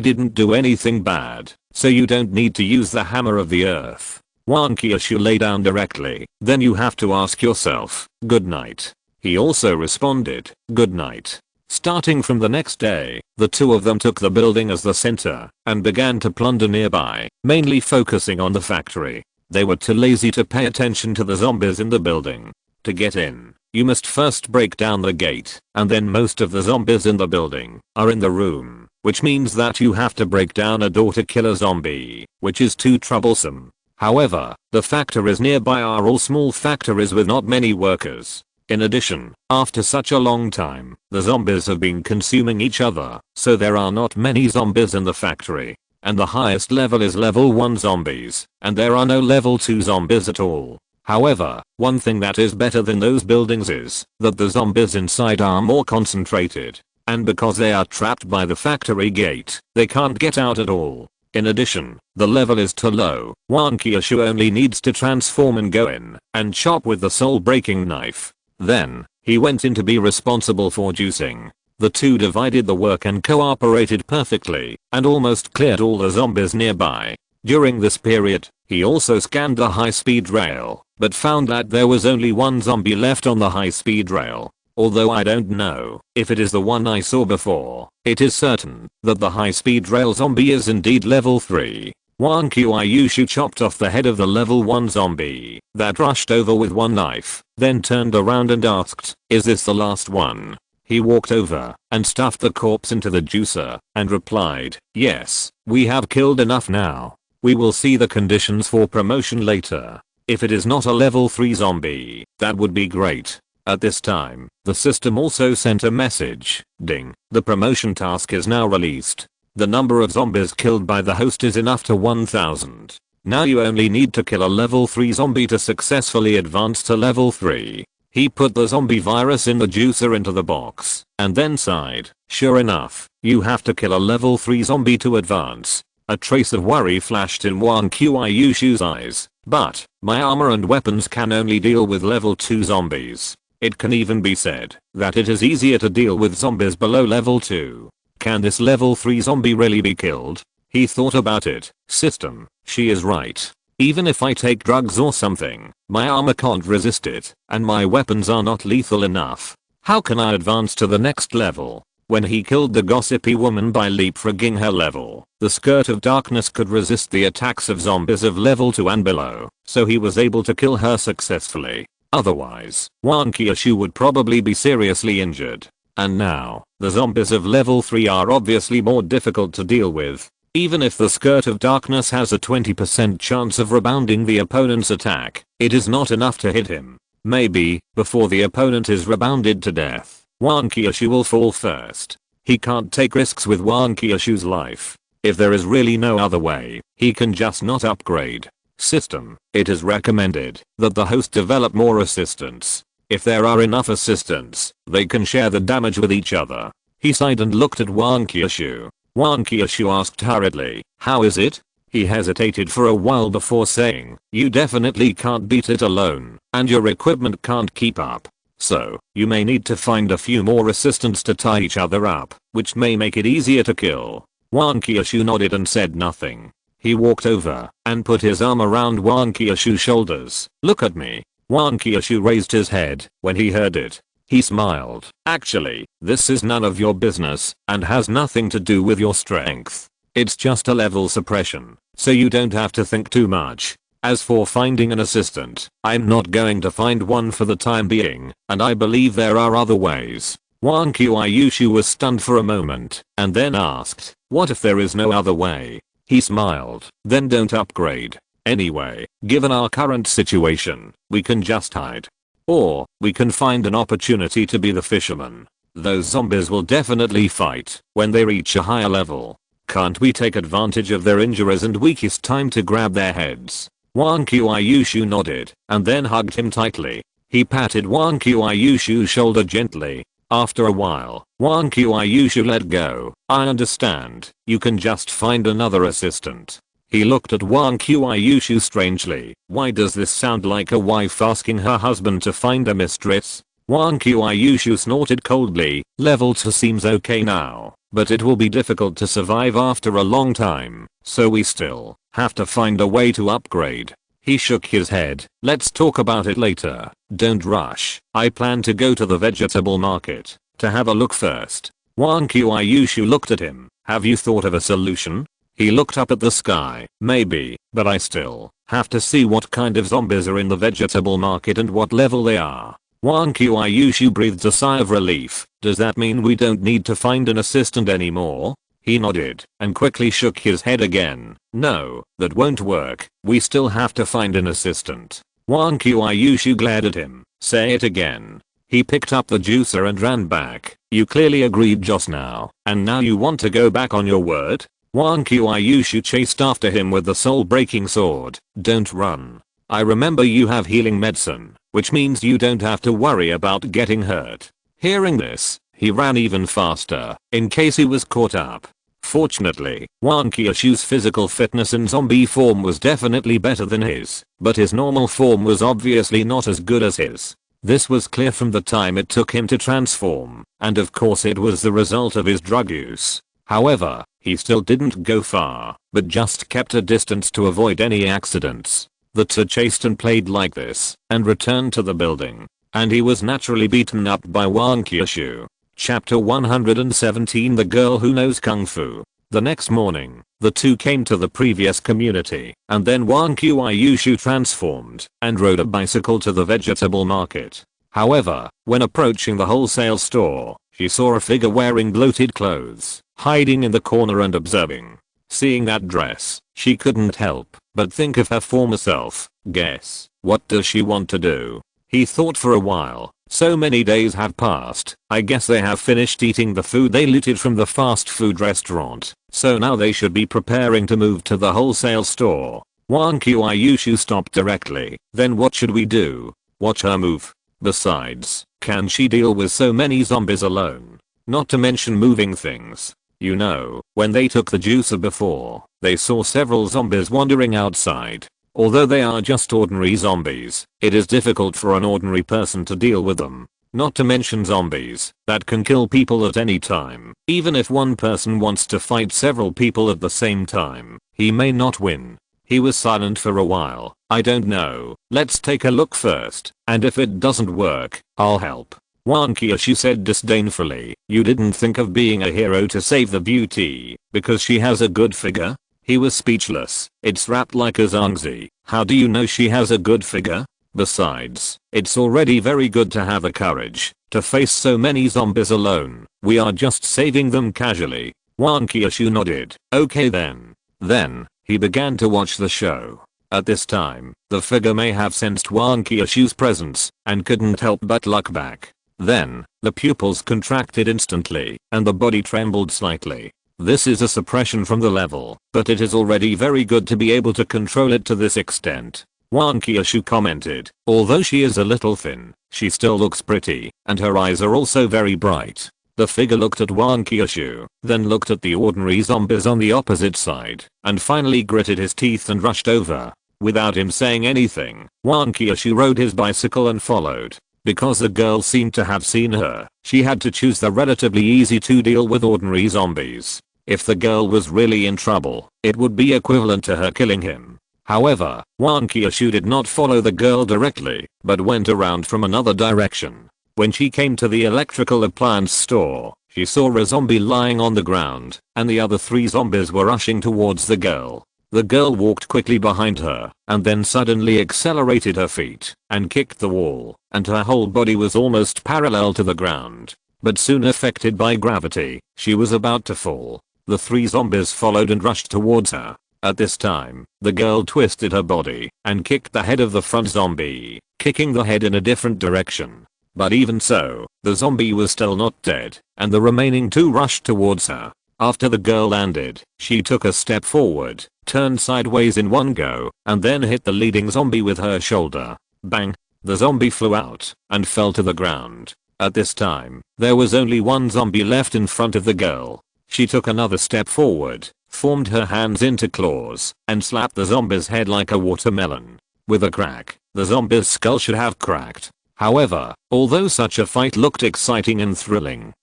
didn't do anything bad, so you don't need to use the hammer of the earth. Wang Qiushui lay down directly. Then you have to ask yourself, good night. He also responded, good night. Starting from the next day, the two of them took the building as the center and began to plunder nearby, mainly focusing on the factory. They were too lazy to pay attention to the zombies in the building. To get in, you must first break down the gate, and then most of the zombies in the building are in the room, which means that you have to break down a door to kill a zombie, which is too troublesome. However, the factories nearby are all small factories with not many workers. In addition, after such a long time, the zombies have been consuming each other, so there are not many zombies in the factory. And the highest level is level 1 zombies, and there are no level 2 zombies at all. However, one thing that is better than those buildings is that the zombies inside are more concentrated, and because they are trapped by the factory gate, they can't get out at all. In addition, the level is too low. Wang Qiushui only needs to transform and go in and chop with the soul-breaking knife. Then, he went in to be responsible for juicing. The two divided the work and cooperated perfectly, and almost cleared all the zombies nearby. During this period, he also scanned the high-speed rail, but found that there was only one zombie left on the high-speed rail. Although I don't know if it is the one I saw before, it is certain that the high-speed rail zombie is indeed level 3. Wang Qiushui chopped off the head of the level 1 zombie that rushed over with one knife, then turned around and asked, is this the last one? He walked over and stuffed the corpse into the juicer and replied, yes, we have killed enough now. We will see the conditions for promotion later. If it is not a level 3 zombie, that would be great. At this time, the system also sent a message. Ding. The promotion task is now released. The number of zombies killed by the host is enough to 1000. Now you only need to kill a level 3 zombie to successfully advance to level 3. He put the zombie virus in the juicer into the box, and then sighed. Sure enough, you have to kill a level 3 zombie to advance. A trace of worry flashed in Wang Qiushui's eyes. But, my armor and weapons can only deal with level 2 zombies. It can even be said that it is easier to deal with zombies below level 2. Can this level 3 zombie really be killed? He thought about it. System, she is right. Even if I take drugs or something, my armor can't resist it, and my weapons are not lethal enough. How can I advance to the next level? When he killed the gossipy woman by leapfrogging her level, the skirt of darkness could resist the attacks of zombies of level 2 and below, so he was able to kill her successfully. Otherwise, Wang Qiushui would probably be seriously injured. And now, the zombies of level 3 are obviously more difficult to deal with. Even if the skirt of darkness has a 20% chance of rebounding the opponent's attack, it is not enough to hit him. Maybe, before the opponent is rebounded to death, Wang Qiushui will fall first. He can't take risks with Wang Qiushui's life. If there is really no other way, he can just not upgrade. System, it is recommended that the host develop more assistants. If there are enough assistants, they can share the damage with each other. He sighed and looked at Wang Qiushui. Wang Qiushui asked hurriedly, how is it? He hesitated for a while before saying, you definitely can't beat it alone, and your equipment can't keep up. So, you may need to find a few more assistants to tie each other up, which may make it easier to kill. Wang Qiushui nodded and said nothing. He walked over and put his arm around Wang Qiushui's shoulders. Look at me. Wang Qiushui raised his head when he heard it. He smiled. Actually, this is none of your business and has nothing to do with your strength. It's just a level suppression, so you don't have to think too much. As for finding an assistant, I'm not going to find one for the time being, and I believe there are other ways. Wang Qiushui was stunned for a moment, and then asked, what if there is no other way? He smiled. Then don't upgrade. Anyway, given our current situation, we can just hide. Or, we can find an opportunity to be the fisherman. Those zombies will definitely fight when they reach a higher level. Can't we take advantage of their injuries and weakest time to grab their heads? Wang Qiushui nodded and then hugged him tightly. He patted Wang Qiushui's shoulder gently. After a while, Wang Qiushui let go. I understand. You can just find another assistant. He looked at Wang Qiushui strangely. Why does this sound like a wife asking her husband to find a mistress? Wang Qiushui snorted coldly. Level 2 seems okay now, but it will be difficult to survive after a long time, so we still have to find a way to upgrade. He shook his head. Let's talk about it later. Don't rush. I plan to go to the vegetable market to have a look first. Wang Qiushui looked at him. Have you thought of a solution? He looked up at the sky. Maybe, but I still have to see what kind of zombies are in the vegetable market and what level they are. Wang Qiushui breathed a sigh of relief. Does that mean we don't need to find an assistant anymore? He nodded and quickly shook his head again. No, that won't work. We still have to find an assistant. Wang Qiushui glared at him. Say it again. He picked up the juicer and ran back. You clearly agreed just now, and now you want to go back on your word? Wang Qiushui chased after him with the soul-breaking sword. Don't run. I remember you have healing medicine, which means you don't have to worry about getting hurt. Hearing this, he ran even faster, in case he was caught up. Fortunately, Wang Qiushui's physical fitness in zombie form was definitely better than his, but his normal form was obviously not as good as his. This was clear from the time it took him to transform, and of course it was the result of his drug use. However, he still didn't go far, but just kept a distance to avoid any accidents. The two chased and played like this, and returned to the building. And he was naturally beaten up by Wang Qiushui. Chapter 117 The Girl Who Knows Kung Fu. The next morning, the two came to the previous community, and then Wang Qiushui transformed and rode a bicycle to the vegetable market. However, when approaching the wholesale store, she saw a figure wearing bloated clothes, hiding in the corner and observing. Seeing that dress, she couldn't help but think of her former self. Guess, what does she want to do? He thought for a while. So many days have passed, I guess they have finished eating the food they looted from the fast food restaurant, so now they should be preparing to move to the wholesale store. Wang Qiushui stopped directly. Then what should we do? Watch her move. Besides, can she deal with so many zombies alone? Not to mention moving things. You know, when they took the juicer before, they saw several zombies wandering outside. Although they are just ordinary zombies, it is difficult for an ordinary person to deal with them. Not to mention zombies that can kill people at any time. Even if one person wants to fight several people at the same time, he may not win. He was silent for a while. I don't know. Let's take a look first, and if it doesn't work, I'll help. Wang Qiushui said disdainfully. You didn't think of being a hero to save the beauty because she has a good figure? He was speechless. It's wrapped like a zongzi. How do you know she has a good figure? Besides, it's already very good to have the courage to face so many zombies alone. We are just saving them casually. Wang Qiushui nodded. Okay then. Then, he began to watch the show. At this time, the figure may have sensed Wang Qiushui's presence and couldn't help but look back. Then, the pupils contracted instantly, and the body trembled slightly. This is a suppression from the level, but it is already very good to be able to control it to this extent. Wang Qiushui commented. Although she is a little thin, she still looks pretty, and her eyes are also very bright. The figure looked at Wang Qiushui, then looked at the ordinary zombies on the opposite side, and finally gritted his teeth and rushed over. Without him saying anything, Wang Qiushui rode his bicycle and followed. Because the girl seemed to have seen her, she had to choose the relatively easy to deal with ordinary zombies. If the girl was really in trouble, it would be equivalent to her killing him. However, Wang Qiushui did not follow the girl directly, but went around from another direction. When she came to the electrical appliance store, she saw a zombie lying on the ground, and the other 3 zombies were rushing towards the girl. The girl walked quickly behind her, and then suddenly accelerated her feet, and kicked the wall, and her whole body was almost parallel to the ground. But soon affected by gravity, she was about to fall. The 3 zombies followed and rushed towards her. At this time, the girl twisted her body, and kicked the head of the front zombie, kicking the head in a different direction. But even so, the zombie was still not dead, and the remaining 2 rushed towards her. After the girl landed, she took a step forward, turned sideways in one go, and then hit the leading zombie with her shoulder. Bang! The zombie flew out and fell to the ground. At this time, there was only one zombie left in front of the girl. She took another step forward, formed her hands into claws, and slapped the zombie's head like a watermelon. With a crack, the zombie's skull should have cracked. However, although such a fight looked exciting and thrilling,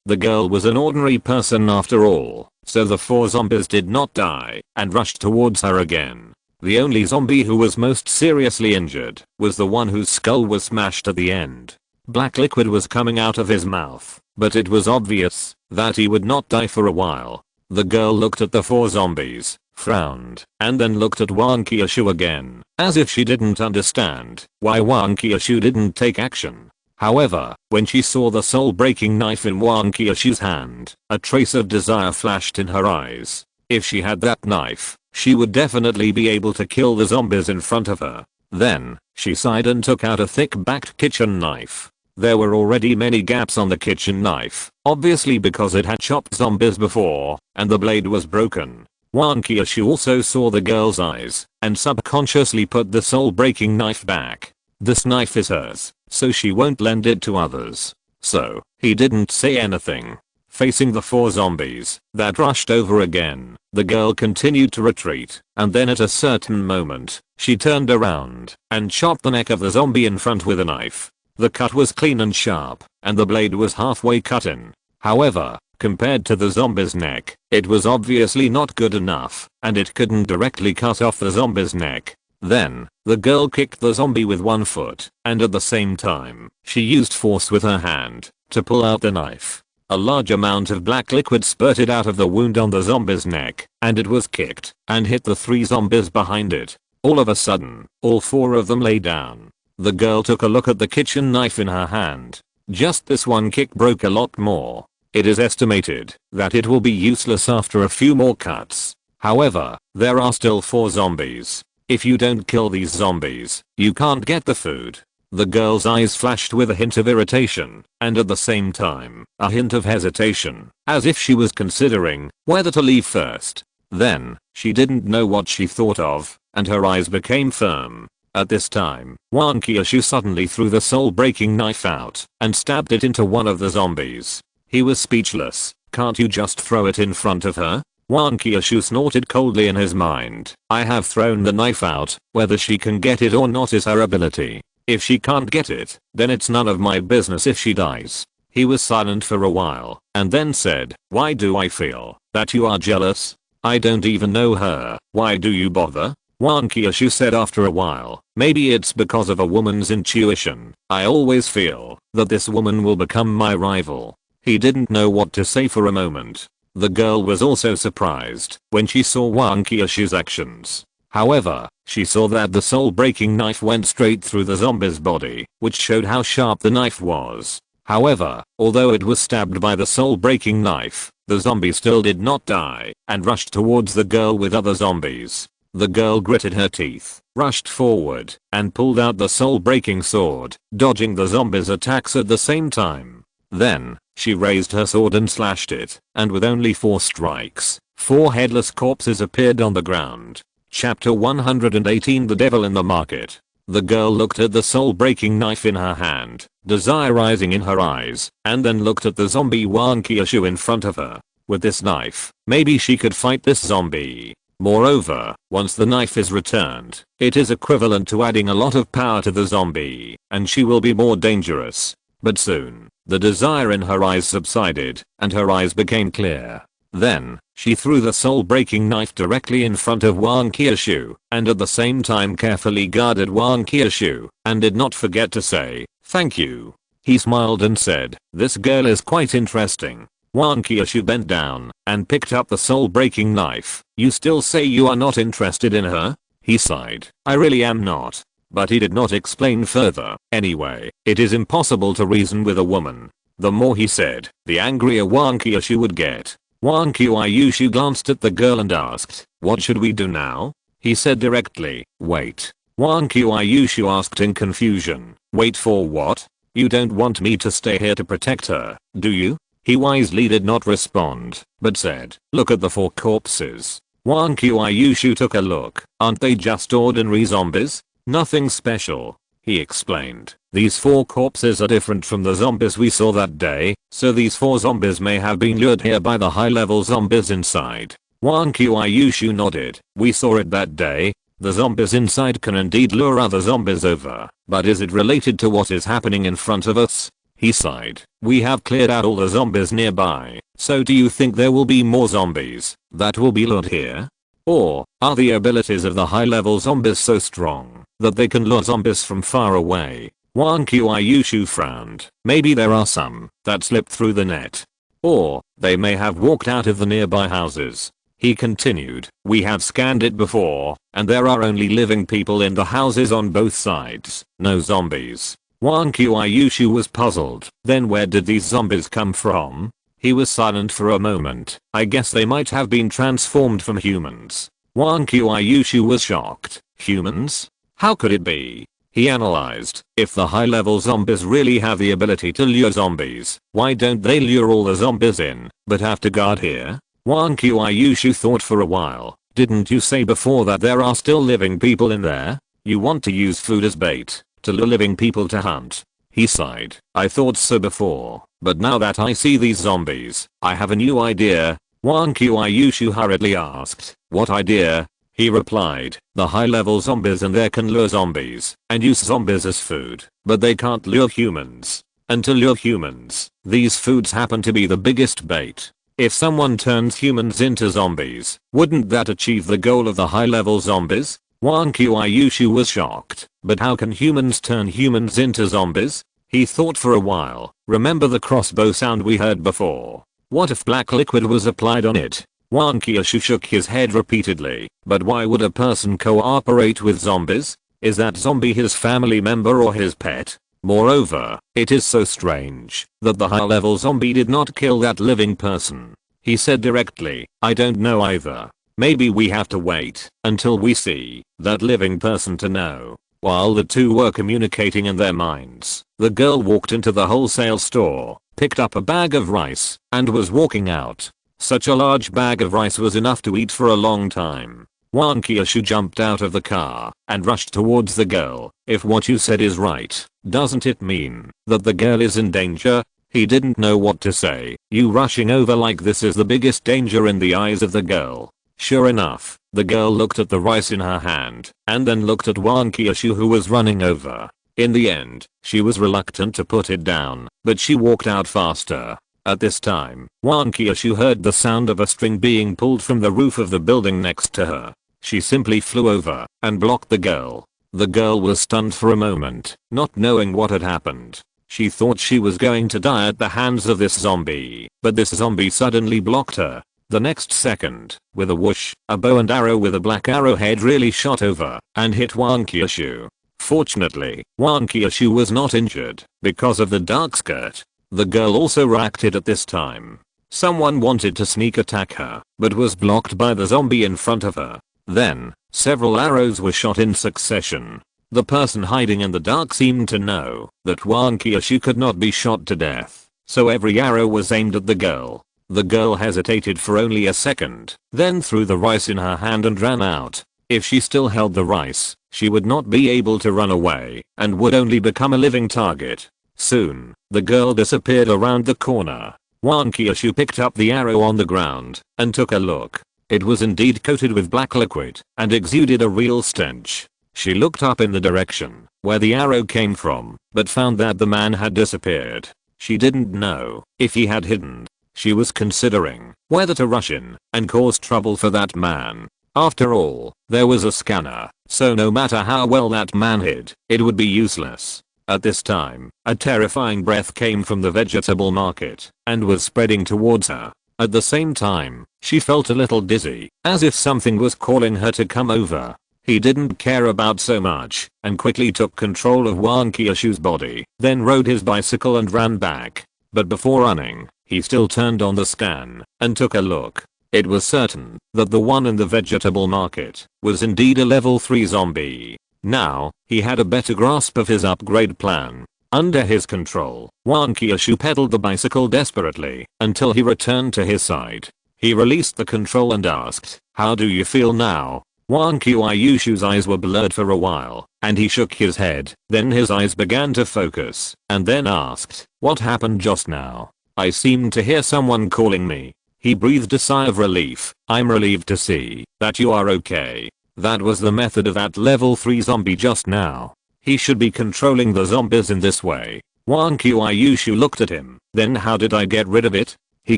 the girl was an ordinary person after all, so the 4 zombies did not die and rushed towards her again. The only zombie who was most seriously injured was the one whose skull was smashed at the end. Black liquid was coming out of his mouth, but it was obvious that he would not die for a while. The girl looked at the 4 zombies, frowned, and then looked at Wang Qiushui again, as if she didn't understand why Wang Qiushui didn't take action. However, when she saw the soul-breaking knife in Wang Qiushui's hand, a trace of desire flashed in her eyes. If she had that knife, she would definitely be able to kill the zombies in front of her. Then, she sighed and took out a thick-backed kitchen knife. There were already many gaps on the kitchen knife, obviously because it had chopped zombies before, and the blade was broken. Wang Qiushui also saw the girl's eyes, and subconsciously put the soul-breaking knife back. This knife is hers, so she won't lend it to others. So, he didn't say anything. Facing the 4 zombies that rushed over again, the girl continued to retreat, and then at a certain moment, she turned around and chopped the neck of the zombie in front with a knife. The cut was clean and sharp, and the blade was halfway cut in. However, compared to the zombie's neck, it was obviously not good enough, and it couldn't directly cut off the zombie's neck. Then, the girl kicked the zombie with one foot, and at the same time, she used force with her hand to pull out the knife. A large amount of black liquid spurted out of the wound on the zombie's neck, and it was kicked and hit the 3 zombies behind it. All of a sudden, all 4 of them lay down. The girl took a look at the kitchen knife in her hand. Just this one kick broke a lot more. It is estimated that it will be useless after a few more cuts. However, there are still 4 zombies. If you don't kill these zombies, you can't get the food. The girl's eyes flashed with a hint of irritation, and at the same time, a hint of hesitation, as if she was considering whether to leave first. Then, she didn't know what she thought of, and her eyes became firm. At this time, Wang Qiushui suddenly threw the soul-breaking knife out and stabbed it into one of the zombies. He was speechless. Can't you just throw it in front of her? Wang Qiushui snorted coldly in his mind. I have thrown the knife out. Whether she can get it or not is her ability. If she can't get it, then it's none of my business if she dies. He was silent for a while, and then said, why do I feel that you are jealous? I don't even know her. Why do you bother? Wang Qiushui said after a while, maybe it's because of a woman's intuition. I always feel that this woman will become my rival. He didn't know what to say for a moment. The girl was also surprised when she saw Wang Qiushui's actions. However, she saw that the soul-breaking knife went straight through the zombie's body, which showed how sharp the knife was. However, although it was stabbed by the soul-breaking knife, the zombie still did not die and rushed towards the girl with other zombies. The girl gritted her teeth, rushed forward, and pulled out the soul-breaking sword, dodging the zombies' attacks at the same time. Then, she raised her sword and slashed it, and with only 4 strikes, 4 headless corpses appeared on the ground. Chapter 118 The Devil in the Market. The girl looked at the soul-breaking knife in her hand, desire rising in her eyes, and then looked at the zombie Wang Qiushui in front of her. With this knife, maybe she could fight this zombie. Moreover, once the knife is returned, it is equivalent to adding a lot of power to the zombie, and she will be more dangerous. But soon, the desire in her eyes subsided, and her eyes became clear. Then, she threw the soul-breaking knife directly in front of Wang Qiushui, and at the same time carefully guarded Wang Qiushui, and did not forget to say, thank you. He smiled and said, this girl is quite interesting. Wang Qiushui bent down and picked up the soul-breaking knife. You still say you are not interested in her? He sighed. I really am not. But he did not explain further. Anyway, it is impossible to reason with a woman. The more he said, the angrier Wang Qiushui would get. Wang Qiushui glanced at the girl and asked, what should we do now? He said directly, wait. Wang Qiushui asked in confusion, wait for what? You don't want me to stay here to protect her, do you? He wisely did not respond, but said, "Look at the 4 corpses." Wang Qiushui took a look. "Aren't they just ordinary zombies? Nothing special," he explained. "These 4 corpses are different from the zombies we saw that day, so these 4 zombies may have been lured here by the high-level zombies inside." Wang Qiushui nodded. "We saw it that day. The zombies inside can indeed lure other zombies over, but is it related to what is happening in front of us?" He sighed. "We have cleared out all the zombies nearby, so do you think there will be more zombies that will be lured here? Or are the abilities of the high-level zombies so strong that they can lure zombies from far away?" Wang Qiushui frowned. "Maybe there are some that slipped through the net. Or they may have walked out of the nearby houses." He continued, "We have scanned it before, and there are only living people in the houses on both sides, no zombies." Wang Qiushui was puzzled. Then where did these zombies come from? He was silent for a moment. "I guess they might have been transformed from humans." Wang Qiushui was shocked. "Humans? How could it be?" He analyzed. "If the high-level zombies really have the ability to lure zombies, why don't they lure all the zombies in, but have to guard here?" Wang Qiushui thought for a while. "Didn't you say before that there are still living people in there? You want to use food as bait to lure living people to hunt?" He sighed. "I thought so before, but now that I see these zombies, I have a new idea." Wang Qiushui hurriedly asked, "What idea?" He replied, "The high-level zombies in there can lure zombies and use zombies as food, but they can't lure humans. And to lure humans, these foods happen to be the biggest bait. If someone turns humans into zombies, wouldn't that achieve the goal of the high-level zombies?" Wang Qiushui was shocked. "But how can humans turn humans into zombies?" He thought for a while. "Remember the crossbow sound we heard before? What if black liquid was applied on it?" Wang Qiushui shook his head repeatedly. "But why would a person cooperate with zombies? Is that zombie his family member or his pet? Moreover, it is so strange that the high-level zombie did not kill that living person." He said directly, "I don't know either. Maybe we have to wait until we see that living person to know." While the two were communicating in their minds, the girl walked into the wholesale store, picked up a bag of rice, and was walking out. Such a large bag of rice was enough to eat for a long time. Wang Qiushui jumped out of the car and rushed towards the girl. "If what you said is right, doesn't it mean that the girl is in danger?" He didn't know what to say. "You rushing over like this is the biggest danger in the eyes of the girl." Sure enough, the girl looked at the rice in her hand and then looked at Wang Qiushui who was running over. In the end, she was reluctant to put it down, but she walked out faster. At this time, Wang Qiushui heard the sound of a string being pulled from the roof of the building next to her. She simply flew over and blocked the girl. The girl was stunned for a moment, not knowing what had happened. She thought she was going to die at the hands of this zombie, but this zombie suddenly blocked her. The next second, with a whoosh, a bow and arrow with a black arrowhead really shot over and hit Wang Qiushui. Fortunately, Wang Qiushui was not injured because of the dark skirt. The girl also reacted at this time. Someone wanted to sneak attack her, but was blocked by the zombie in front of her. Then, several arrows were shot in succession. The person hiding in the dark seemed to know that Wang Qiushui could not be shot to death, so every arrow was aimed at the girl. The girl hesitated for only a second, then threw the rice in her hand and ran out. If she still held the rice, she would not be able to run away and would only become a living target. Soon, the girl disappeared around the corner. Wang Qiushui picked up the arrow on the ground and took a look. It was indeed coated with black liquid and exuded a real stench. She looked up in the direction where the arrow came from, but found that the man had disappeared. She didn't know if he had hidden. She was considering whether to rush in and cause trouble for that man. After all, there was a scanner, so no matter how well that man hid, it would be useless. At this time, a terrifying breath came from the vegetable market and was spreading towards her. At the same time, she felt a little dizzy, as if something was calling her to come over. He didn't care about so much and quickly took control of Wang Qiushui's body, then rode his bicycle and ran back. But before running, he still turned on the scan and took a look. It was certain that the one in the vegetable market was indeed a level 3 zombie. Now, he had a better grasp of his upgrade plan. Under his control, Wang Qiushui pedaled the bicycle desperately until he returned to his side. He released the control and asked, "How do you feel now?" Wang Qiushui's eyes were blurred for a while, and he shook his head. Then his eyes began to focus, and then asked, "What happened just now? I seemed to hear someone calling me." He breathed a sigh of relief. "I'm relieved to see that you are okay. That was the method of that level 3 zombie just now. He should be controlling the zombies in this way." Wang Qiushui looked at him. "Then how did I get rid of it?" He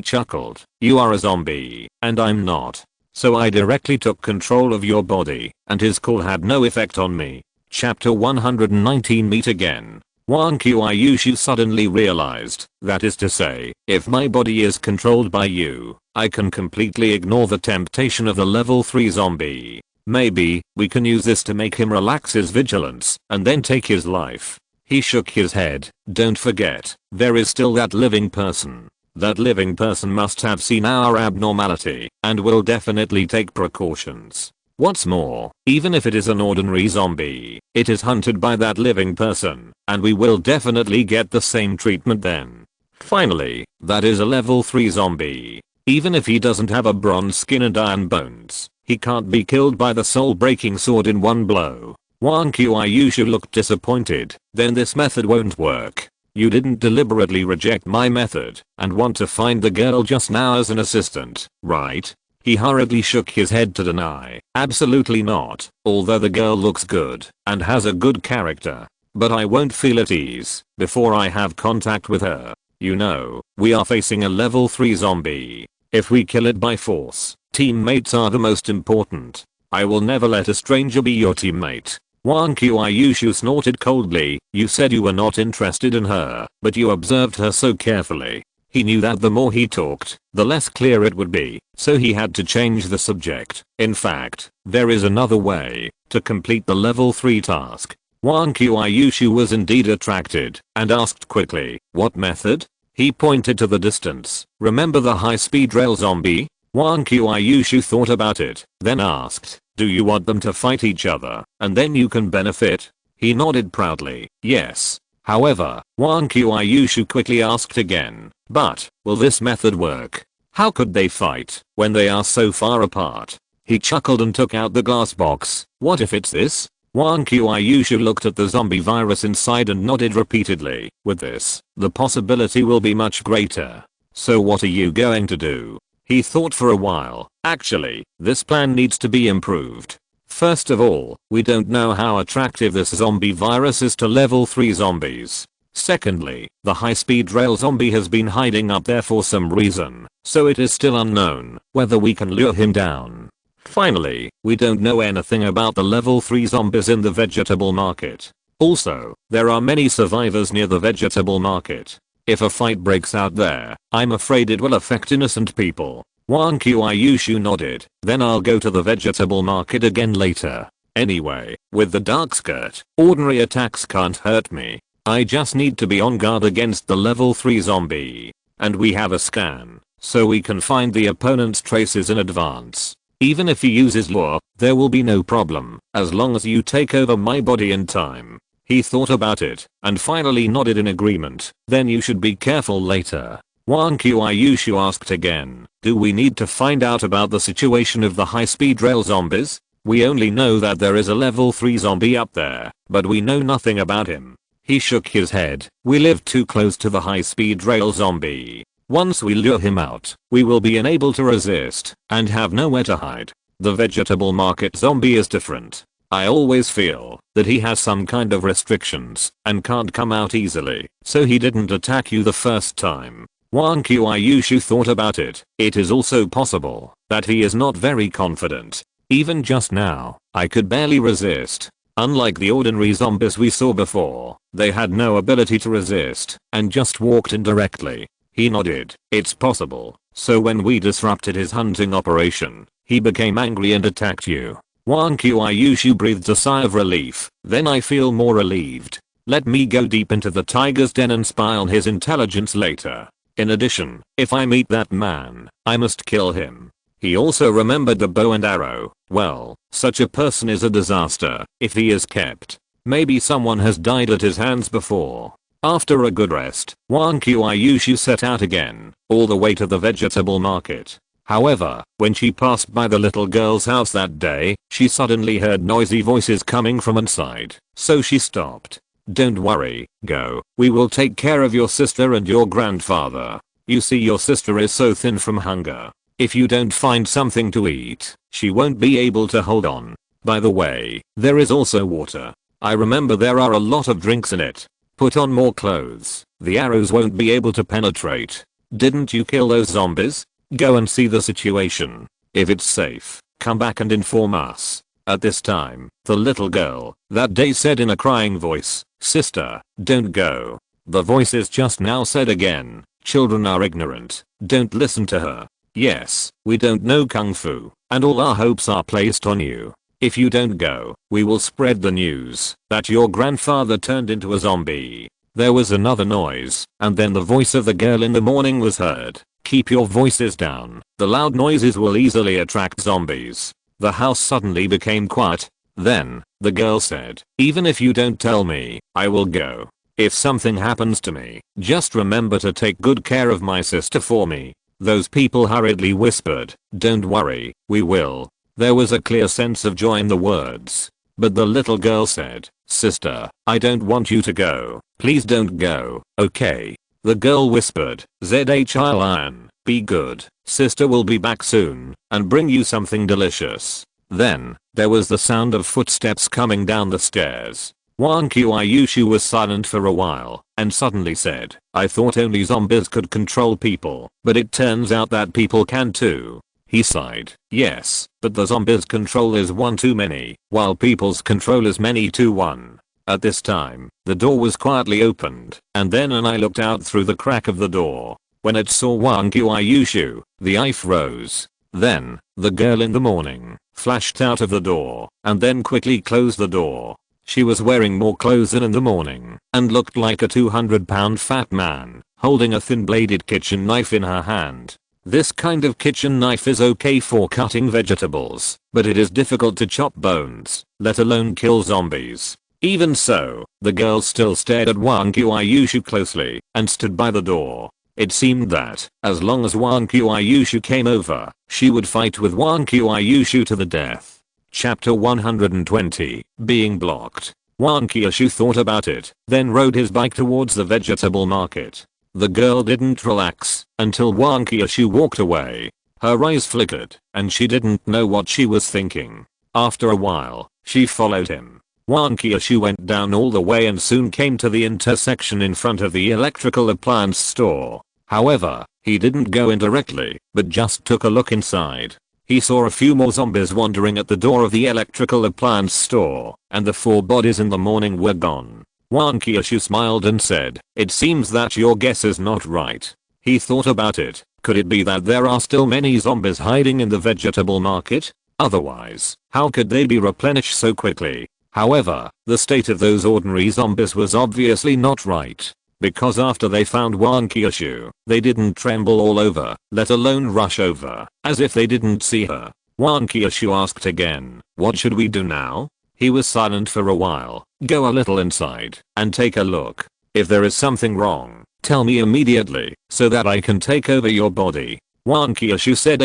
chuckled. "You are a zombie, and I'm not. So I directly took control of your body, and his call had no effect on me." Chapter 119 Meet again. Wang Qiushui suddenly realized, that is to say, if my body is controlled by you, I can completely ignore the temptation of the level 3 zombie. Maybe, we can use this to make him relax his vigilance, and then take his life. He shook his head. "Don't forget, there is still that living person. That living person must have seen our abnormality, and will definitely take precautions. What's more, even if it is an ordinary zombie, it is hunted by that living person, and we will definitely get the same treatment then. Finally, that is a level 3 zombie. Even if he doesn't have a bronze skin and iron bones, he can't be killed by the soul-breaking sword in one blow." Wang Qiushui looked disappointed. "Then this method won't work. You didn't deliberately reject my method and want to find the girl just now as an assistant, right?" He hurriedly shook his head to deny. "Absolutely not, although the girl looks good and has a good character. But I won't feel at ease before I have contact with her. You know, we are facing a level 3 zombie. If we kill it by force, teammates are the most important. I will never let a stranger be your teammate." Wang Qiushui snorted coldly. "You said you were not interested in her, but you observed her so carefully." He knew that the more he talked, the less clear it would be, so he had to change the subject. "In fact, there is another way to complete the level 3 task." Wang Qiushui was indeed attracted, and asked quickly, "What method?" He pointed to the distance. "Remember the high-speed rail zombie?" Wang Qiushui thought about it, then asked, "Do you want them to fight each other, and then you can benefit?" He nodded proudly. "Yes." However, Wang Qiushui quickly asked again, "But, will this method work? How could they fight when they are so far apart?" He chuckled and took out the glass box. "What if it's this?" Wang Qiushui looked at the zombie virus inside and nodded repeatedly. "With this, the possibility will be much greater. So what are you going to do?" He thought for a while. "Actually, this plan needs to be improved. First of all, we don't know how attractive this zombie virus is to level 3 zombies. Secondly, the high-speed rail zombie has been hiding up there for some reason, so it is still unknown whether we can lure him down. Finally, we don't know anything about the level 3 zombies in the vegetable market. Also, there are many survivors near the vegetable market. If a fight breaks out there, I'm afraid it will affect innocent people." Wang Qiushui nodded. "Then I'll go to the vegetable market again later. Anyway, with the dark skirt, ordinary attacks can't hurt me. I just need to be on guard against the level 3 zombie. And we have a scan, so we can find the opponent's traces in advance. Even if he uses lure, there will be no problem, as long as you take over my body in time." He thought about it, and finally nodded in agreement. "Then you should be careful later." Wang Qiushui asked again, "Do we need to find out about the situation of the high-speed rail zombies? We only know that there is a level 3 zombie up there, but we know nothing about him." He shook his head. "We live too close to the high-speed rail zombie. Once we lure him out, we will be unable to resist, and have nowhere to hide. The vegetable market zombie is different. I always feel that he has some kind of restrictions and can't come out easily, so he didn't attack you the first time." Wang Qiushui thought about it. "It is also possible that he is not very confident. Even just now, I could barely resist. Unlike the ordinary zombies we saw before, they had no ability to resist and just walked in directly." He nodded. "It's possible. So when we disrupted his hunting operation, he became angry and attacked you." Wang Qiushui breathed a sigh of relief. "Then I feel more relieved. Let me go deep into the tiger's den and spy on his intelligence later. In addition, if I meet that man, I must kill him." He also remembered the bow and arrow. Well, such a person is a disaster if he is kept. Maybe someone has died at his hands before. After a good rest, Wang Qiushui set out again, all the way to the vegetable market. However, when she passed by the little girl's house that day, she suddenly heard noisy voices coming from inside, so she stopped. "Don't worry, go. We will take care of your sister and your grandfather. You see, your sister is so thin from hunger. If you don't find something to eat, she won't be able to hold on. By the way, there is also water. I remember there are a lot of drinks in it. Put on more clothes. The arrows won't be able to penetrate. Didn't you kill those zombies? Go and see the situation. If it's safe, come back and inform us." At this time, the little girl that day said in a crying voice, "Sister, don't go." The voices just now said again, "Children are ignorant. Don't listen to her. Yes, we don't know kung fu, and all our hopes are placed on you. If you don't go, we will spread the news that your grandfather turned into a zombie." There was another noise, and then the voice of the girl in the morning was heard. "Keep your voices down. The loud noises will easily attract zombies." The house suddenly became quiet. Then, the girl said, "Even if you don't tell me, I will go. If something happens to me, just remember to take good care of my sister for me." Those people hurriedly whispered, "Don't worry, we will." There was a clear sense of joy in the words. But the little girl said, "Sister, I don't want you to go. Please don't go, okay?" The girl whispered, "Zhlian, be good. Sister will be back soon and bring you something delicious." Then, there was the sound of footsteps coming down the stairs. Wang Qiushui was silent for a while and suddenly said, "I thought only zombies could control people, but it turns out that people can too." He sighed. "Yes, but the zombies' control is one too many, while people's control is many to one." At this time, the door was quietly opened, and then an eye looked out through the crack of the door. When it saw Wang Qiushui, the eye froze. Then, the girl in the morning flashed out of the door, and then quickly closed the door. She was wearing more clothes than in the morning, and looked like a 200-pound fat man, holding a thin-bladed kitchen knife in her hand. This kind of kitchen knife is okay for cutting vegetables, but it is difficult to chop bones, let alone kill zombies. Even so, the girl still stared at Wang Qiushui closely and stood by the door. It seemed that, as long as Wang Qiushui came over, she would fight with Wang Qiushui to the death. Chapter 120, Being Blocked. Wang Qiushui thought about it, then rode his bike towards the vegetable market. The girl didn't relax until Wang Qiushui walked away. Her eyes flickered, and she didn't know what she was thinking. After a while, she followed him. Wang Qiushui went down all the way and soon came to the intersection in front of the electrical appliance store. However, he didn't go in directly, but just took a look inside. He saw a few more zombies wandering at the door of the electrical appliance store, and the 4 bodies in the morning were gone. Wang Qiushui smiled and said, "It seems that your guess is not right." He thought about it. Could it be that there are still many zombies hiding in the vegetable market? Otherwise, how could they be replenished so quickly? However, the state of those ordinary zombies was obviously not right. Because after they found Wang Qiushui, they didn't tremble all over, let alone rush over, as if they didn't see her. Wang Qiushui asked again, "What should we do now?" He was silent for a while. "Go a little inside and take a look. If there is something wrong, tell me immediately so that I can take over your body." Wang Qiushui said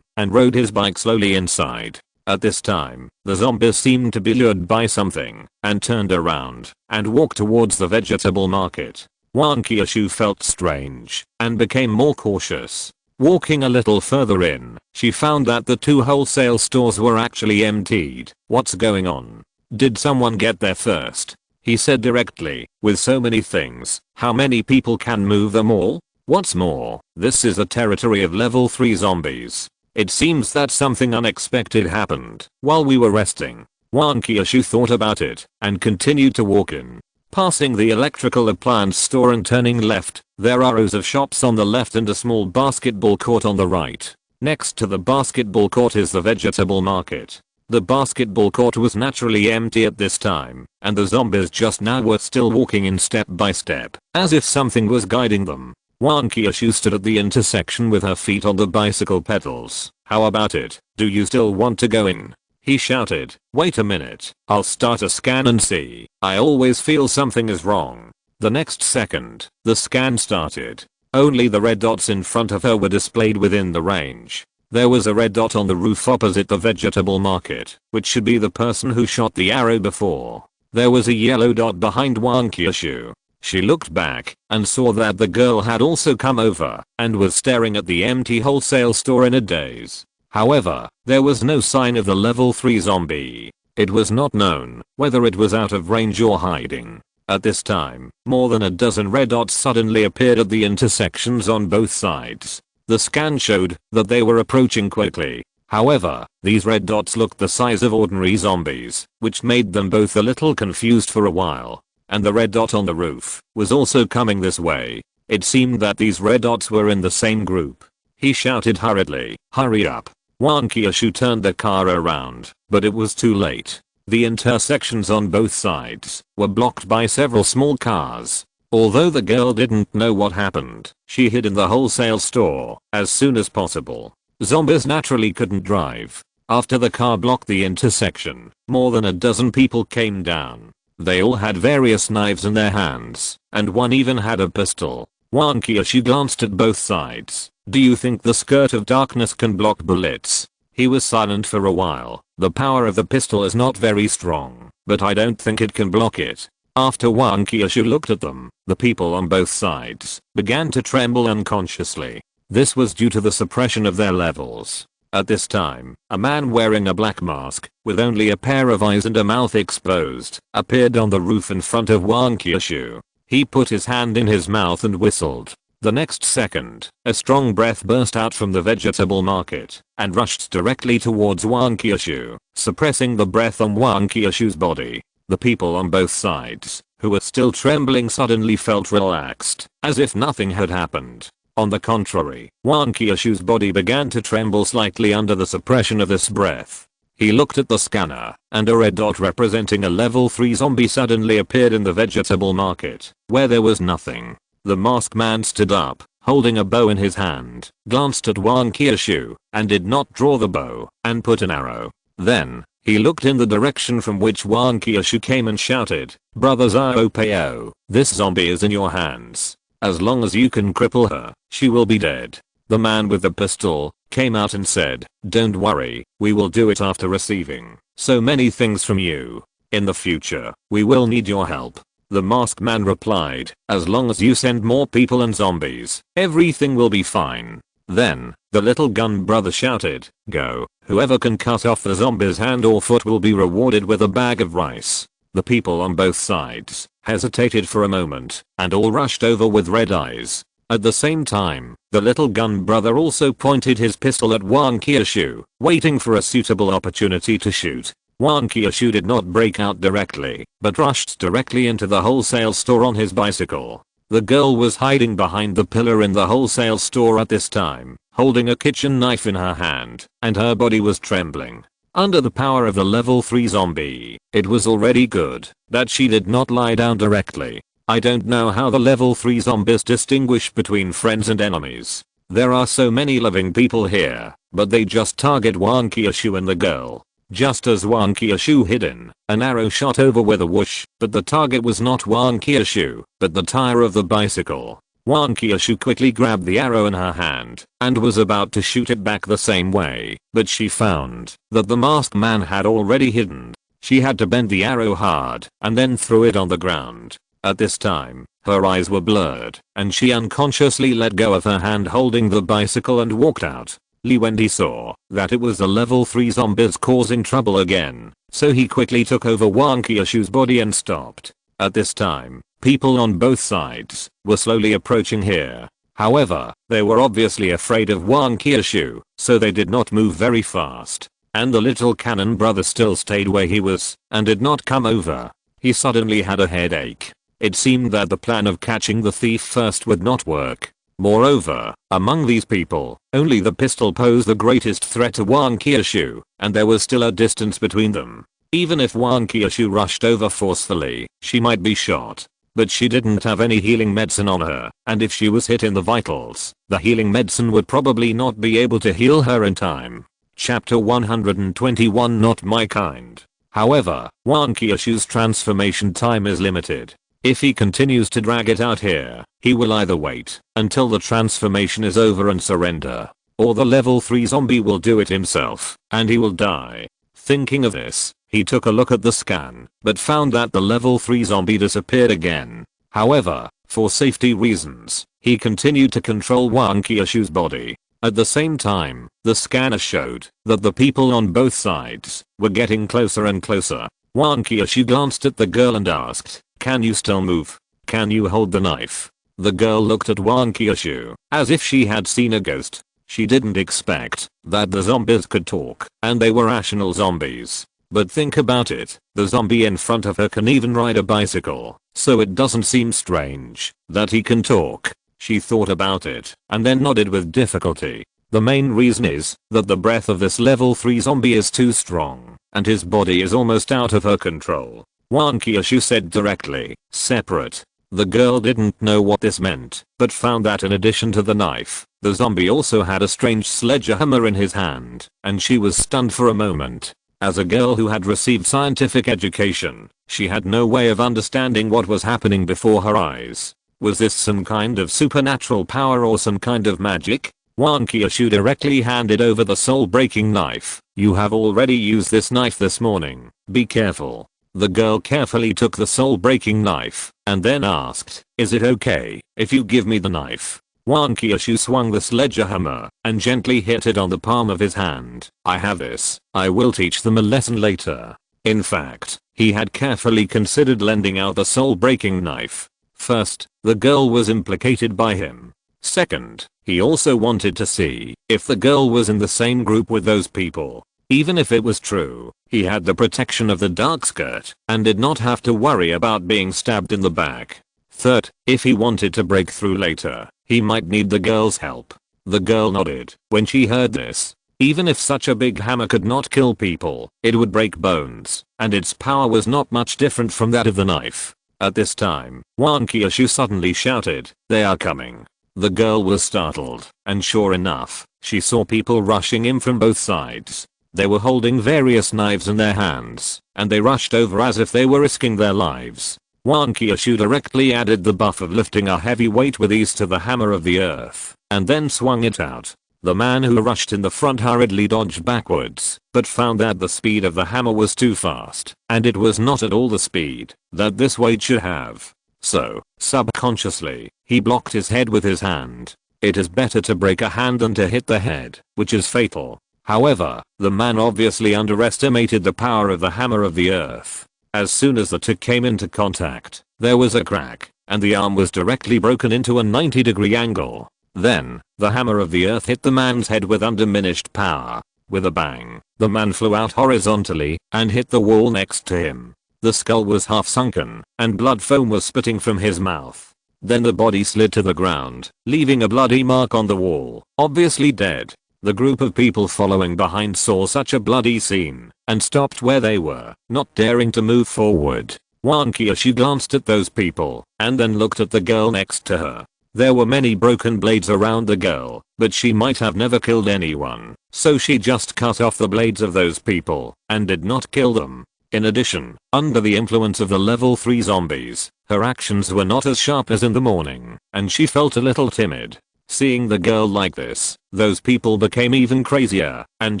and rode his bike slowly inside. At this time, the zombies seemed to be lured by something and turned around and walked towards the vegetable market. Wang Qiushui felt strange and became more cautious. Walking a little further in, she found that the 2 wholesale stores were actually emptied. What's going on? Did someone get there first? He said directly, "With so many things, how many people can move them all?" What's more, this is the territory of level 3 zombies. It seems that something unexpected happened while we were resting. Wang Qiushui thought about it and continued to walk in. Passing the electrical appliance store and turning left, there are rows of shops on the left and a small basketball court on the right. Next to the basketball court is the vegetable market. The basketball court was naturally empty at this time, and the zombies just now were still walking in step by step, as if something was guiding them. Wang Qiushui stood at the intersection with her feet on the bicycle pedals. "How about it? Do you still want to go in?" He shouted. "Wait a minute, I'll start a scan and see. I always feel something is wrong." The next second, the scan started. Only the red dots in front of her were displayed within the range. There was a red dot on the roof opposite the vegetable market, which should be the person who shot the arrow before. There was a yellow dot behind Wang Qiushui. She looked back and saw that the girl had also come over and was staring at the empty wholesale store in a daze. However, there was no sign of the level 3 zombie. It was not known whether it was out of range or hiding. At this time, more than a dozen red dots suddenly appeared at the intersections on both sides. The scan showed that they were approaching quickly. However, these red dots looked the size of ordinary zombies, which made them both a little confused for a while. And the red dot on the roof was also coming this way. It seemed that these red dots were in the same group. He shouted hurriedly, "Hurry up." Wang Qiushui turned the car around, but it was too late. The intersections on both sides were blocked by several small cars. Although the girl didn't know what happened, she hid in the wholesale store as soon as possible. Zombies naturally couldn't drive. After the car blocked the intersection, more than a dozen people came down. They all had various knives in their hands, and one even had a pistol. Wang Qiushui glanced at both sides. "Do you think the skirt of darkness can block bullets?" He was silent for a while. "The power of the pistol is not very strong, but I don't think it can block it." After Wang Qiushui looked at them, the people on both sides began to tremble unconsciously. This was due to the suppression of their levels. At this time, a man wearing a black mask, with only a pair of eyes and a mouth exposed, appeared on the roof in front of Wang Qiushui. He put his hand in his mouth and whistled. The next second, a strong breath burst out from the vegetable market and rushed directly towards Wang Qiushui, suppressing the breath on Wang Qiushui's body. The people on both sides, who were still trembling, suddenly felt relaxed, as if nothing had happened. On the contrary, Wang Qiushui's body began to tremble slightly under the suppression of this breath. He looked at the scanner, and a red dot representing a level 3 zombie suddenly appeared in the vegetable market, where there was nothing. The masked man stood up, holding a bow in his hand, glanced at Wang Qiushui, and did not draw the bow, and put an arrow. Then, he looked in the direction from which Wang Qiushui came and shouted, "Brother Zhao Peo, this zombie is in your hands. As long as you can cripple her, she will be dead." The man with the pistol came out and said, "Don't worry, we will do it after receiving so many things from you. In the future, we will need your help." The masked man replied, "As long as you send more people and zombies, everything will be fine." Then, the little gun brother shouted, "Go, whoever can cut off the zombie's hand or foot will be rewarded with a bag of rice." The people on both sides hesitated for a moment, and all rushed over with red eyes. At the same time, the little gun brother also pointed his pistol at Wang Qiushui, waiting for a suitable opportunity to shoot. Wang Qiushui did not break out directly, but rushed directly into the wholesale store on his bicycle. The girl was hiding behind the pillar in the wholesale store at this time, holding a kitchen knife in her hand, and her body was trembling. Under the power of the level 3 zombie, it was already good that she did not lie down directly. I don't know how the level 3 zombies distinguish between friends and enemies. There are so many living people here, but they just target Wang Qiushui and the girl. Just as Wang Qiushui hidden, an arrow shot over with a whoosh, but the target was not Wang Qiushui, but the tire of the bicycle. Wang Qiushui quickly grabbed the arrow in her hand and was about to shoot it back the same way, but she found that the masked man had already hidden. She had to bend the arrow hard and then threw it on the ground. At this time, her eyes were blurred, and she unconsciously let go of her hand holding the bicycle and walked out. Wending saw that it was the level 3 zombies causing trouble again, so he quickly took over Wang Qiushui's body and stopped. At this time, people on both sides were slowly approaching here. However, they were obviously afraid of Wang Qiushui, so they did not move very fast. And the little cannon brother still stayed where he was and did not come over. He suddenly had a headache. It seemed that the plan of catching the thief first would not work. Moreover, among these people, only the pistol posed the greatest threat to Wang Qiushui, and there was still a distance between them. Even if Wang Qiushui rushed over forcefully, she might be shot. But she didn't have any healing medicine on her, and if she was hit in the vitals, the healing medicine would probably not be able to heal her in time. Chapter 121 Not My Kind. However, Wang Qiushui's transformation time is limited. If he continues to drag it out here, he will either wait until the transformation is over and surrender, or the level 3 zombie will do it himself, and he will die. Thinking of this, he took a look at the scan, but found that the level 3 zombie disappeared again. However, for safety reasons, he continued to control Wang Qiushui's body. At the same time, the scanner showed that the people on both sides were getting closer and closer. Wang Qiushui glanced at the girl and asked, "Can you still move? Can you hold the knife?" The girl looked at Wang Qiushui as if she had seen a ghost. She didn't expect that the zombies could talk, and they were rational zombies. But think about it, the zombie in front of her can even ride a bicycle, so it doesn't seem strange that he can talk. She thought about it and then nodded with difficulty. The main reason is that the breath of this level 3 zombie is too strong, and his body is almost out of her control. Wang Qiushui said directly, "Separate." The girl didn't know what this meant, but found that in addition to the knife, the zombie also had a strange sledgehammer in his hand, and she was stunned for a moment. As a girl who had received scientific education, she had no way of understanding what was happening before her eyes. Was this some kind of supernatural power or some kind of magic? Wang Qiushui directly handed over the soul-breaking knife. "You have already used this knife this morning. Be careful." The girl carefully took the soul-breaking knife and then asked, "Is it okay if you give me the knife?" Wang Qiushui swung the sledgehammer and gently hit it on the palm of his hand. "I have this. I will teach them a lesson later." In fact, he had carefully considered lending out the soul-breaking knife. First, the girl was implicated by him. Second, he also wanted to see if the girl was in the same group with those people. Even if it was true, he had the protection of the dark skirt and did not have to worry about being stabbed in the back. Third, if he wanted to break through later, he might need the girl's help. The girl nodded when she heard this. Even if such a big hammer could not kill people, it would break bones, and its power was not much different from that of the knife. At this time, Wang Qiushui suddenly shouted, "They are coming." The girl was startled, and sure enough, she saw people rushing in from both sides. They were holding various knives in their hands, and they rushed over as if they were risking their lives. Wang Qiushui directly added the buff of lifting a heavy weight with ease to the hammer of the earth, and then swung it out. The man who rushed in the front hurriedly dodged backwards, but found that the speed of the hammer was too fast, and it was not at all the speed that this weight should have. So, subconsciously, he blocked his head with his hand. It is better to break a hand than to hit the head, which is fatal. However, the man obviously underestimated the power of the hammer of the earth. As soon as the two came into contact, there was a crack, and the arm was directly broken into a 90-degree angle. Then, the hammer of the earth hit the man's head with undiminished power. With a bang, the man flew out horizontally and hit the wall next to him. The skull was half sunken, and blood foam was spitting from his mouth. Then the body slid to the ground, leaving a bloody mark on the wall, obviously dead. The group of people following behind saw such a bloody scene and stopped where they were, not daring to move forward. Wang Qiushui glanced at those people and then looked at the girl next to her. There were many broken blades around the girl, but she might have never killed anyone, so she just cut off the blades of those people and did not kill them. In addition, under the influence of the level 3 zombies, her actions were not as sharp as in the morning, and she felt a little timid. Seeing the girl like this, those people became even crazier and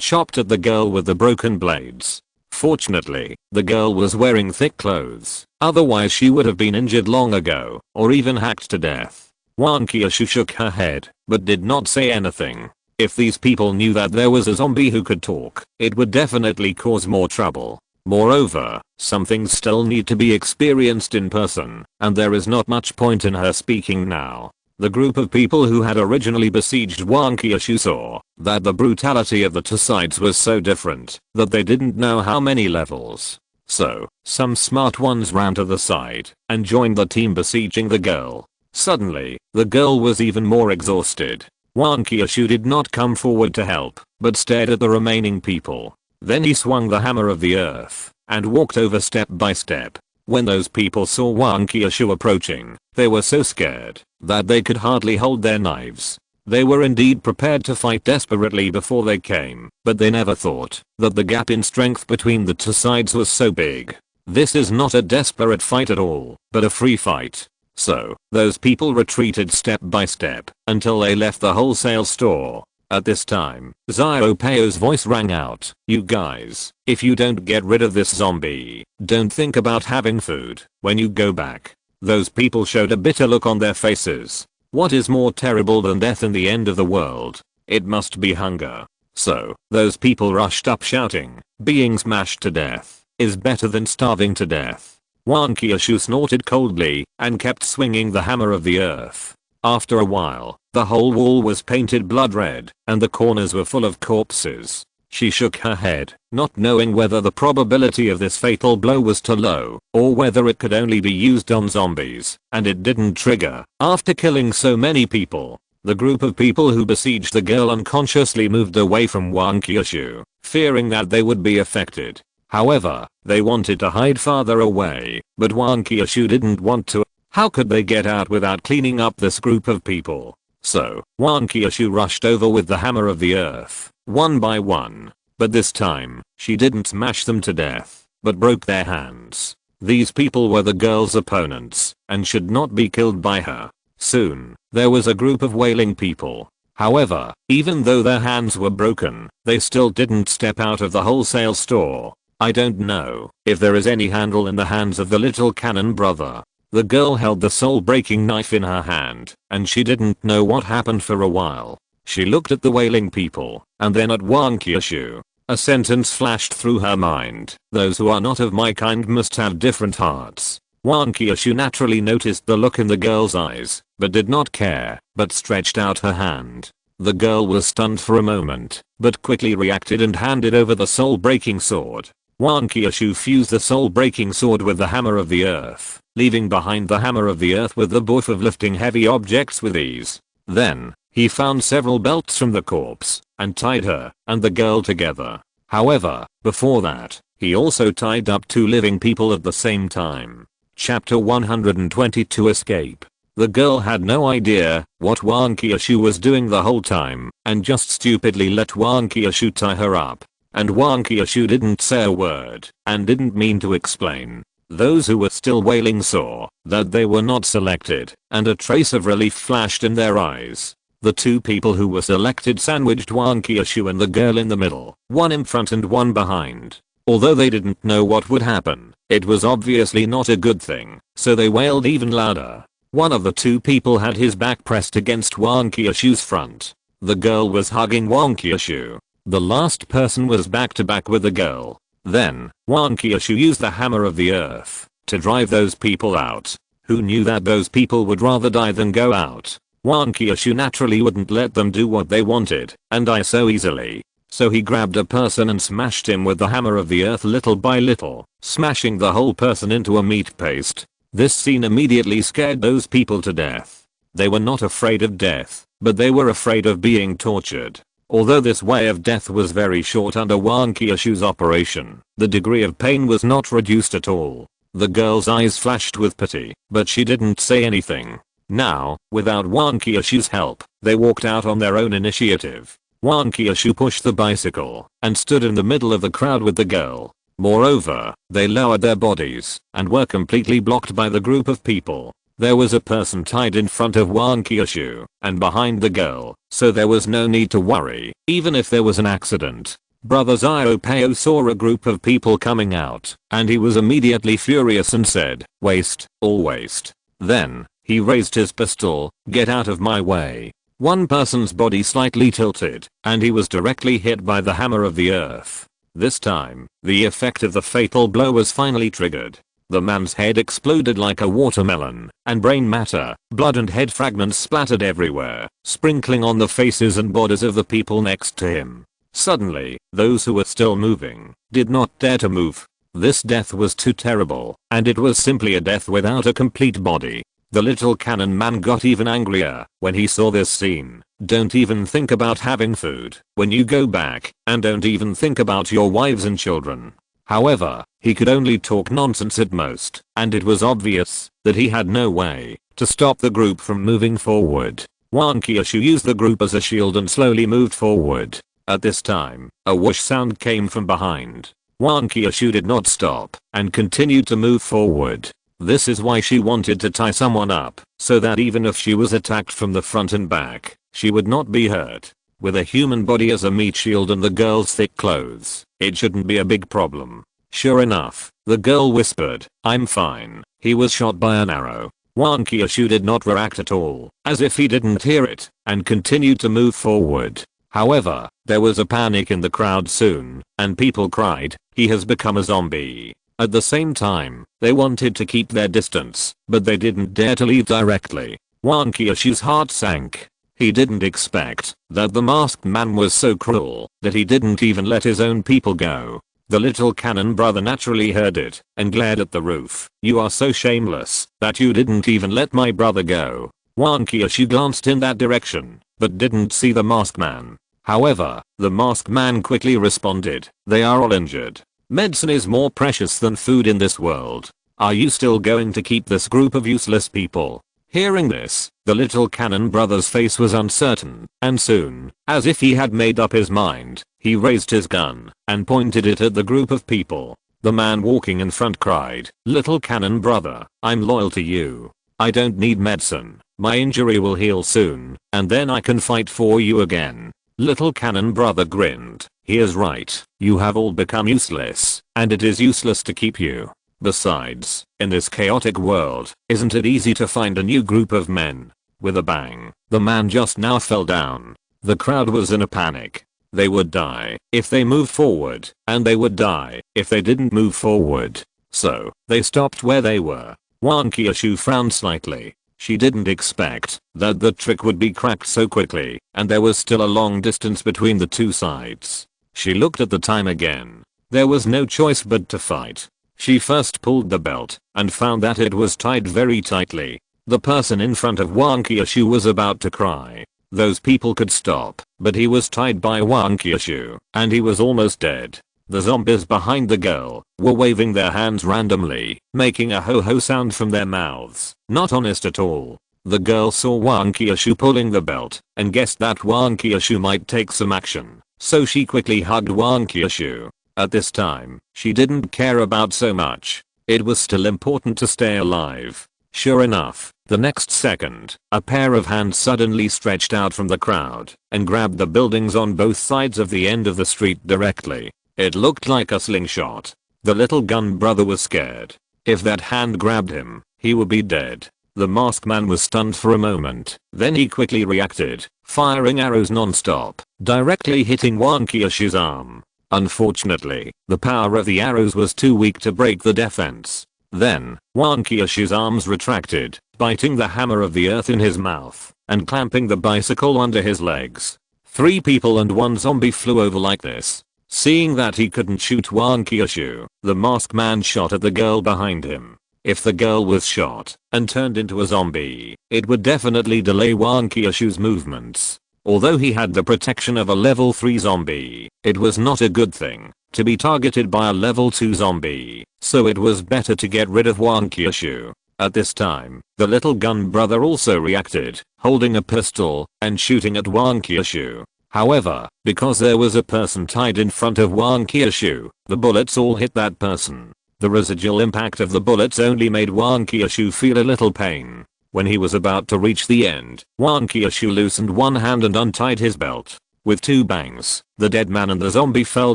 chopped at the girl with the broken blades. Fortunately, the girl was wearing thick clothes, otherwise she would have been injured long ago, or even hacked to death. Wang Qiushui shook her head, but did not say anything. If these people knew that there was a zombie who could talk, it would definitely cause more trouble. Moreover, some things still need to be experienced in person, and there is not much point in her speaking now. The group of people who had originally besieged Wang Qiushui saw that the brutality of the two sides was so different that they didn't know how many levels. So, some smart ones ran to the side and joined the team besieging the girl. Suddenly, the girl was even more exhausted. Wang Qiushui did not come forward to help, but stared at the remaining people. Then he swung the hammer of the earth and walked over step by step. When those people saw Wang Qiushui approaching, they were so scared that they could hardly hold their knives. They were indeed prepared to fight desperately before they came, but they never thought that the gap in strength between the two sides was so big. This is not a desperate fight at all, but a free fight. So, those people retreated step by step until they left the wholesale store. At this time, Xiaopeo's voice rang out, "You guys, if you don't get rid of this zombie, don't think about having food when you go back." Those people showed a bitter look on their faces. What is more terrible than death in the end of the world? It must be hunger. So, those people rushed up shouting, "Being smashed to death is better than starving to death." Wang Qiushui snorted coldly and kept swinging the hammer of the earth. After a while, the whole wall was painted blood red and the corners were full of corpses. She shook her head, not knowing whether the probability of this fatal blow was too low or whether it could only be used on zombies, and it didn't trigger. After killing so many people, the group of people who besieged the girl unconsciously moved away from Wang Qiushui, fearing that they would be affected. However, they wanted to hide farther away, but Wang Qiushui didn't want to. How could they get out without cleaning up this group of people? So, Wang Qiushui rushed over with the hammer of the earth, one by one. But this time, she didn't smash them to death, but broke their hands. These people were the girl's opponents, and should not be killed by her. Soon, there was a group of wailing people. However, even though their hands were broken, they still didn't step out of the wholesale store. I don't know if there is any handle in the hands of the little cannon brother. The girl held the soul-breaking knife in her hand, and she didn't know what happened for a while. She looked at the wailing people, and then at Wang Qiushui. A sentence flashed through her mind: "Those who are not of my kind must have different hearts." Wang Qiushui naturally noticed the look in the girl's eyes, but did not care, but stretched out her hand. The girl was stunned for a moment, but quickly reacted and handed over the soul-breaking sword. Wang Qiushui fused the soul-breaking sword with the hammer of the earth, leaving behind the hammer of the earth with the buff of lifting heavy objects with ease. Then, he found several belts from the corpse, and tied her and the girl together. However, before that, he also tied up 2 living people at the same time. Chapter 122 Escape. The girl had no idea what Wang Qiushui was doing the whole time, and just stupidly let Wang Qiushui tie her up. And Wang Qiushui didn't say a word, and didn't mean to explain. Those who were still wailing saw that they were not selected, and a trace of relief flashed in their eyes. The 2 people who were selected sandwiched Wang Qiushui and the girl in the middle, one in front and one behind. Although they didn't know what would happen, it was obviously not a good thing, so they wailed even louder. One of the 2 people had his back pressed against Wang Qiushui's front. The girl was hugging Wang Qiushui. The last person was back to back with the girl. Then, Wang Qiushui used the hammer of the earth to drive those people out. Who knew that those people would rather die than go out? Wang Qiushui naturally wouldn't let them do what they wanted and die so easily. So he grabbed a person and smashed him with the hammer of the earth little by little, smashing the whole person into a meat paste. This scene immediately scared those people to death. They were not afraid of death, but they were afraid of being tortured. Although this way of death was very short under Wang Qiushui's operation, the degree of pain was not reduced at all. The girl's eyes flashed with pity, but she didn't say anything. Now, without Wang Qiushui's help, they walked out on their own initiative. Wang Qiushui pushed the bicycle and stood in the middle of the crowd with the girl. Moreover, they lowered their bodies and were completely blocked by the group of people. There was a person tied in front of Wang Qiushui and behind the girl, so there was no need to worry, even if there was an accident. Brother Xiaopeo saw a group of people coming out, and he was immediately furious and said, "Waste, all waste." Then, he raised his pistol, "Get out of my way." One person's body slightly tilted, and he was directly hit by the hammer of the earth. This time, the effect of the fatal blow was finally triggered. The man's head exploded like a watermelon, and brain matter, blood and head fragments splattered everywhere, sprinkling on the faces and bodies of the people next to him. Suddenly, those who were still moving did not dare to move. This death was too terrible, and it was simply a death without a complete body. The little cannon man got even angrier when he saw this scene. Don't even think about having food when you go back, and don't even think about your wives and children. However, he could only talk nonsense at most, and it was obvious that he had no way to stop the group from moving forward. Wang Qiushui used the group as a shield and slowly moved forward. At this time, a whoosh sound came from behind. Wang Qiushui did not stop and continued to move forward. This is why she wanted to tie someone up, so that even if she was attacked from the front and back, she would not be hurt. With a human body as a meat shield and the girl's thick clothes, it shouldn't be a big problem. Sure enough, the girl whispered, "I'm fine." He was shot by an arrow. Wang Qiushui did not react at all, as if he didn't hear it, and continued to move forward. However, there was a panic in the crowd soon, and people cried, "He has become a zombie." At the same time, they wanted to keep their distance, but they didn't dare to leave directly. Wang Qiushui's heart sank. He didn't expect that the masked man was so cruel that he didn't even let his own people go. The little cannon brother naturally heard it and glared at the roof. "You are so shameless that you didn't even let my brother go." Wang Qiushui glanced in that direction, but didn't see the masked man. However, the masked man quickly responded, "They are all injured. Medicine is more precious than food in this world. Are you still going to keep this group of useless people?" Hearing this, the little cannon brother's face was uncertain, and soon, as if he had made up his mind, he raised his gun and pointed it at the group of people. The man walking in front cried, "Little cannon brother, I'm loyal to you. I don't need medicine. My injury will heal soon, and then I can fight for you again." Little cannon brother grinned. "He is right. You have all become useless, and it is useless to keep you. Besides, in this chaotic world, isn't it easy to find a new group of men?" With a bang, the man just now fell down. The crowd was in a panic. They would die if they moved forward, and they would die if they didn't move forward. So, they stopped where they were. Wang Qiushui frowned slightly. She didn't expect that the trick would be cracked so quickly, and there was still a long distance between the two sides. She looked at the time again. There was no choice but to fight. She first pulled the belt and found that it was tied very tightly. The person in front of Wang Qiushui was about to cry. Those people could stop, but he was tied by Wang Qiushui, and he was almost dead. The zombies behind the girl were waving their hands randomly, making a ho-ho sound from their mouths. Not honest at all. The girl saw Wang Qiushui pulling the belt and guessed that Wang Qiushui might take some action, so she quickly hugged Wang Qiushui. At this time, she didn't care about so much. It was still important to stay alive. Sure enough, the next second, a pair of hands suddenly stretched out from the crowd and grabbed the buildings on both sides of the end of the street directly. It looked like a slingshot. The little gun brother was scared. If that hand grabbed him, he would be dead. The masked man was stunned for a moment, then he quickly reacted, firing arrows non-stop, directly hitting Wang Qiushui's arm. Unfortunately, the power of the arrows was too weak to break the defense. Then, Wang Qiushui's arms retracted, biting the hammer of the earth in his mouth, and clamping the bicycle under his legs. 3 people and 1 zombie flew over like this. Seeing that he couldn't shoot Wang Qiushui, the masked man shot at the girl behind him. If the girl was shot and turned into a zombie, it would definitely delay Wang Qiushui's movements. Although he had the protection of a level 3 zombie, it was not a good thing to be targeted by a level 2 zombie, so it was better to get rid of Wang Qiushui. At this time, the little gun brother also reacted, holding a pistol and shooting at Wang Qiushui. However, because there was a person tied in front of Wang Qiushui, the bullets all hit that person. The residual impact of the bullets only made Wang Qiushui feel a little pain. When he was about to reach the end, Wang Qiushui loosened one hand and untied his belt. With 2 bangs, the dead man and the zombie fell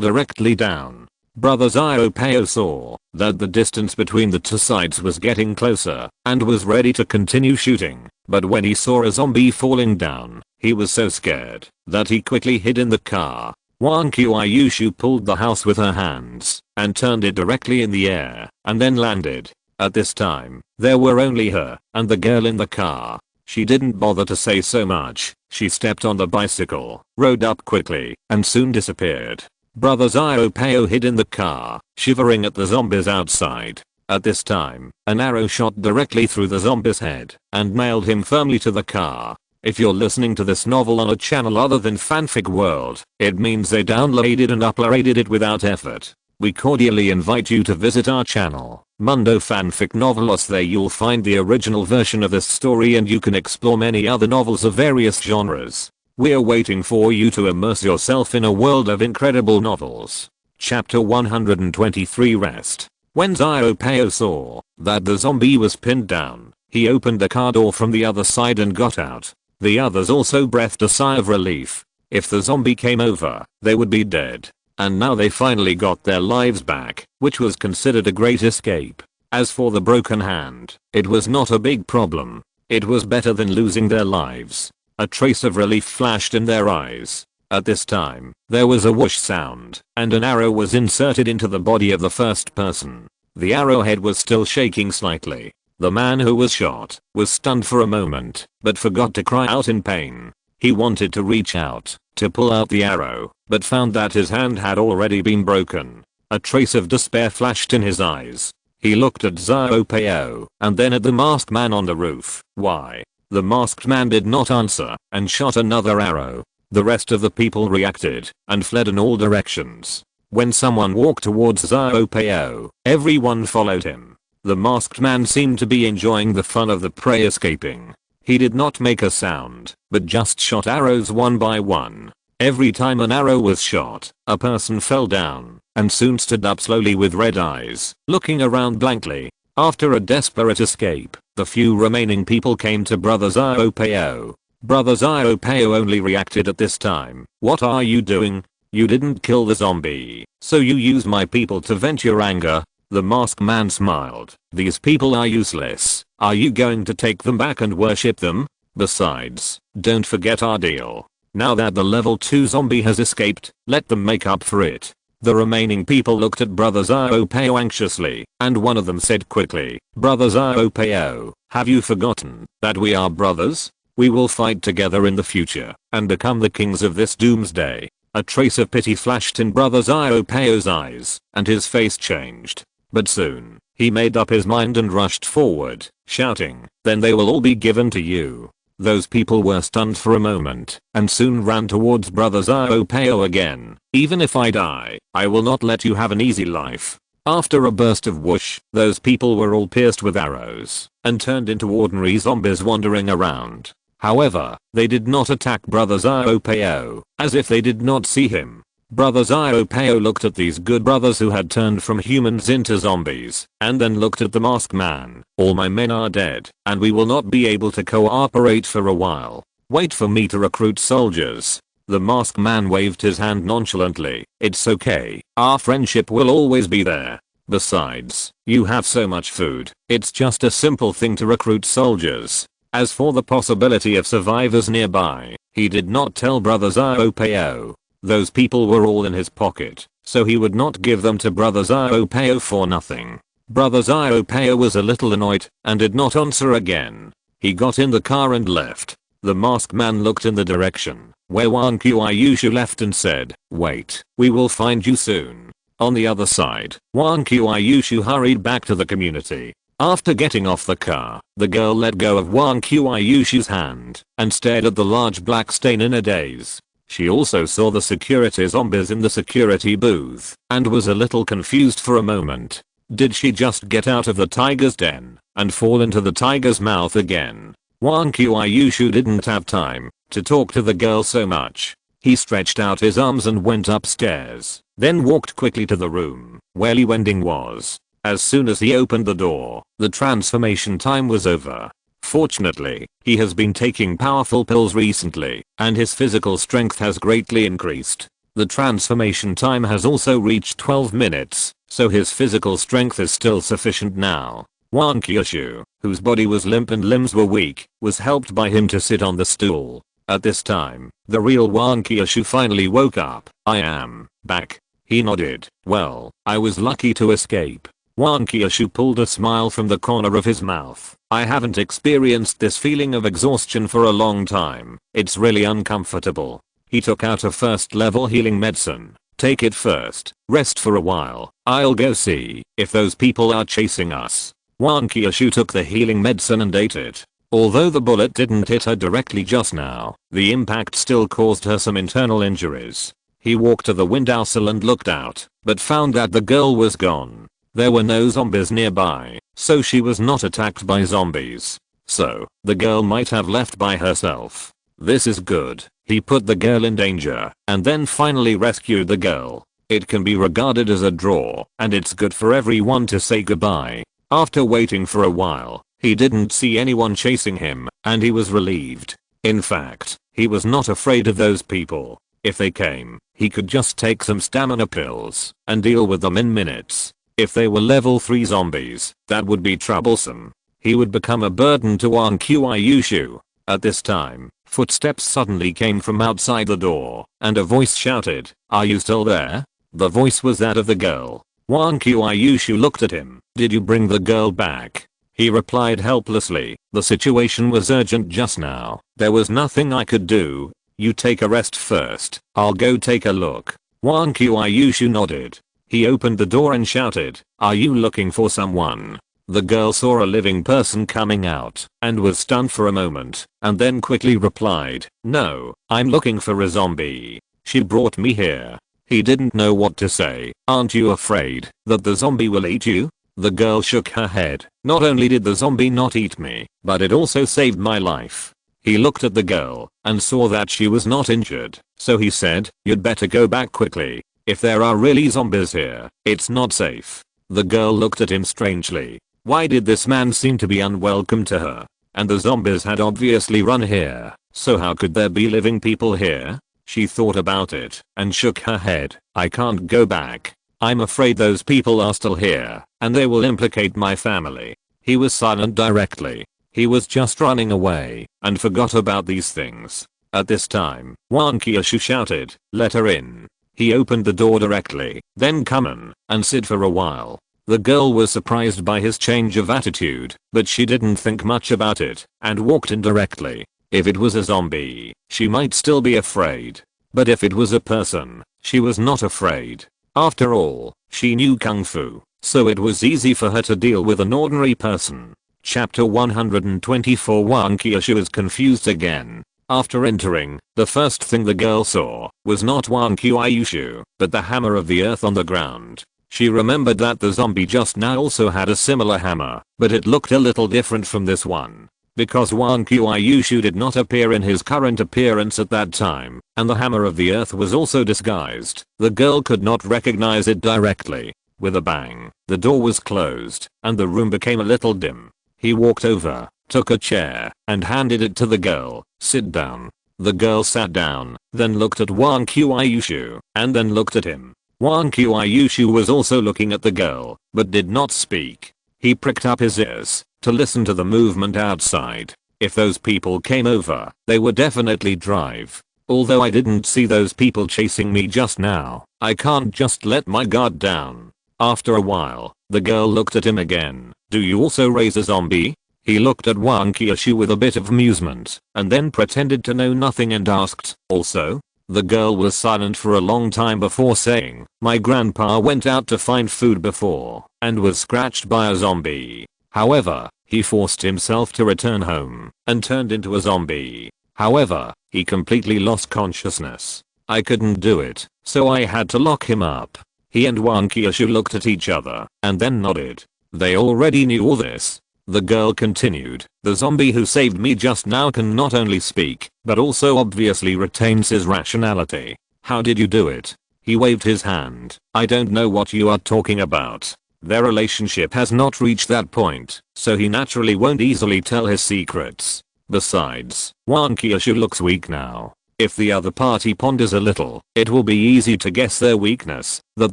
directly down. Brother Xiaopao saw that the distance between the two sides was getting closer and was ready to continue shooting, but when he saw a zombie falling down, he was so scared that he quickly hid in the car. Wang Qiushui pulled the house with her hands and turned it directly in the air and then landed. At this time, there were only her and the girl in the car. She didn't bother to say so much. She stepped on the bicycle, rode up quickly, and soon disappeared. Brother Xiaopao hid in the car, shivering at the zombies outside. At this time, an arrow shot directly through the zombie's head and nailed him firmly to the car. If you're listening to this novel on a channel other than Fanfic World, it means they downloaded and uploaded it without effort. We cordially invite you to visit our channel, Mundo Fanfic Novelos. There you'll find the original version of this story and you can explore many other novels of various genres. We're waiting for you to immerse yourself in a world of incredible novels. Chapter 123 Rest. When Xiaopao saw that the zombie was pinned down, he opened the car door from the other side and got out. The others also breathed a sigh of relief. If the zombie came over, they would be dead. And now they finally got their lives back, which was considered a great escape. As for the broken hand, it was not a big problem. It was better than losing their lives. A trace of relief flashed in their eyes. At this time, there was a whoosh sound, and an arrow was inserted into the body of the first person. The arrowhead was still shaking slightly. The man who was shot was stunned for a moment, but forgot to cry out in pain. He wanted to reach out to pull out the arrow, but found that his hand had already been broken. A trace of despair flashed in his eyes. He looked at Xiaopao and then at the masked man on the roof. Why? The masked man did not answer and shot another arrow. The rest of the people reacted and fled in all directions. When someone walked towards Xiaopao, everyone followed him. The masked man seemed to be enjoying the fun of the prey escaping. He did not make a sound, but just shot arrows one by one. Every time an arrow was shot, a person fell down and soon stood up slowly with red eyes, looking around blankly. After a desperate escape, the few remaining people came to Brother Xiaopao. Brother Xiaopao only reacted at this time. What are you doing? You didn't kill the zombie, so you use my people to vent your anger? The masked man smiled. These people are useless. Are you going to take them back and worship them? Besides, don't forget our deal. Now that the level 2 zombie has escaped, let them make up for it. The remaining people looked at Brother Xiaopao anxiously, and one of them said quickly, Brother Xiaopao, have you forgotten that we are brothers? We will fight together in the future and become the kings of this doomsday. A trace of pity flashed in Brother Xiaopao's eyes, and his face changed. But soon, he made up his mind and rushed forward, shouting, then they will all be given to you. Those people were stunned for a moment, and soon ran towards Brother Xiaopao again. Even if I die, I will not let you have an easy life. After a burst of whoosh, those people were all pierced with arrows, and turned into ordinary zombies wandering around. However, they did not attack Brother Xiaopao, as if they did not see him. Brother Xiaopao looked at these good brothers who had turned from humans into zombies, and then looked at the masked man. All my men are dead, and we will not be able to cooperate for a while. Wait for me to recruit soldiers. The masked man waved his hand nonchalantly. It's okay, our friendship will always be there. Besides, you have so much food, it's just a simple thing to recruit soldiers. As for the possibility of survivors nearby, he did not tell Brother Xiaopao. Those people were all in his pocket, so he would not give them to Brother Xiaopao for nothing. Brother Xiaopao was a little annoyed and did not answer again. He got in the car and left. The masked man looked in the direction where Wang Qiushui left and said, wait, we will find you soon. On the other side, Wang Qiushui hurried back to the community. After getting off the car, the girl let go of Wang Qiushui's hand and stared at the large black stain in a daze. She also saw the security zombies in the security booth and was a little confused for a moment. Did she just get out of the tiger's den and fall into the tiger's mouth again? Wang Qiushui didn't have time to talk to the girl so much. He stretched out his arms and went upstairs, then walked quickly to the room where Wending was. As soon as he opened the door, the transformation time was over. Fortunately, he has been taking powerful pills recently, and his physical strength has greatly increased. The transformation time has also reached 12 minutes, so his physical strength is still sufficient now. Wang Qiushui, whose body was limp and limbs were weak, was helped by him to sit on the stool. At this time, the real Wang Qiushui finally woke up. I am back. He nodded. Well, I was lucky to escape. Wang Qiushui pulled a smile from the corner of his mouth. I haven't experienced this feeling of exhaustion for a long time. It's really uncomfortable. He took out a first level healing medicine. Take it first. Rest for a while. I'll go see if those people are chasing us. Wang Qiushui took the healing medicine and ate it. Although the bullet didn't hit her directly just now, the impact still caused her some internal injuries. He walked to the windowsill and looked out, but found that the girl was gone. There were no zombies nearby, so she was not attacked by zombies. So, the girl might have left by herself. This is good. He put the girl in danger, and then finally rescued the girl. It can be regarded as a draw, and it's good for everyone to say goodbye. After waiting for a while, he didn't see anyone chasing him, and he was relieved. In fact, he was not afraid of those people. If they came, he could just take some stamina pills and deal with them in minutes. If they were level 3 zombies, that would be troublesome. He would become a burden to Wang Qiushui. At this time, footsteps suddenly came from outside the door, and a voice shouted, "Are you still there?" The voice was that of the girl. Wang Qiushui looked at him. "Did you bring the girl back?" He replied helplessly, "The situation was urgent just now. There was nothing I could do. You take a rest first. I'll go take a look." Wang Qiushui nodded. He opened the door and shouted, "Are you looking for someone?" The girl saw a living person coming out and was stunned for a moment, and then quickly replied, "No, I'm looking for a zombie. She brought me here." He didn't know what to say. "Aren't you afraid that the zombie will eat you?" The girl shook her head. "Not only did the zombie not eat me, but it also saved my life." He looked at the girl and saw that she was not injured, so he said, "You'd better go back quickly. If there are really zombies here, it's not safe." The girl looked at him strangely. Why did this man seem to be unwelcome to her? And the zombies had obviously run here, so how could there be living people here? She thought about it and shook her head. "I can't go back. I'm afraid those people are still here, and they will implicate my family." He was silent directly. He was just running away and forgot about these things. At this time, Wang Qiushui shouted, "Let her in." He opened the door directly, "Then come in and sit for a while." The girl was surprised by his change of attitude, but she didn't think much about it and walked in directly. If it was a zombie, she might still be afraid. But if it was a person, she was not afraid. After all, she knew Kung Fu, so it was easy for her to deal with an ordinary person. Chapter 124. Wang Qiushui is confused again. After entering, the first thing the girl saw was not Wang Qiushui, but the hammer of the earth on the ground. She remembered that the zombie just now also had a similar hammer, but it looked a little different from this one. Because Wang Qiushui did not appear in his current appearance at that time, and the hammer of the earth was also disguised, the girl could not recognize it directly. With a bang, the door was closed, and the room became a little dim. He walked over, took a chair, and handed it to the girl. "Sit down." The girl sat down, then looked at Wang Qiushui, and then looked at him. Wang Qiushui was also looking at the girl, but did not speak. He pricked up his ears to listen to the movement outside. If those people came over, they would definitely drive. Although I didn't see those people chasing me just now, I can't just let my guard down. After a while, the girl looked at him again. "Do you also raise a zombie?" He looked at Wang Qiushui with a bit of amusement, and then pretended to know nothing and asked, "Also?" The girl was silent for a long time before saying, "My grandpa went out to find food before, and was scratched by a zombie. However, he forced himself to return home, and turned into a zombie. However, he completely lost consciousness. I couldn't do it, so I had to lock him up." He and Wang Qiushui looked at each other, and then nodded. They already knew all this. The girl continued, "The zombie who saved me just now can not only speak, but also obviously retains his rationality. How did you do it?" He waved his hand. "I don't know what you are talking about. Their relationship has not reached that point, so he naturally won't easily tell his secrets. Besides, Wang Qiushui looks weak now. If the other party ponders a little, it will be easy to guess their weakness, that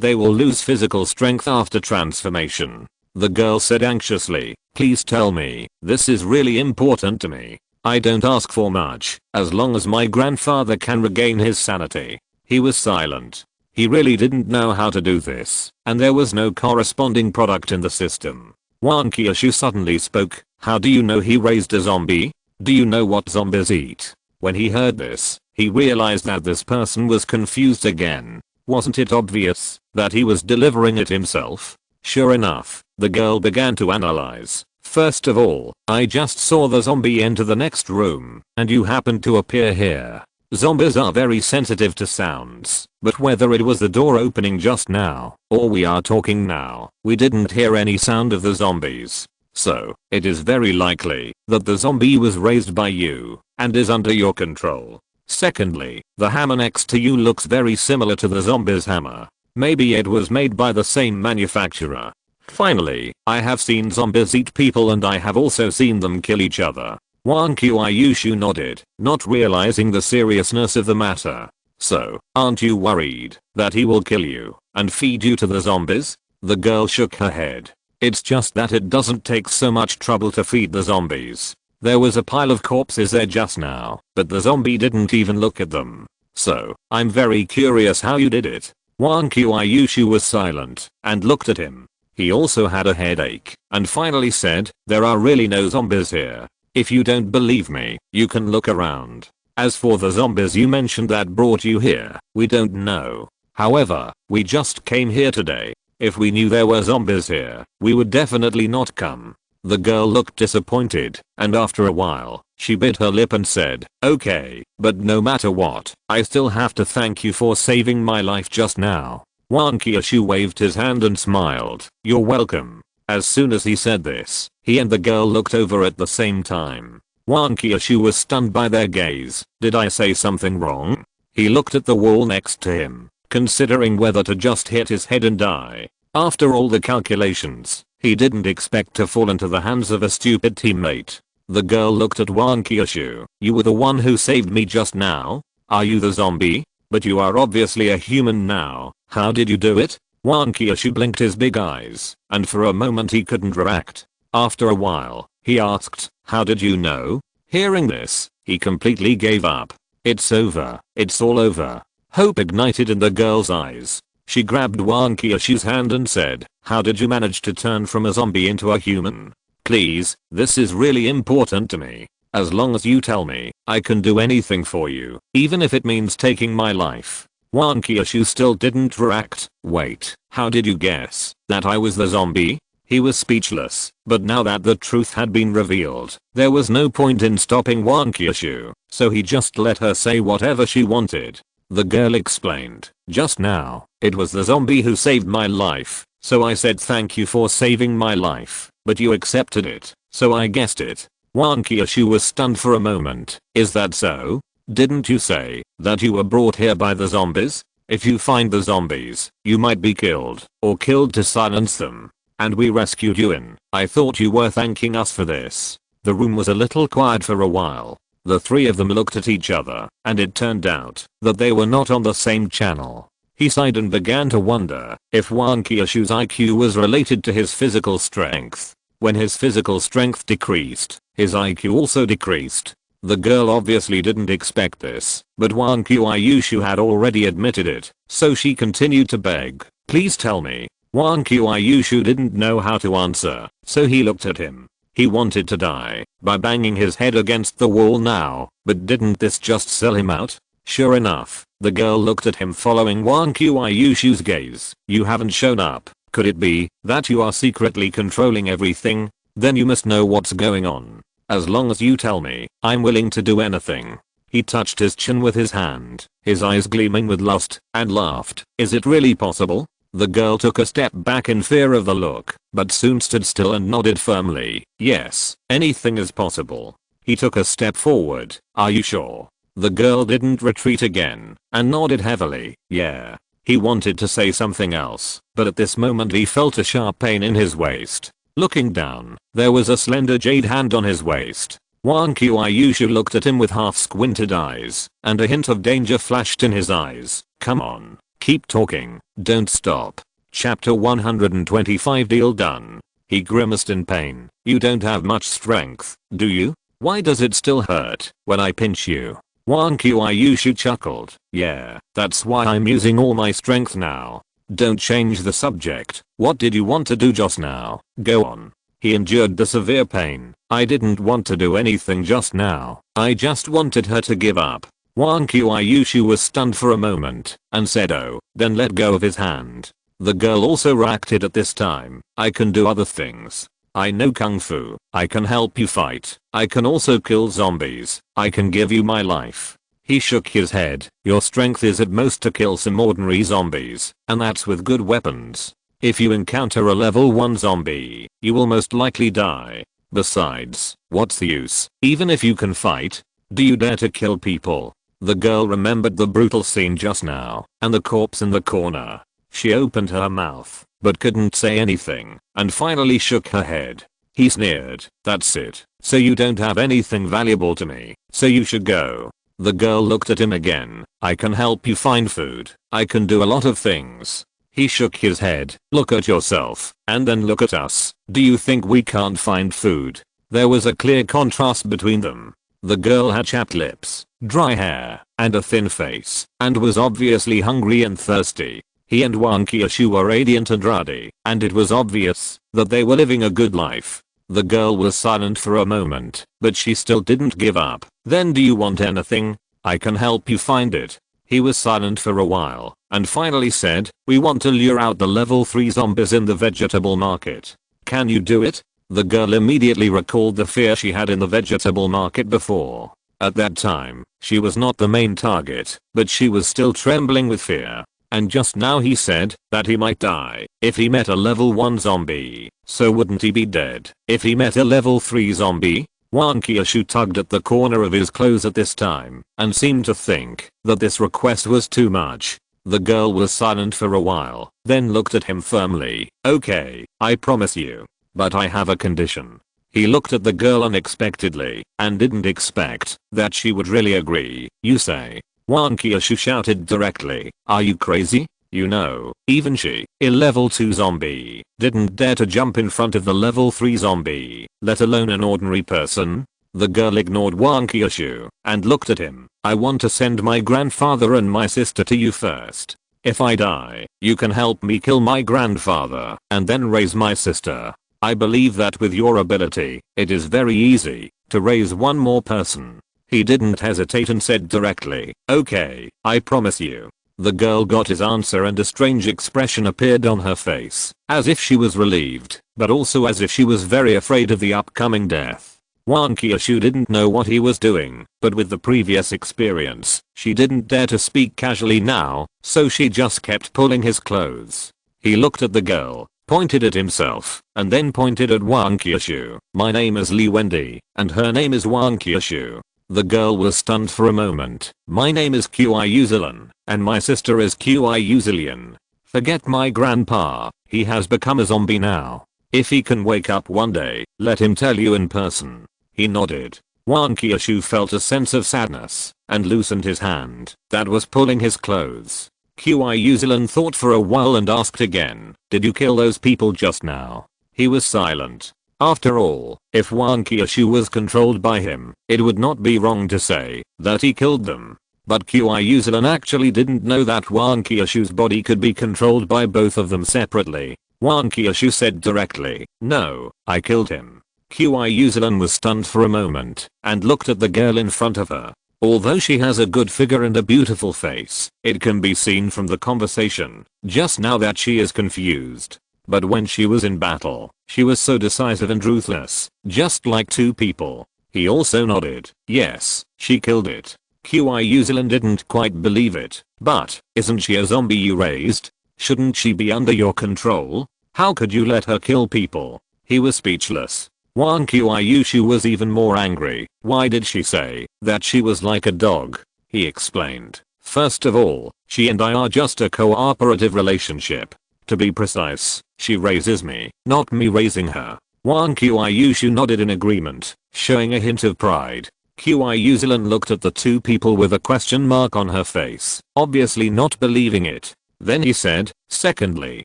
they will lose physical strength after transformation." The girl said anxiously, "Please tell me, this is really important to me. I don't ask for much, as long as my grandfather can regain his sanity." He was silent. He really didn't know how to do this, and there was no corresponding product in the system. Wang Qiushui suddenly spoke, "How do you know he raised a zombie? Do you know what zombies eat?" When he heard this, he realized that this person was confused again. Wasn't it obvious that he was delivering it himself? Sure enough, the girl began to analyze. "First of all, I just saw the zombie enter the next room, and you happened to appear here. Zombies are very sensitive to sounds, but whether it was the door opening just now, or we are talking now, we didn't hear any sound of the zombies. So, it is very likely that the zombie was raised by you, and is under your control. Secondly, the hammer next to you looks very similar to the zombie's hammer. Maybe it was made by the same manufacturer. Finally, I have seen zombies eat people and I have also seen them kill each other. Wang Qiushui nodded, not realizing the seriousness of the matter. So, aren't you worried that he will kill you and feed you to the zombies? The girl shook her head. It's just that it doesn't take so much trouble to feed the zombies. There was a pile of corpses there just now, but the zombie didn't even look at them. So, I'm very curious how you did it. Wang Qiushui was silent and looked at him. He also had a headache and finally said, there are really no zombies here. If you don't believe me, you can look around. As for the zombies you mentioned that brought you here, we don't know. However, we just came here today. If we knew there were zombies here, we would definitely not come. The girl looked disappointed, and after a while, she bit her lip and said, okay, but no matter what, I still have to thank you for saving my life just now. Wang Qiushui waved his hand and smiled, you're welcome. As soon as he said this, he and the girl looked over at the same time. Wang Qiushui was stunned by their gaze. Did I say something wrong? He looked at the wall next to him, considering whether to just hit his head and die. After all the calculations, he didn't expect to fall into the hands of a stupid teammate. The girl looked at Wang Qiushui. You were the one who saved me just now? Are you the zombie? But you are obviously a human now. How did you do it? Wang Qiushui blinked his big eyes, and for a moment he couldn't react. After a while, he asked, how did you know? Hearing this, he completely gave up. It's over. It's all over. Hope ignited in the girl's eyes. She grabbed Wang Qiushui's hand and said, how did you manage to turn from a zombie into a human? Please, this is really important to me. As long as you tell me, I can do anything for you, even if it means taking my life. Wang Qiushui still didn't react. Wait, how did you guess that I was the zombie? He was speechless, but now that the truth had been revealed, there was no point in stopping Wang Qiushui, so he just let her say whatever she wanted. The girl explained, just now, it was the zombie who saved my life, so I said thank you for saving my life, but you accepted it, so I guessed it. Wang Qiushui was stunned for a moment. Is that so? Didn't you say that you were brought here by the zombies? If you find the zombies, you might be killed, or killed to silence them. And we rescued you in. I thought you were thanking us for this. The room was a little quiet for a while. The three of them looked at each other, and it turned out that they were not on the same channel. He sighed and began to wonder if Wang Qiushui's IQ was related to his physical strength. When his physical strength decreased, his IQ also decreased. The girl obviously didn't expect this, but Wang Qiushui had already admitted it, so she continued to beg, please tell me. Wang Qiushui didn't know how to answer, so he looked at him. He wanted to die by banging his head against the wall now, but didn't this just sell him out? Sure enough, the girl looked at him following Wang Qiushui's gaze. You haven't shown up. Could it be that you are secretly controlling everything? Then you must know what's going on. As long as you tell me, I'm willing to do anything. He touched his chin with his hand, his eyes gleaming with lust, and laughed. Is it really possible? The girl took a step back in fear of the look, but soon stood still and nodded firmly. Yes, anything is possible. He took a step forward. Are you sure? The girl didn't retreat again, and nodded heavily. Yeah. He wanted to say something else, but at this moment he felt a sharp pain in his waist. Looking down, there was a slender jade hand on his waist. Wang Qiushui looked at him with half-squinted eyes, and a hint of danger flashed in his eyes. Come on. Keep talking. Don't stop. Chapter 125 Deal done. He grimaced in pain. You don't have much strength, do you? Why does it still hurt when I pinch you? Wang Qiushui chuckled. Yeah, that's why I'm using all my strength now. Don't change the subject. What did you want to do just now? Go on. He endured the severe pain. I didn't want to do anything just now. I just wanted her to give up. Wang Qiushui was stunned for a moment, and said oh, then let go of his hand. The girl also reacted at this time. I can do other things. I know kung fu. I can help you fight. I can also kill zombies. I can give you my life. He shook his head. Your strength is at most to kill some ordinary zombies, and that's with good weapons. If you encounter a level 1 zombie, you will most likely die. Besides, what's the use? Even if you can fight, do you dare to kill people? The girl remembered the brutal scene just now, and the corpse in the corner. She opened her mouth, but couldn't say anything, and finally shook her head. He sneered, "That's it. So you don't have anything valuable to me, so you should go." The girl looked at him again. "I can help you find food. I can do a lot of things." He shook his head. "Look at yourself, and then look at us. Do you think we can't find food?" There was a clear contrast between them. The girl had chapped lips, dry hair, and a thin face, and was obviously hungry and thirsty. He and Wang Qiushui were radiant and ruddy, and it was obvious that they were living a good life. The girl was silent for a moment, but she still didn't give up. "Then do you want anything? I can help you find it." He was silent for a while, and finally said, "We want to lure out the level 3 zombies in the vegetable market. Can you do it?" The girl immediately recalled the fear she had in the vegetable market before. At that time, she was not the main target, but she was still trembling with fear. And just now he said that he might die if he met a level 1 zombie. So wouldn't he be dead if he met a level 3 zombie? Wang Qiushui tugged at the corner of his clothes at this time and seemed to think that this request was too much. The girl was silent for a while, then looked at him firmly. "Okay, I promise you. But I have a condition." He looked at the girl unexpectedly and didn't expect that she would really agree. "You say?" Wang Qiushui shouted directly. "Are you crazy? You know, even she, a level 2 zombie, didn't dare to jump in front of the level 3 zombie, let alone an ordinary person." The girl ignored Wang Qiushui and looked at him. "I want to send my grandfather and my sister to you first. If I die, you can help me kill my grandfather and then raise my sister. I believe that with your ability, it is very easy to raise one more person." He didn't hesitate and said directly, "Okay, I promise you." The girl got his answer and a strange expression appeared on her face, as if she was relieved, but also as if she was very afraid of the upcoming death. Wang Qiushui didn't know what he was doing, but with the previous experience, she didn't dare to speak casually now, so she just kept pulling his clothes. He looked at the girl, pointed at himself, and then pointed at Wang Qiushui. "My name is Wending, and her name is Wang Qiushui." The girl was stunned for a moment. "My name is Qiushui, and my sister is Qiushui. Forget my grandpa, he has become a zombie now. If he can wake up one day, let him tell you in person." He nodded. Wang Qiushui felt a sense of sadness, and loosened his hand that was pulling his clothes. Qiushui thought for a while and asked again, "Did you kill those people just now?" He was silent. After all, if Wang Qiushui was controlled by him, it would not be wrong to say that he killed them. But Qiushui actually didn't know that Wang Qiushui's body could be controlled by both of them separately. Wang Qiushui said directly, "No, I killed him." Qiushui was stunned for a moment and looked at the girl in front of her. Although she has a good figure and a beautiful face, it can be seen from the conversation just now that she is confused. But when she was in battle, she was so decisive and ruthless, just like two people. He also nodded. "Yes, she killed it." Qiushui didn't quite believe it. "But, isn't she a zombie you raised? Shouldn't she be under your control? How could you let her kill people?" He was speechless. Wang Qiushui was even more angry. "Why did she say that she was like a dog?" He explained. "First of all, she and I are just a cooperative relationship. To be precise, she raises me, not me raising her." Wang Qiushui nodded in agreement, showing a hint of pride. Qiushui looked at the two people with a question mark on her face, obviously not believing it. Then he said, "Secondly,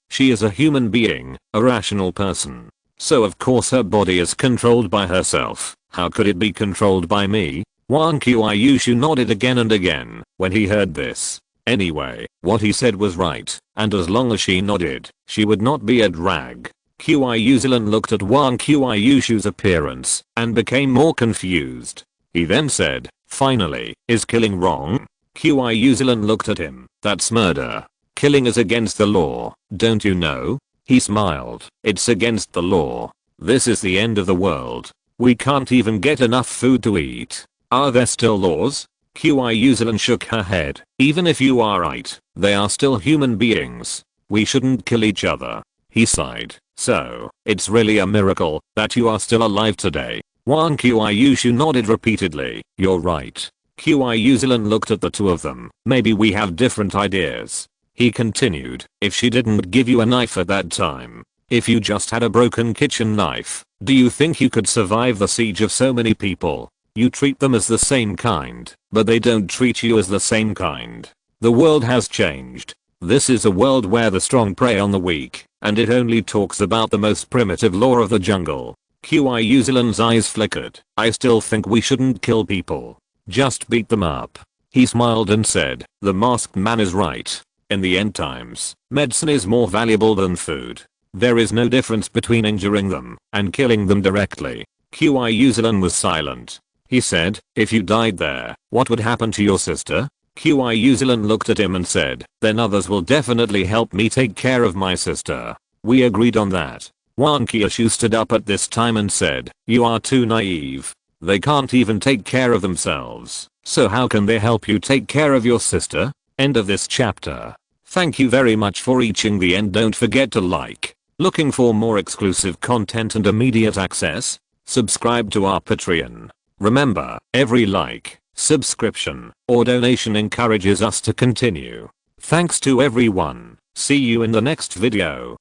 she is a human being, a rational person. So of course her body is controlled by herself. How could it be controlled by me?" Wang Qiushui nodded again and again when he heard this. Anyway, what he said was right, and as long as she nodded, she would not be a drag. Qiushui looked at Wang Qiushui's appearance and became more confused. He then said, "Finally, is killing wrong?" Qiushui looked at him. "That's murder. Killing is against the law, don't you know?" He smiled. "It's against the law. This is the end of the world. We can't even get enough food to eat. Are there still laws?" Qiushui shook her head. "Even if you are right, they are still human beings. We shouldn't kill each other." He sighed. "So, it's really a miracle that you are still alive today." Wang Qiushui nodded repeatedly. "You're right." Qiushui looked at the two of them. "Maybe we have different ideas. He continued, if she didn't give you a knife at that time, if you just had a broken kitchen knife, do you think you could survive the siege of so many people? You treat them as the same kind, but they don't treat you as the same kind. The world has changed. This is a world where the strong prey on the weak, and it only talks about the most primitive law of the jungle. Qiushui's eyes flickered. I still think we shouldn't kill people. Just beat them up. He smiled and said, the masked man is right. In the end times, medicine is more valuable than food. There is no difference between injuring them and killing them directly. Qiushui was silent. He said, if you died there, what would happen to your sister? Qiushui looked at him and said, then others will definitely help me take care of my sister. We agreed on that. Wang Qiushui stood up at this time and said, you are too naive. They can't even take care of themselves, so how can they help you take care of your sister? End of this chapter. Thank you very much for reaching the end. Don't forget to like. Looking for more exclusive content and immediate access? Subscribe to our Patreon. Remember, every like, subscription, or donation encourages us to continue. Thanks to everyone. See you in the next video.